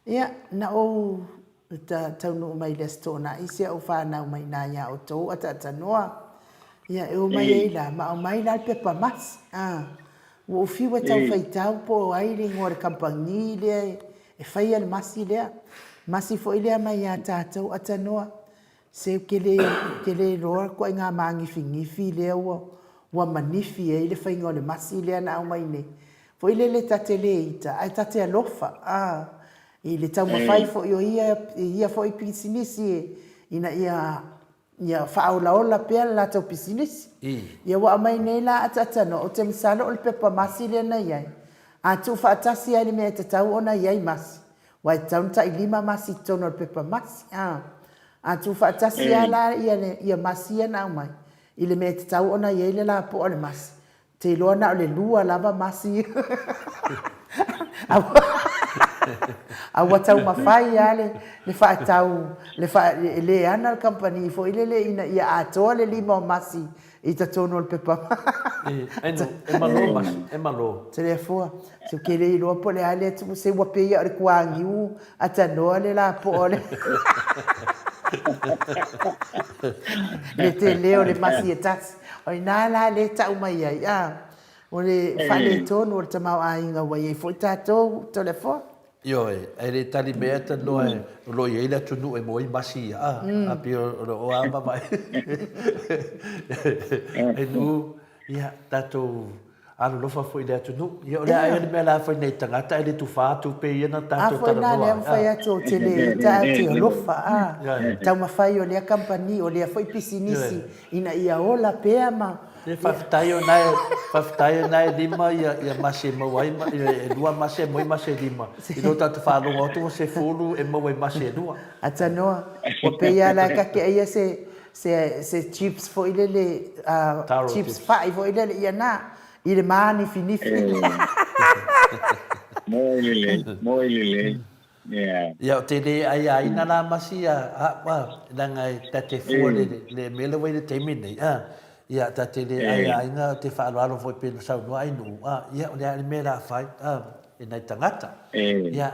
ia na o tau no mai le stona isia o whanau mai na ia o tau atanoa ia e o mai eila ma o mai la pepa mas o fiwa tau whaitau po aile ngore kampangi lea e whaia le masi lea masi fo ile mai ya tātou atanoa se kele roa ko ngā mangi fingifi le wa manifi e le whainga le masi le na au mai ne fo ile le tate le ita ai tate alofa I le tau mawhai fo i o ia fo i pisinisi ina ia whaolaola pia la tau pisinisi. Ia wa mai nei la atatano o te misalo o le pepa masi le na iai. A tu whaatasi ai le mea te tau ona iai masi. Wai tau nta i 5 masi tono le pepa masi. A tu whaatasi ai la ia masi ana umai. I le mea te tau ona iai le la po o le masi. Te loa na o le lua lava masi. Awa tau mawhai ale le whaatau le ana company fo ile le ina ia atoa le 5 o masi i ta tono le pepa. E malo. Te le fua. Se ke le iloa po le ale tu se wape ia o le kuangi u ata noa le la po o le. Le te leo le masi e tasi. O ina la le tau mai ai. O le whale tono o le tamau a inga wai e fo i tātou to le fua. Yo e le tali mea ta no e lo ye la tunu e moi masi a pio o amba vai e nu ia tato alo lo fa foi le tunu yo le ai me la foi nei tanga ta le tu fa tu pe ina tato ta no le fai ato te le ta te lo fa ta ma fai o le company o le foi pisinisi ina ia ola pe ma le faftaio nai lima ia mase mawai e lua mase moi mase lima i do tatu whanonga otu se fulu e mawai mase lua ata noa o pe ia la ka ke ia se chips fo ile le chips fai fo ile ia na i le mani finifi moi le ia te le ai na la masi langa tate fu le mele wai le temine ia ta te le ai nga te whaaloalo foi pena sau no ai nu ia o le ai me la fai e nei tangata ia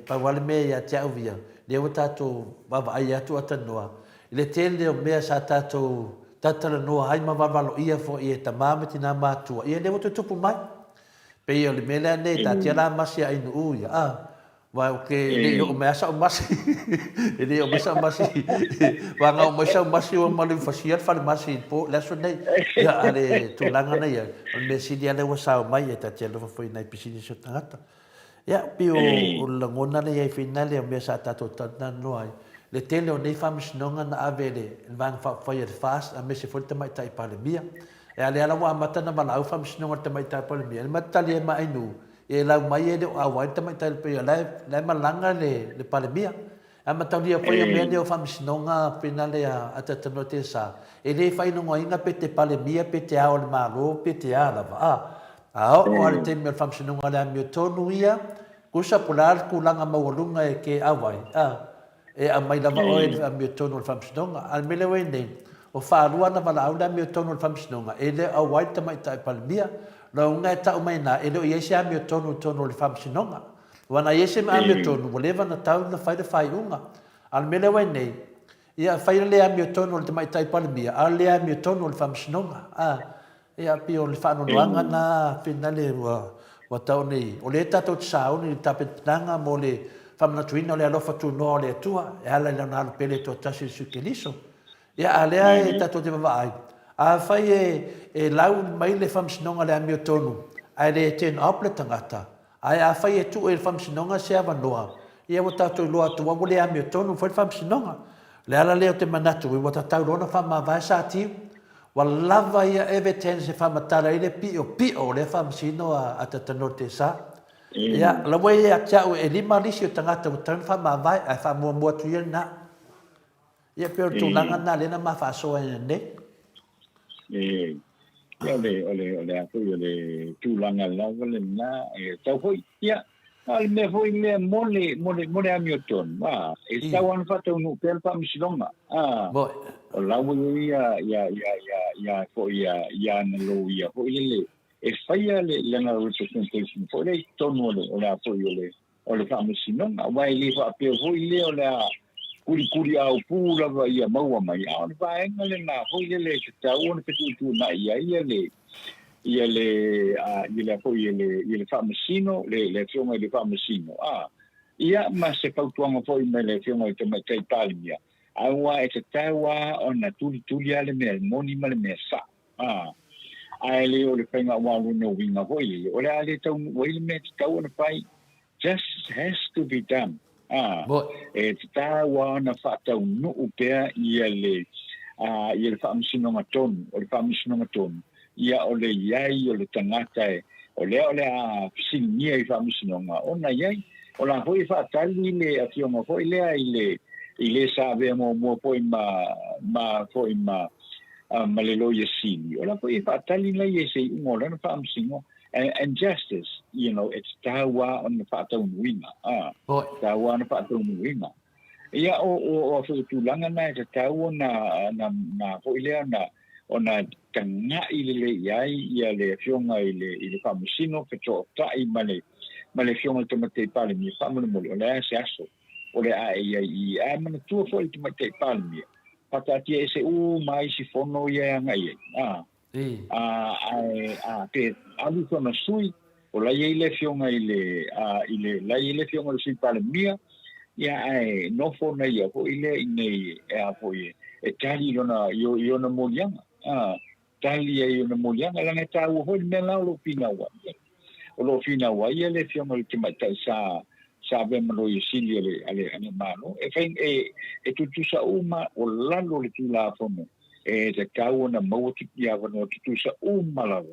pa wale me ia te au via le o tato baba ai atu atanoa le tele o mea sa tato tatala noa ai ma vavalo ia fo i e tamame tina matua ia le o te tupu mai pe ia le mele nei ta te la masi ai nu ia wa ke le o me asa o masi le o masa masi wa nga o masa masi o malu fasial fa masi po la so nei ya ale tu langa nei o me si dia le wa sa mai ta te lo foi nei pisini so tangata ya pio o la ngona le ai finale o me sa ta to tana no ai le tele o nei famis nonga na avele van fa foi fast a me se foi mai tai pa le mia e ale ala wa mata na bala au famis nonga mai tai pa le mia mata le mai nu e lau mai e a wai tamai tai pe la malanga le palemia a mataulia po ia mea o famisinonga pena le a tatano te sa e le fai no inga pe te palemia pe te ao le malo pe te ala va o ale te me famisinonga le mi tonu ia kusa polar kulanga mawalunga e ke awai e a mai lava o e mi tonu le famisinonga al mele we nei o fa rua na vala au le mi tonu le famisinonga e le a wai tamai tai palemia lo nga ta mai na e lo yesi am tonu le famsinonga wana yesi am tonu mo leva na tau na fai unga al mele we nei ia fai le am tonu le mai tai palmia al le am tonu le famsinonga ia pio le fa no anga na finale wa tau nei o le tato tsau ni tapetanga mo le famna tuina le alofa tu no le tua e ala le na pele to tasi su keliso ia ale ai tato te vai a fai e lau mai le famsinonga le amio tonu ai le ten up le tangata ai a fai e tu e famsinonga se ava noa ia o tatu loa tu wa le amio tonu foi famsinonga le ala le o te manatu i wata tau rona fama vai sa ti wa lava ia eve ten se fama tala ile pio le famsino a tatano te sa ia la wei a tau e lima lisi o tangata o tan fama vai ai fama mua tu ia na ia pero tu langa na le na mafa so ne ole aku ole tulanga la ole na tau hoi ia al me hoi me mole amioton va esta wan fato no pel pa misilonga o la ia ko ia na lo ia ho ile e faia le na representation po le tono ole apo ole pa misilonga wa ile fa pe hoi le ole kuri au pula va ia maua mai au va engale na ho ile se ta un pe tu na ia ile ho ile famosino le fioma ile famosino ia ma se pautuanga foi me le fioma te mai tai palmia aua e te tawa ona tuli ale me moni male me sa ai le o le penga wa no winga hoi o le ale tau o ile me tau na pai just has to be done Mo. Te tāua na whātau nuu pēr ia le whaamisinonga tonu, o le whaamisinonga tonu. Ia o le iai, o le tangata o le a pisingia I whaamisinonga. O na iai, o la hoi whaatali le a fionga hoi lea I le sāwea mo hoi hoi ma le loia sili. O la hoi whaatali la I se ungola na whaamisingo. And justice, it's tawa on the whaatau nuinga. Tawa na whaatau nuinga. Ia o whautulanga na te tau na hoilea na o na tanga I le iai ia le fionga I le whamusino kato tai ma le fionga te matei pale mi whamuna mole o le ase aso o le a I mana tua fo I te matei pale mi patatia se mai si fono ia ngai pe alu kona sui o la ile fionga ile la ile fionga le sui pale mia ia no fo na ia ho ile nei ho e tali yona molianga tali yona molianga la ngata ho me la lo pina wa o lo fina wa ia le fionga le timata sa be mo i sili ale malo e fai e tu sa uma o lalo le tula fono te kau na mauti ia no tu sa umala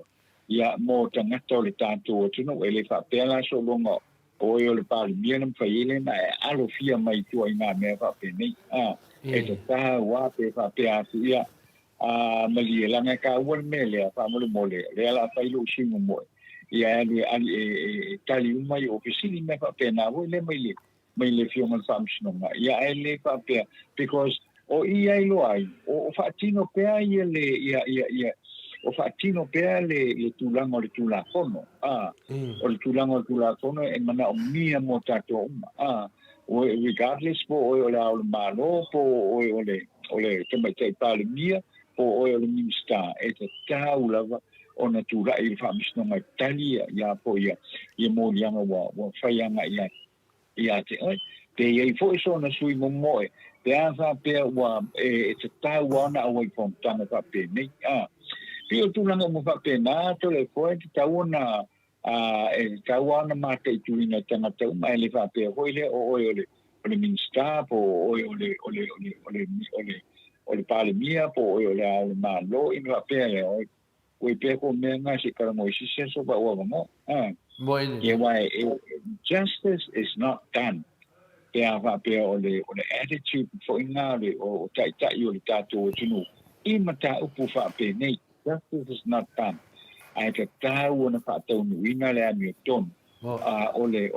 ia mo tangata o le tātou tino e le whapela so longa o le pāli mianam whaile na alo fia mai tua I ngā mea whapenei e te tā wāpe whapea atu ia mali e langa ka ua me lea whamole mole lea la whailo usingo moe ia ali tali umai o pisili me whapena o le mai le fionga whamsinonga ia le whapea because o ia ilo ai o whaatino pea ia le o whaatino pea le tūlanga o le tūlakono o le tūlanga o le tūlakono e mana o mia mo tātou o regardless po o le ao le malo po o le temaitai pāle mia po o le minista e te tāu lava o na tūra I whaamisnonga tali ia po ia mo lianga wa whaianga ia te oi te iei fo iso na sui mo moe te awha pea wa e te tāu ana awai pōntanga whape nei Pio tūlanga mo whapena to le koe te tau na e tau ana mate I tuina tangata uma e le whapea hoile o le minsta po o le pale mia po o le ale malo I whapea e o pea ko mea ngā se karamo I sise so pa ua mo Ye wai justice is not done pea whapea o le attitude fo inga o tai o le tātou tunu I mata upu whapea nei Justice is not done. I te tāu na whātau nuina le anu ton. O le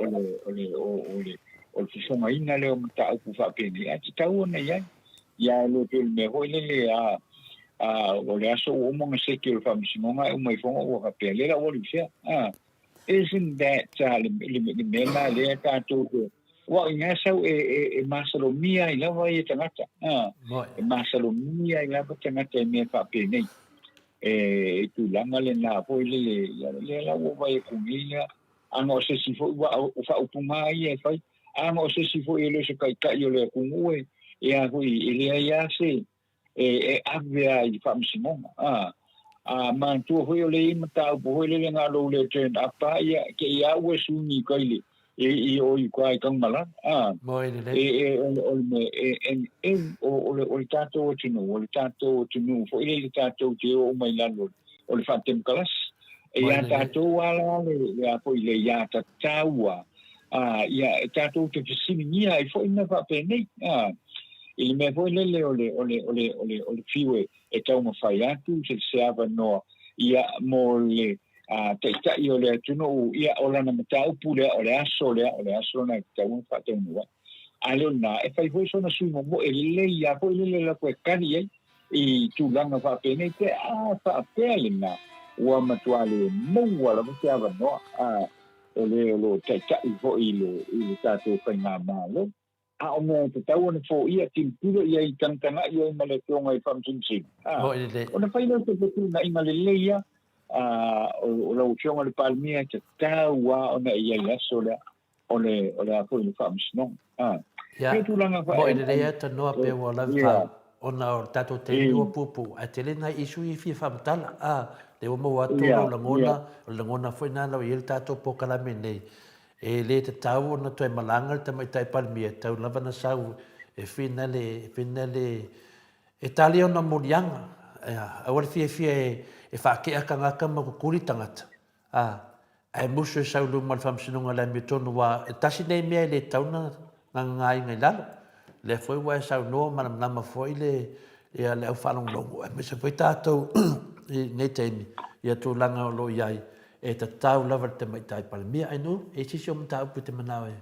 whisonga ina leo mata upu whapeni. A te tāu na iai. Ia lo te me hoi le o le aso o monga seke o whamisinonga o mai whonga o hapea. Lera o li fea. Isn't that le mena lea tātou te Wa inga sau e masalo mia I lava I tangata. E masalo mia I lava tangata e mea whapeni. E tu langa le na po le la o vai kumilia ano se si fo o fa upuma ia fai ano se si fo ele se kai kai le kumue e a hui ele ia se e avea I fa msimoma man tu ho le imata o le nga lo le ten apa ia ke ia o suni kai e o I kwai kang mala o le tātou tunu fo ile le tātou te o mai lalo o le whatem kalas e ia tātou ala le apo ile ia tātaua ia tātou te whasingia I fo ina whapenei ile me fo ile o le fiwe e tau mawhai atu se ava noa ia mo le te tai o le tunu ia o lana matau pule o le aso na tau whatem noa Alona e fai foi sona sui mo e le ia foi le la ko kani I tūlanga whapene te whapele na ua matuale moua la mute ava noa o le lo tai tai fo I le tātou whai ngā mālo o mea te tau ana fo ia timpira ia I tangtanga ia I male tonga I whamsinsin o na whai te petu na I male leia o lau fionga le palmia te tau o na ia laso lea o le a fo I le whamsinong mo e le te noa pe o la fa ona o tato te o pupu a te lena isu I fi famtala le o mo atu la ngona foi na la il tato po kala mene e le te tau na toi malanga te mai tai palmia tau lava na sau e fina le e tali ona morianga a wale fia e whake aka ngaka ma kukuri tangata ai musu e sau luma le whamsinunga le mi tonu wa e tasi nei mea le tauna ngai ngai lalo le foi wa e sau noa manam foi le au whalong longo e misa foi tātou nei teimi ia tū langa o lo iai e ta tau lava te mai tai palmia ai nu e sisi o mta upu te manao e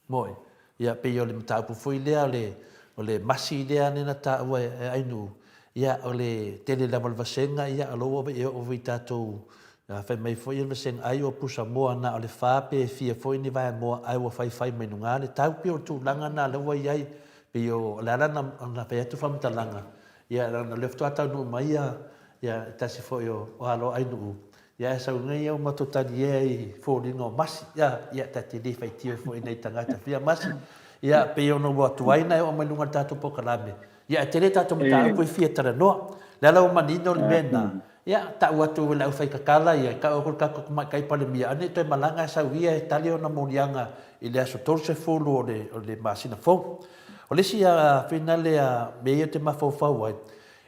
moi ia pe yo le mta upu foi lea o le masi lea nena ta ua e ai nu ia o le tele lava le vasenga ia alo o e o vi tātou fai mai foi le vasenga ai o pusa moa na o le whape fia foi ni vai moa ai o fai mai nunga le tau pe o tū langa na le ua iai pe yo le ala na pe atu whamta langa ia na lefto atau nu mai ia tasi foi o alo ai nu ia sa ngai o matotani e fōringa o masi ia tati le fai tio fo nei tangata fia masi ia pe ono wa tuaina o manunga tatu pokalame ia te le tatu mata ko fia tara no la la o manino le mena ia ta watu la fai kakala ia ka o ka ko mai kai pale mia ane to malanga sa wia e tali ona morianga i le aso torse folo o le masina fo o le sia finale a me te mafo fa wa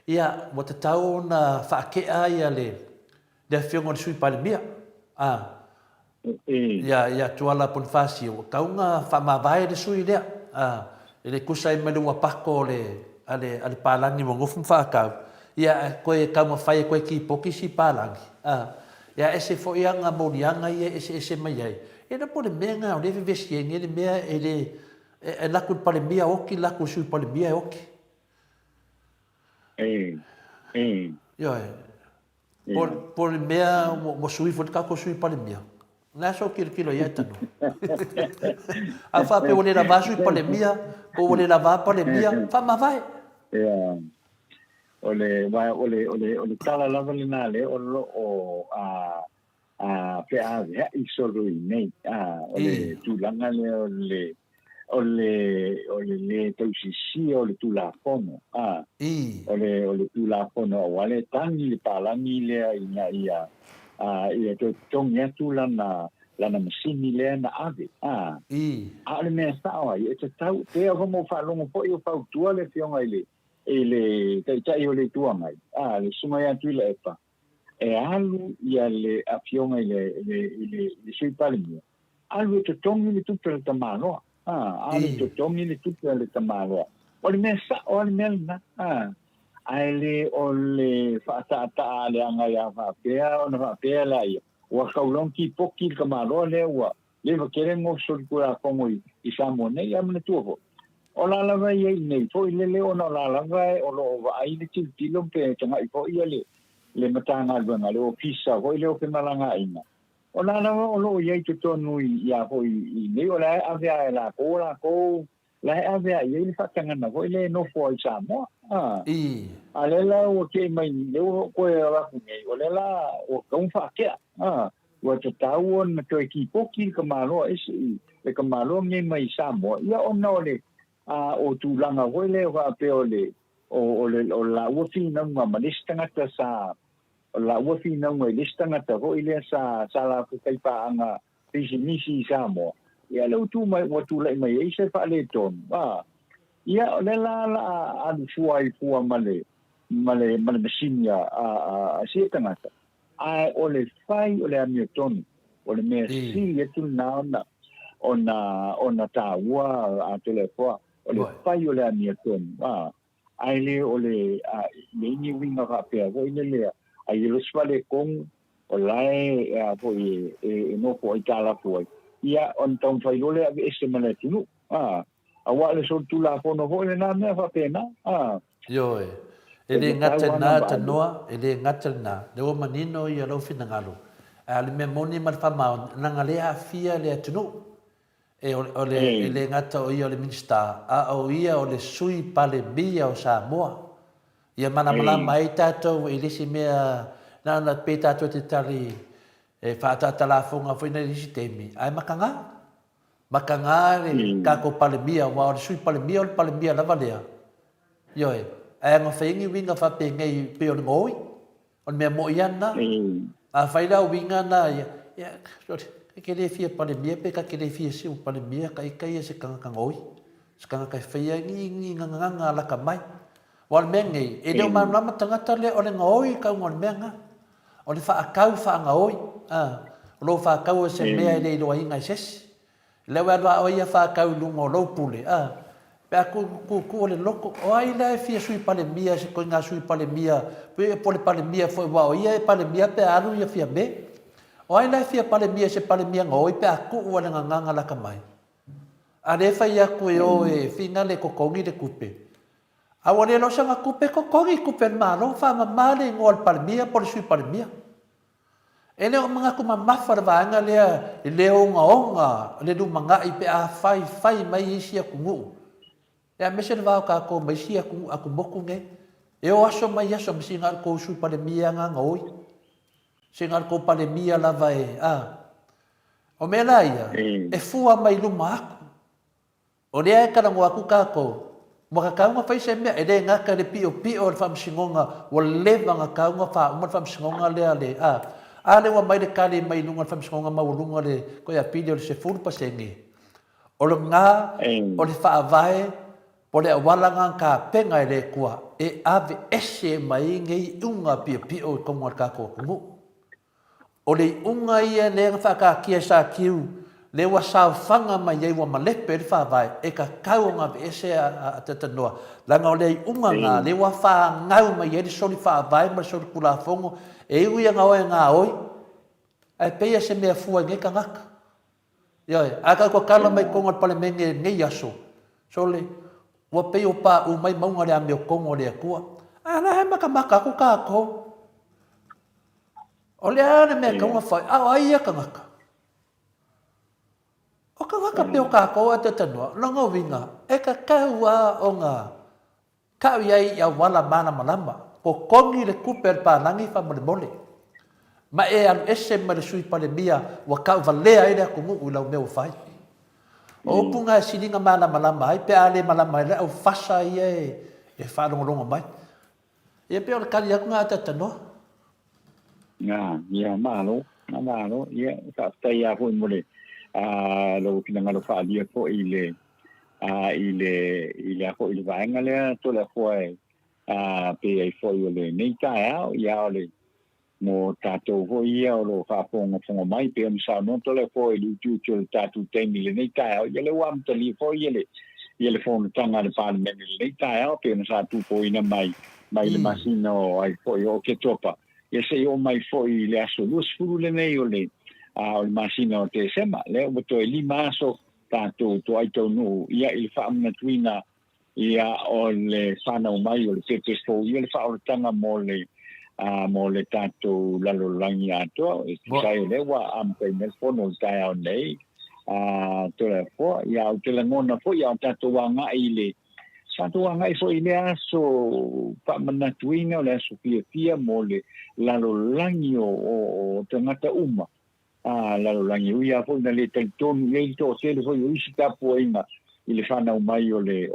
ia mo te tau na fa ke ai ale le fiongo le sui pale mia ia tuala pon fasi o kaunga fa mavai le sui lea ele kusa i melu apako ale palangi mo ngofum fa ka ia koe kama fai koe ki poki si palangi ia ese fo ia nga morianga ia ese mai ai e na pole menga o le vesi nge le mea e laku pale mia oki laku sui pale mia oki yo por mea mo sui fo ka ko sui pale mia na so kilo ia tano a fa pe ole la va sui pale mia o ole la va pale mia fa ma vai ole tala lava le na le o pe a i solo nei ole tu langa le le tau si ole tu la fono ole tu la fono wale tangi le palangi le ia ia to tongia tu lana masini le na ave ale me sawa ia te tau te o mo fa longo po io fa tu le fionga ele tai ole tu mai le suma ya tu le pa e alu ia le afionga le sui palmi alu te tongi le tu per tamano alu te tongi le tu per le tamano ole me sa ole me na ale ole fa ta le anga ya fa pea ona fa pea la ia wa kaulon ki poki kamaro le wa le va queremos solcura como i Samoa nei amne tuo ola la vai nei foi le ona la vai o lo vai le tilo pe tanga i foi le matanga le le ofisa foi le pe malanga ina ola la o lo ye to nui ya foi nei ola avea la ko la avea ye le fatanga na foi le no foi Samoa alela o ke mai le o ko la nei ola la o kon fa ke wa te tau na to ki poki kamalo isi le kamalo ngai mai Samoa ia ona ole o tu langa hoile wa pe ole o la wofi na ma listanga ta sa la wofi na ma listanga ta hoile sa la ku kai pa anga misi Samoa ia le tu mai wa tu le mai se fa le ton ia le la an fuai fu male masinia se tanga ai ole fai ole amiton ole me si tu na ona ta wa a telefone ole fai ole amiton ai le ole le ni winga ka pe o le ai lo swale con olai po no po itala po ia on ton fai ole ese male tu a wa le so tu la fono ho le na me fa pena yo ele ngatana tanoa ele ngatana le o manino ia lo fina ngalo ale me moni mal fama na ngale a fia le tunu ole ele ngata o ia le minsta o ia ole sui pale bia o Samoa ia mana mai tato ele si mea na pe tato te tali fa tala fonga foi na sistemi ai makanga le kako pale bia wa ole sui pale bia la valea yo ai nga fengi winga fa pe ngai pe on ngoi on me mo yana a faila winga na ya ke le fia palemia pe ka ke le fia si palemia ka ikai se kanga ngoi se kanga kai fia ngi nganga la ka mai wal mengi e le ma na tangata le o le ngoi ka ngol menga o le fa akau fa ngoi lo fa kau se mea le do inga ses le wa o ia fa kau lungo lo pule pe ku le loko o ai le fia sui palemia se ko nga sui palemia pe pole palemia foi wa o ia palemia pe alu ia fia be o ai lai fia palemia se palemia ngoi pe aku ua le nganga la kamai. A le fai aku e o e finga le kokongi le kupe. A wane lo sanga kupe kokongi kupe malo fa mamale ngol palemia por sui palemia. E le o mga kumamafar vaanga lea e le onga le du manga i pe a fai mai isi aku ngu. E a mese le vau ka ko mai isi aku moku nge. E o aso mai aso misi ngal ko sui palemia nga ngoi. Singal ko palemia lava o me la ia e fua mai luma aku o lea e karango aku kako mo ka kaunga fai se mea e le ngaka le pio le whamsingonga o leva nga kaunga wha umar whamsingonga lea le le wa mai le kale mai lunga whamsingonga maulunga le koia pili o le se furu pasengi o le ngā o le whaavae o le awalanga ka penga e le kua e ave ese mai ngei unga pio konga kako kungu o le unga ia le whakakia sa kiu, le wa sao whanga mai ei wa malepe le whawai, e ka kaunga ve ese a tatanoa. Langa o le unga ngā, le wa wha ngau mai ei le soli whawai, ma soli kula whongo, e iwi ngā oe ngā oi, ai peia se mea fua nge ka ngaka. Ioi, aka kua kala mai konga pale menge ngei aso. So le, wa peo pa u mai maunga le a meo kongo le a kua. Ana he maka ku ka kou. O le ana mea kaunga whai, ai ia ka ngaka. O ka ngaka peo kākou a te tanua, longa winga, e ka kaua o ngā kau iai ia wala mana malama, ko kongi le kupe le pānangi wha mole. Ma e anu ese ma le sui palemia, wa kau valea ere aku ngu lau meo whai. O upunga e sininga mana malama, ai pe ale malama ele au fasa ia e whanonga mai. Ia peo le kari aku ngā te tanua. Ia malo, ia ka tai a ho mole. Lo pinanga lo fa dia ko ile ko ile vaenga le to le foi pe ai foi le nei ka ia le mo tato ho ia lo fa pongo mai pe mi sa no to le foi du tu tato te mi le nei ka ia le wam te li foi ile fon tanga le pa me le ka pe mi sa tu po ina mai le masino ai foi o ke topa. Ia se o mai foi le aso lus furu le nei o le masina o te sema le o to li maso tato to ai to no ia il fa amna tuina ia o le sana o mai o le pepe fo ia le fa o tanga mo le tato la lo langi ato e sai le wa am pe me fono tai o nei to le fo ia o te ngona fo ia tato wa nga ile Santo ngai fo ile aso pa mana tuina le aso fia mo le la lo langi o tangata uma la lo langi ia fo na le tenton ia to tele fo i sta poina ile fana o mai o le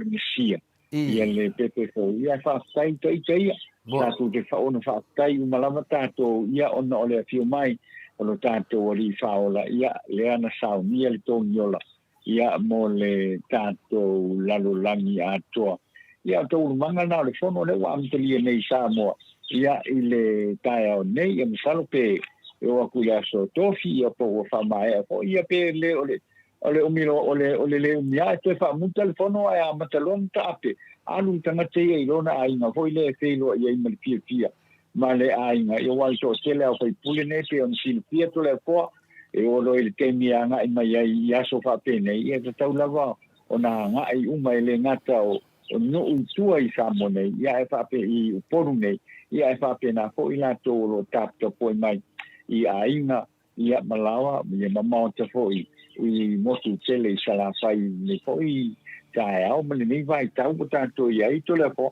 mesia ia le pepe fo ia fa sai to ia sa tu te fa ona fa tai uma lama tato ia ona o le fio mai o lo tato o li fa ola ia le ana sa ia le toniola ia mo le tato lalo langi atoa. Ia tau manga na le fono le wa amtelia nei Samoa. Ia ile tae o nei e misalo pe e o aku ia so tofi ia po o whamae. Ia pe le ole umiro ole le umia e te wha muta le fono ai a matalon tape. Anu tangate ia ilona ainga. Foi le e whilo ia ima le pia. Ma le ainga. Ia wai to tele au whai pule ne pe on sinu pia to le poa. E olo il temia nga i mai ai aso fa pene ia te tau lava ona nga ai uma ele ngata o no utua i samone ia e fa pe i poru nei ia e fa pena ko i la to lo tapto po mai i ainga ia malawa ia mama te foi i motu tele i sala fai ni foi tai au mani nei vai tau tanto ia i to le po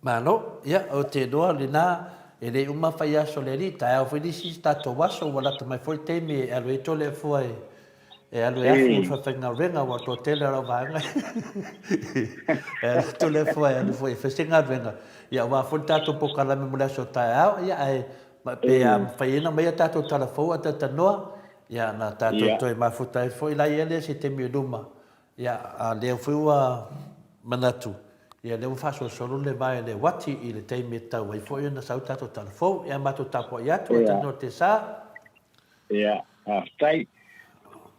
Mano ia o te doa le na ele uma fai aso le ri tai au fili si tato waso wala to mai foi teme e alo e tole foi e alo e fu fa fenga renga wa to tele ra vanga e tole foi fesinga venga ia wa foi tato po kala me mula so tai au ia ai ma pe am fai na mai tato tala fo ata tanoa Ia na tātou toi mafuta e foi lai ele se te miunuma. Ia a leo whiua manatu. Ia leo whaso solo le vai le wati i le teimi tau. Ai foi na sau tātou telefou. Ia mato tapo i atu a tano te sā. Ia, tai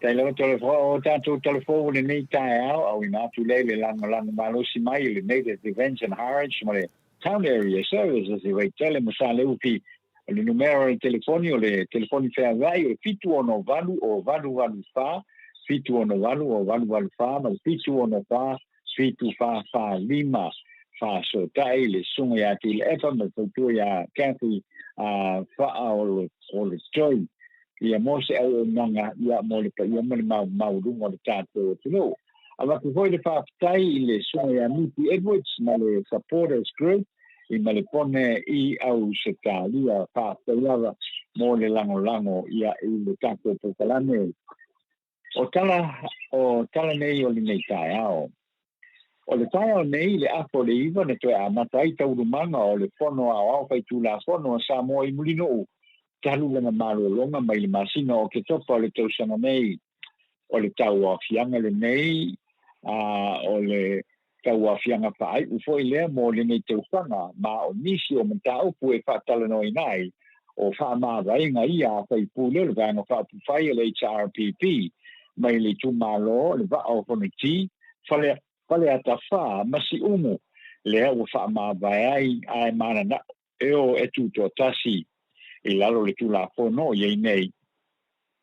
le telefou o tātou telefou le nei tae au ina atu le langa malosi mai le Native Events and Heritage ma le Town Area Services i wai tele masa le upi le numero i telefoni o le telefoni whea vai o le fitu ono valu o valu wha, fitu ono valu o valu wha, ma le fitu ono wha, fitu wha lima, wha so tai le sunga ya ti le efa ma futu ya Kathy wha o le joy. Ia mo se au nanga ia mo le pa ia mo le maurunga le tātou tino. Awa ku hoi le whaafitai i le sunga ya Mipi Edwards ma le supporters group i ma le pone i au se tālia whaafitaiawa mo le lango ia i le tātou pokalane. O tala nei o le nei tae ao. O le tae ao nei le apo le iwa na toe a matai taurumanga o le fono au whai tūla fono a Samoa i mulino u. Talu lana malolonga mai le masina o ke topa o le tausanga nei o le tau a fianga le nei o le tau a fianga whaai ufo i lea mo le nei tausanga ma o nisi o mta upu e whaatala no inai o wha mawainga ia a whai pūle le vanga wha pufai le HRPP mai le tu malo le va o kone ti fale ata wha masi umu lea o wha mawai ai mana na eo etu to tasi i lalo le tula fono ye nei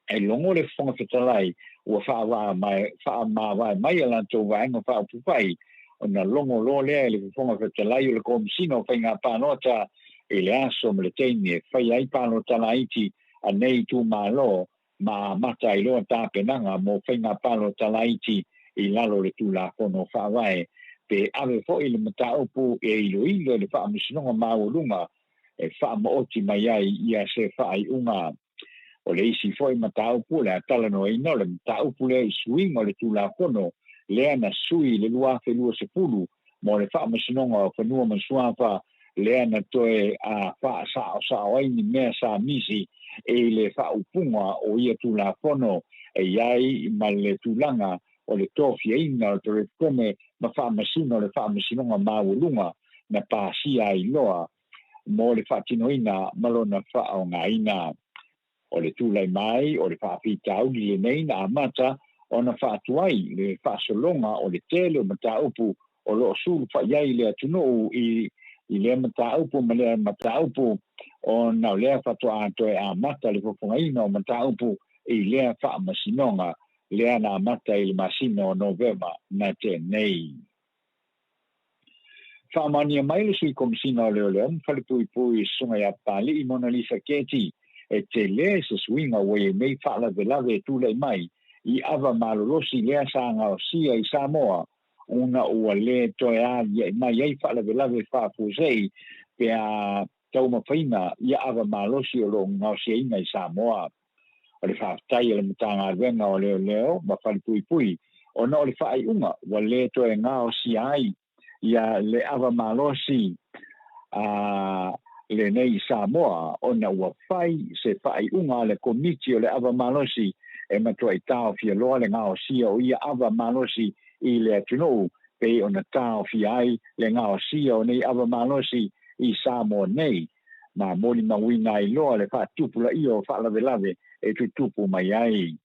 e longo le fonga fetalai ua wha mai ala to vaenga wha pupai ona longo lo le fonga fetalai o le komisino whai ngā pānota i le aso me le teine whai ai pānota la iti a nei tu malo ma mata i loa tāpenanga mo whai ngā pānota la iti i lalo le tula fono wha wae pe ave fo i le mata opu e ilo le wha misinonga maurunga e wha maoti mai ai ia se wha ai unga o le isi foi matau pule a tala no ino le matau pule i swing o le tula kono le ana sui le lua whenua se pulu mo le wha masinonga o whenua masuafa le ana toe a wha sao aini mea sa misi e le wha upunga o ia tula kono e iai ma le tulanga o le tofi ina o te rekome ma wha masino o le wha masinonga maulunga na pāsia i loa mo le whaatinoina malona wha o ngā ina. O le tūlai mai, o le whaapitau li le nei na amata o na whaatuai le whaasolonga o le tele o mataupu o lo suru whaiai le atunu i le mataupu ma le mataupu o na lea whatua atoe amata le whapungaina o mataupu i lea whaamasinonga lea na amata i le masino o Novema na te nei. Whaamania mai le sui komisina o leo leo, whalepui sunga ya pali i Mona Lisa Keti, e te le se swinga wei mei whaala velave e tūlei mai, i awa malolosi lea sanga o sia i Samoa, una ua le toe a mai ei whaala velave whaapusei, pe a tauma whaina i awa malolosi o lo ngau sia inga i Samoa. O le whaatai le mutanga arwenga o leo leo, ma whalepui, o na o le whaai unga, wa le toe ngau sia ai, ia le awa malosi le nei Samoa ona ua fai se fai unga le komiti o le awa malosi e matua i tau fia loa le ngao sia o ia awa malosi i le atunu pe ona tau fia ai le ngao sia o nei awa malosi i Samoa nei ma moli mawina i loa le wha tupula i o wha lave lave e tu tupu mai ai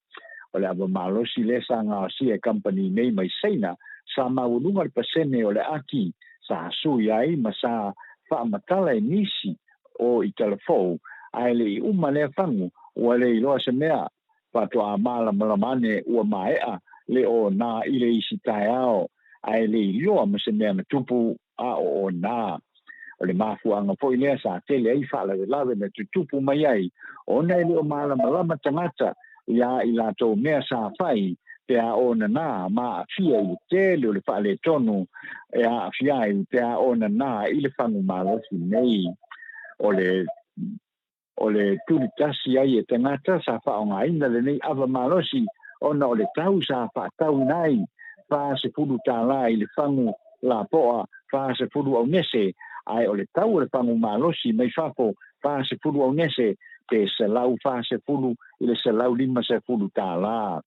o le awa malosi le sa ngao sia company nei mai seina sa maununga le pasene o le aki sa sui ai ma sa whaamatala e nisi o i telefou ai le uma le fangu o le iloa se mea pato a mala malamane ua maea le o na i le isi tae ao ai le iloa ma se mea na tupu a o na o le mafuanga po i lea sa tele ai whaala de lawe na tupu mai ai o na i le o mala malama tangata ia i lato mea sa whai te a o na ma a fia i tele o le whaale tonu e a fia i te a o na i le whangu malosi nei o le turi tasi ai e tangata sa whaonga ina le nei awa malosi ona o le tau sa whaatau nai wha se puru tāla i le whangu la poa wha se puru au nese ai o le tau o le whangu malosi mai whapo wha se puru au nese te salau fa se fulu ile salau lima se fulu tala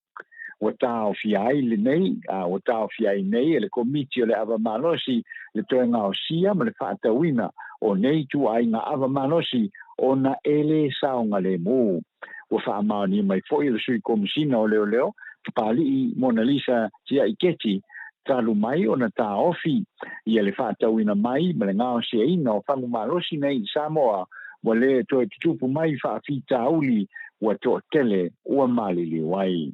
o tau fiai le nei o tau fiai nei le komiti o le ava malosi le toenga o sia ma le whaatawina o nei tu ai ngā ava malosi o na ele saonga le mu o whaamani mai foi le sui komisina o leo pali i Mona Lisa tia iketi talu mai o na ta ofi ia le whaatawina mai ma le ngā sia ina o whangu malosi nei Samoa mo le to tupu mai whaafita uli wa to tele ua malili wai.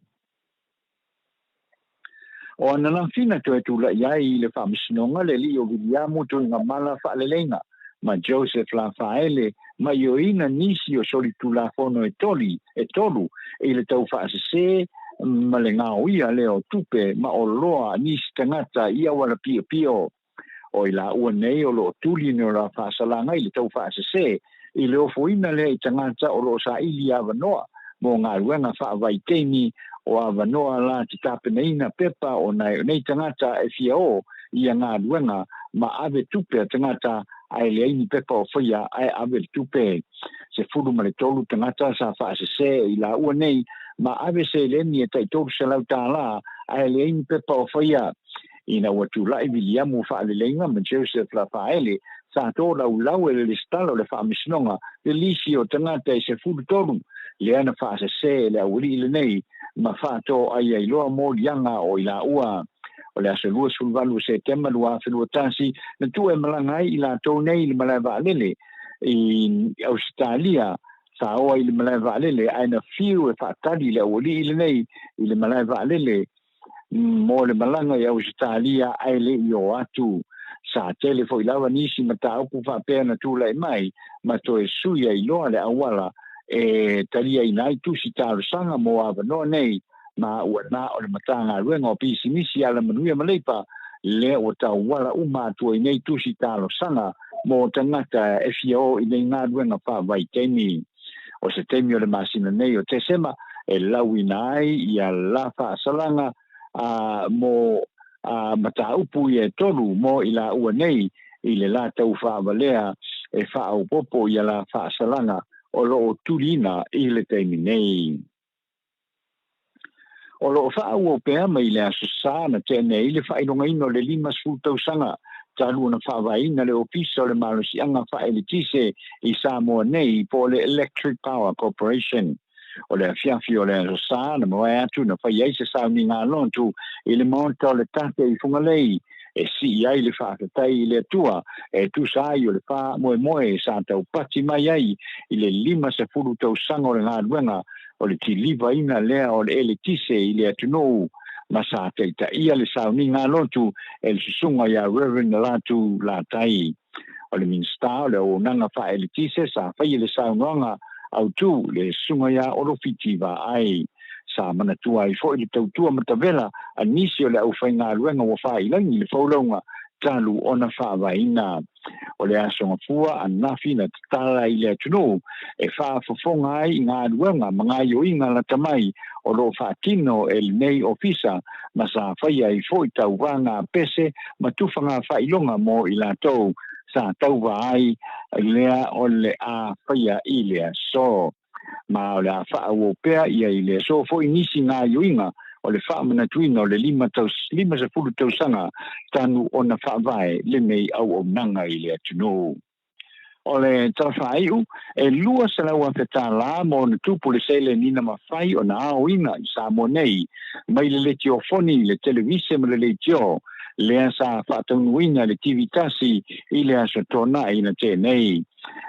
O anana fina to la iai le whaamisinonga le li o Viliamu to ngā mala whaalelenga ma Joseph Rafaele ma ioina nisi o soli tula fono e tolu e le tau whaasese ma le ngā uia leo tupe ma o loa nisi tangata ia wala pio o ila ua nei o lo tuli ni o la whaasalanga i le tau whaasese i le ofoina le i tangata o lo sa ili avanoa mo ngā ruenga whaavai teimi o avanoa la te tapeneina pepa o nei tangata e fiao ia ngā ruenga ma ave tupe tangata ai le ini pepa o whaia ai ave tupe se furu ma le tolu tangata sa whaasese i la ua nei ma ave se le ni e tai tolu se lau tāla ai le ini pepa o whaia ina watu lai Viliamu whaalelenga ma Joseph Rafaele sa tō lau e le stalo le whaamisnonga le lisi o tangata e se furu tolu le ana whaasese le awuri le nei ma whaato ai loa mō lianga o ila ua o le asa lua sulvalu se tema lua whenua tasi na tu e malangai i la tō nei le Maleifua lele i Australia sa oa i le Maleifua lele aina fiu e whaatari le awuri i le nei i le Maleifua lele mo le malanga i Australia ai le i o atu sa tele fo ilawa nisi ma ta upu whapea na tūla e mai ma to e suia i loa le awala e taria i nai tusi tāru sanga mo avanoa nei ma ua na o le matanga ruenga o pisi misi ala manuia maleipa le o tau wala umātua i nei tusi tāru sanga mo tangata FIO i nei ngā ruenga whawai teimi o se teimi o le masina nei o te sema e lawi nai i a la whaasalanga mo mata upu i e tolu mo i la ua nei i le la tau whaavalea e whaau popo i a la whaasalanga o lo turina i le teimi nei. O lo whaau o pēr mai le asosā na tēne i le whainonga ino le lima sfutau sanga talu na whawaina le ofisa o le malosianga whaelitise i Samoa nei po le Electric Power Corporation. O le fiafi o le asosā na moe atu na whai eise sauni ngā lontu i le monta o le tate i fungalei e si ai le whaakatai i le atua e tu sai o le wha moe sa tau pati mai ai i le lima se furu tau sanga o le ngā ruenga o le tiliva ina lea o le eletise i le atunou ma sa teita ia le sauni ngā lontu e le susunga ia Reverend Latu Latai o le minsta o le o nanga wha eletise sa whai le saunoanga au tu le sunga ia orofitiva ai sa mana tua i fo i tau tua matavela a nisi o le au whai ngā ruenga o whai langi le whaulaunga talu ona whaavaina o le asonga fua a nafi na tala i le atunu e whaafafonga ai ngā ruenga mga i o inga la tamai o lo whaatino e le nei ofisa ma sa whai ai fo i tau wanga pese ma tufanga whailonga mo i la tau sa tau ai lea o le a whai i le so ma o le a whaau o pea ia i le so fo i nisi ngā yuinga o le whaamana tuina o le lima se fulu tau sanga tanu o na whaavae le mei au o nanga i le atunu. O le tawhaiu e lua sa lau a whetā la mo na tupu le sele nina mawhai o na aoina i Samoa nei mai le le tio foni le televise ma le tio lea sa whaataunuina le TV tasi i le aso tona i na tēnei.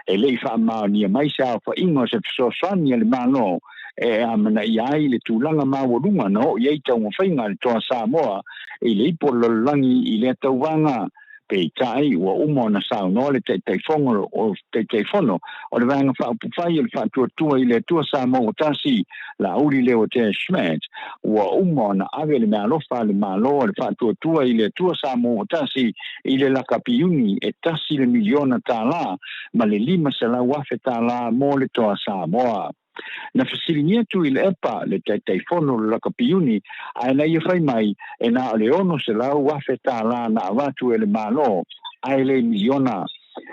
E lei whaamao ni a mai sa wha ingo se fisosani le mano e amana i ai le tūlanga mawarunga no i eita unga whainga le toa Samoa i le ipo lalangi i le tauwanga pe tai ua umo na sao no le te teifongo o te teifono o le vanga whaupufai le whaatuatua i le tua Samoa tasi la uri leo te shmet ua umo na ave le mea lofa le malo le whaatuatua i le tua Samoa tasi i le lakapiuni e tasi le miliona tāla ma le lima se la wafe tāla mo le toa Samoa. Na fasilinia tu i le epa le teifono le lakapiuni ai na ia whai mai e na o le ono se lau wafe tāla na awatu e le malo ai le miliona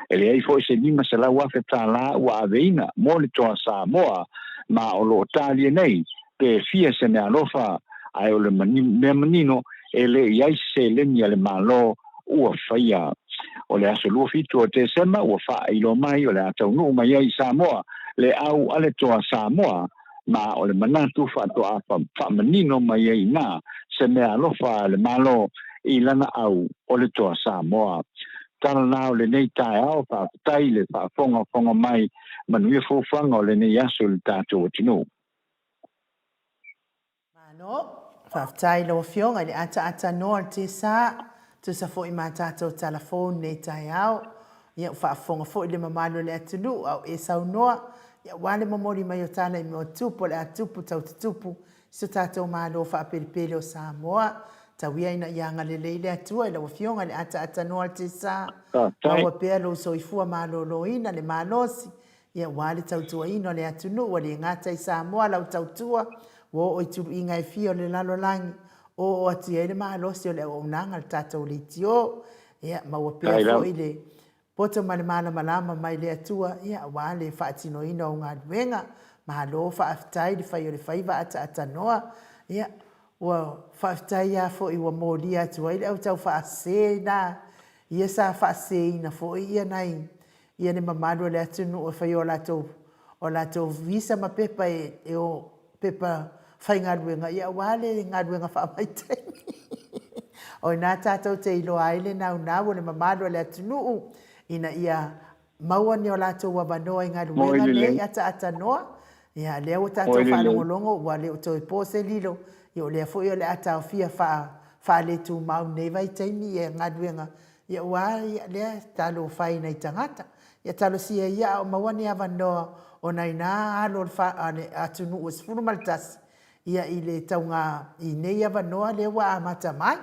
ele ai foi se lima se la wa fetala wa aveina mo le toa Samoa ma o lo tali nei pe fia se me alofa ai o le menino ele ia se le ni le malo ua faia o le aso lua fitu o te sema ua fa ilo mai o le atau nu mai ai Samoa le au ale toa Samoa ma o le manatu fa to fa menino mai ai na se me alofa le malo i lana au o le toa Samoa tala nao le nei tae au fa tai le fa fonga mai manuia fofanga o le nei aso le tatou tinu Mano, whaftai lo fionga le ata noa te sa, tu sa fo i mā tātou telefone nei tai au, ia whaafonga fo i le mamalo le atunu au e sau noa, ia wale mamori mai o tāna i mo tupu le atupu tau tupu, so tātou mālo whaapiripele o Samoa, tau ia ina ianga le leile atua i la wafionga le ata noa te sa, maua pea lo so i fua mālo lo ina le mālosi, ia wale tau tua ino le atunu, wale ngata i Samoa lau tau tua, wo o tulu inga e fio le lalo langi o ati ele mahalosi o le o unanga le tatou le tio ia maua pea fo i le poto male malama mai le atua ia wale whaatino ina o ngā duenga mahalo whaafitai le whai o le whaiva ata noa ia ua whaafitai ia fo i wa mōlia atua i le au tau whaase na ia sa whaase ina fo i ia nai ia ne mamalo le atunu o whai o latou visa ma pepa e o pepa fai ngā ruenga, ia wale ngā ruenga whaamaitai. O nā tātou te ilo aile nau nāu le mamalo le atunuu, ina ia maua ni o lātou wabanoa i ngā ruenga nei ata noa, ia lea o tātou whaalongolongo, wa leo tau e pōse lilo, ia o lea fo i o le ata o fia whaale tū mau nei vai taimi e ngā ruenga, ia wale ia lea talo whai nei tangata, ia talo sia ia o maua ni avanoa, o nai nā alo atunuu o sifuru maltasi, ia i le taunga i nei avanoa le wa amata mai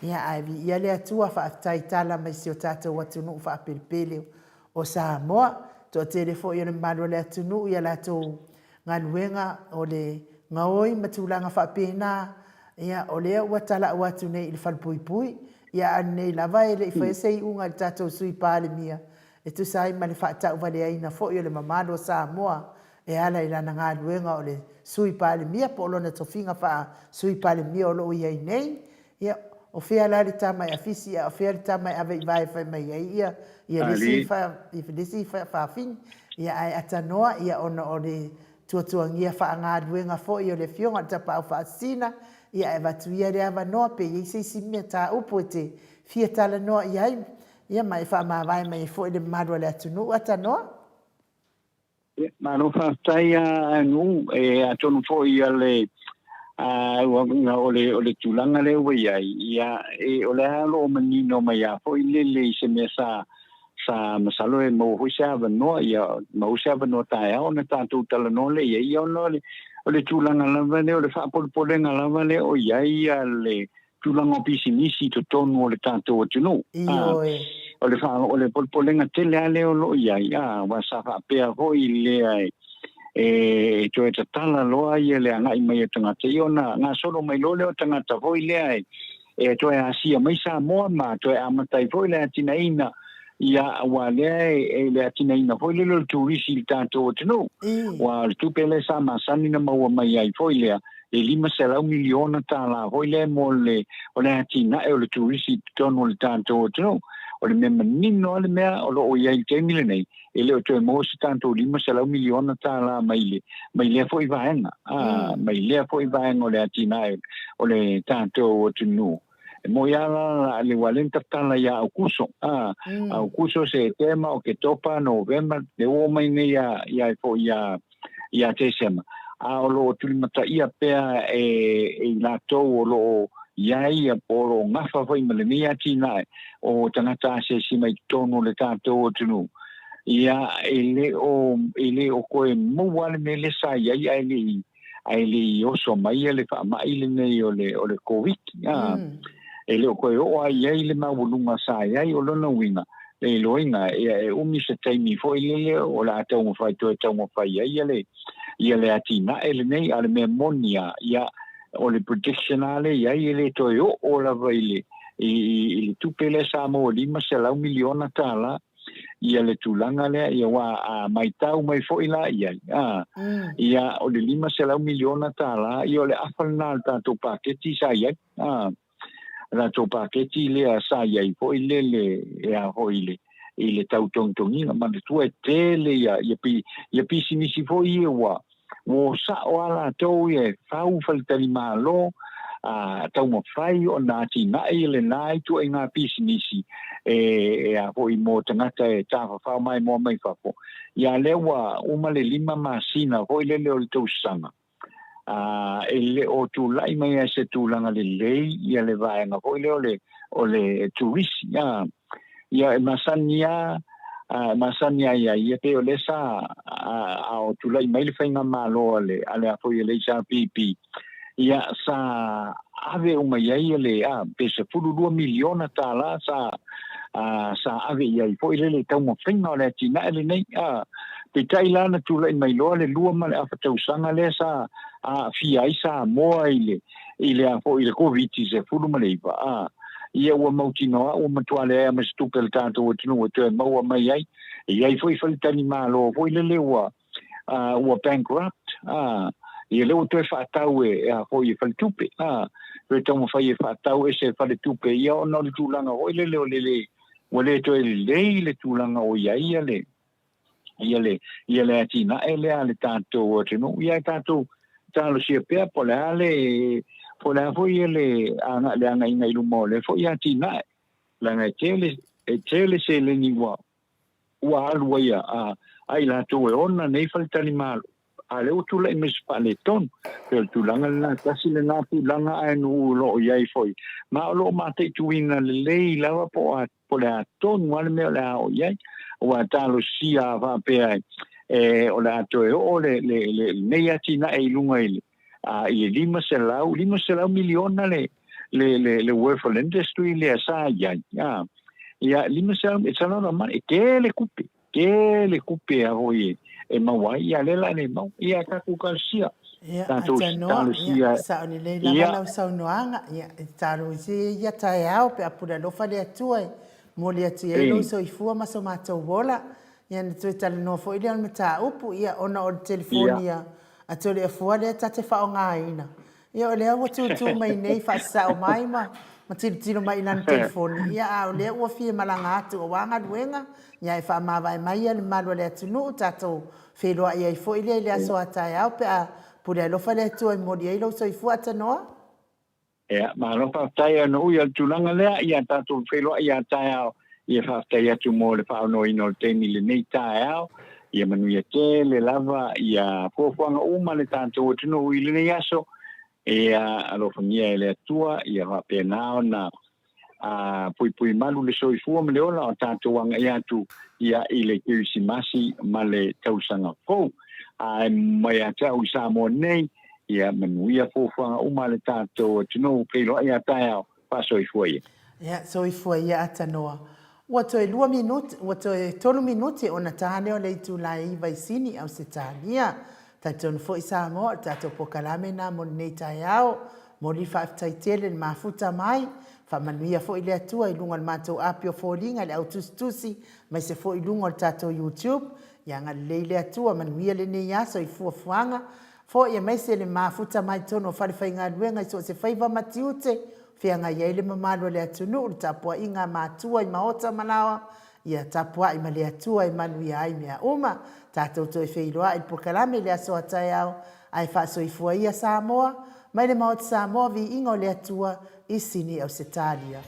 ia aivi ia le atua whaafitai tala mai si o tātou atunu whaapiripele o Samoa to telefo i le malo le atunu ia lātou ngā nuenga o le ngaoi matulanga whaapena ia o lea ua tala o atu nei i le whalpuipui ia anei lava e le i whaesei unga le tātou sui pāle mia e tu sai ma le whaatau vale aina fo i le mamalo o Samoa e ala i lana ngā nuenga o le sui pale mia po lona tofinga fa sui pale mia o lo ia nei ia o fea la le tama ia fisi o fea le tama ave vai fa mai ia le si fa fin ia ai atanoa ia ona o le tuatuangia fa ngā ruenga fo i o le fionga ta pa fa sina ia e vatuia le ava noa pe i se si mea ta upo te fia tala noa ia mai fa ma vai mai fo i le madwa le atunu atanoa ma no fa tai anu e atonu fo ia le o le tulanga le we ia e o le alo menino mai a fo le se me sa masalo e mo huisa no ia mo huisa no ta ona tanto tala no le ia no le tulanga la vale o le fa polenga la vale o ia le tulanga pisinisi to tonu le tanto tunu o le polenga tele ale o lo ia wa sa fa pe ho ile ai e to eta tala lo ai le anga i mai tanga te ona nga solo mai lo le tanga ta ho ile ai e to e asia mai sa mo ma to e amata i ho ile atina ina ia wa le atina ina ho ile lo turisi tanto tunu wa tu pele sa ma sanina ma wa mai ai ho ile e 5 miliona tala ho ile mo le o le atina e o le turisi tonu le tanto tunu o le mea manino o le mea o lo o iai te mile nei e leo toe mo se tanto 5 miliona tala mai lea fo i vaenga mai lea fo i vaenga o le atina o le tanto o tunu e mo ia la le walenta tala ia au kuso se tema o ke topa november le o mai nei ia fo ia te sema o lo tulimata ia pea e latou o lo ia poro ngafa foi malenia tina o tangata se si mai tono le tato tunu ia ele o koe mo wale me le sa ia ele o so mai le fa mai le nei o le covid ele o koe o ia le mawulunga sa ia o lona winga le loinga e umi se taimi foi le o la tau mo fai to tau mo fai ia le atina ele nei ale me monia ia o le predictionale ia ele to o la vaile i tupele sa mo 5 miliona tala ia le tūlanga lea ia wā mai tau mai fo ila ia ia o le 5 miliona tāla ia o le awhalina le tātou paketi sa ia la to paketi lea sa ia i fo ile le ea ho ile i le tau tongtonginga ma le tua tele ia pi sinisi fo ia wā wo sa o ala tau ia fau faltani malo tau mo fai o na ti na ile nai tu e ngā pisinisi a ho i mo tangata e tafa fa mai mo mai fa po ia lewa uma le 5 masina ho ile le o le tau sanga ele o tu lai mai se tu langa le lei ia le vai nga ho ile o le turisi ia masania ia te o le sa o tu lai mai le fainga malo ale a fo ile sa pipi ia sa ave uma ia le pesa 2 miliona tala sa ave ia fo ile le tau mo fainga le tina le nei pe tai lana tu lai mai lo le lua ma le afatau sanga le sa fia isa mo ile a fo ile covid se fulu Maleifua ia ua mautinoa ua matuale a mastuka le tātou atinu o te maua mai ai ia foi tani malo foi le ua bankrupt ia leo te whaatau a foi tupe pe tomo fai whaatau se tupe ia ona le tūlanga o le to le tūlanga o ia le atina ele ale tātou atinu ia tātou talo sia pea po le ale po la foi le anga inga ilu mo le foi atina la nga tele se le ni wa alu ia ai la to e ona nei faltani malo ale o tu le municipaliton per tu langa na kasi le na tu langa anu lo ia foi ma lo ma te tu ina le lava po le ton wale me la o ia o talo sia va pe o la to o le nei atina e lunga ile i 5 miliona le worth industry le sa ia 5 it's not a money ke le kupe a hoi e mawai ia le la le mau ia ka ku kalsia tanto sa ni le la sa noanga ia taro si ia tai au pe apura lo fa le atue mo le atue lo so i fua ma so matou bola ia ni tu tale no fo ile al mata upu ia ona o telefonia ato le fua le tate fa o ngaina ia o le o tu mai nei fa sa o mai ma tino mai na telefoni ia o le o fie malanga atu o wanga duenga ia e fa ma vai mai le malo le tunu tato felo ia fo ile le aso atai au pe a pure lo fa le tu e modi ia lo so i fu atanoa ia ma lo fa tai no ia tulanga le ia tato felo ia tai au ia fa tai atu mo le fa no ino te ni le nei tai au ia manu ia ke le lava ia fofuanga uma le tanto tino ile nei aso ia alo famia le tua ia va penao na pui malu le soifua me le ola o tanto wanga ia tu ia ile kisimasi male tausanga fo mai ata u Samoa nei ia manu ia fofuanga uma le tanto tino pelo ia tai pa soifua ia soifua ia atanoa Wato e 2 minuti, wato e 3 minuti ona tahane o le itulai vaisini au se tahania. Taton fo Samoa, tato pokalame na mo nei tai au, mo li faafetaitele le mafuta mai, faamanuia fo i le atua i lunga le matou api o fōlinga le autustusi, mai se fo i lunga le tato YouTube, ia ngalei le atua manuia le nei aso i fuafuanga, fo ia mai se le mafuta mai tono whaliwhainga luenga i so se whaiva matiute, Whianga ia le mamalo le atunu, tapua inga mātua i maota manawa, ia tapua i male atua i manu ia ai mea uma, tātou to e wheiloa i pokalame le aso atai au, ai whaaso i fua ia Samoa, mai le maota Samoa vi ingo le atua i sini au se talia.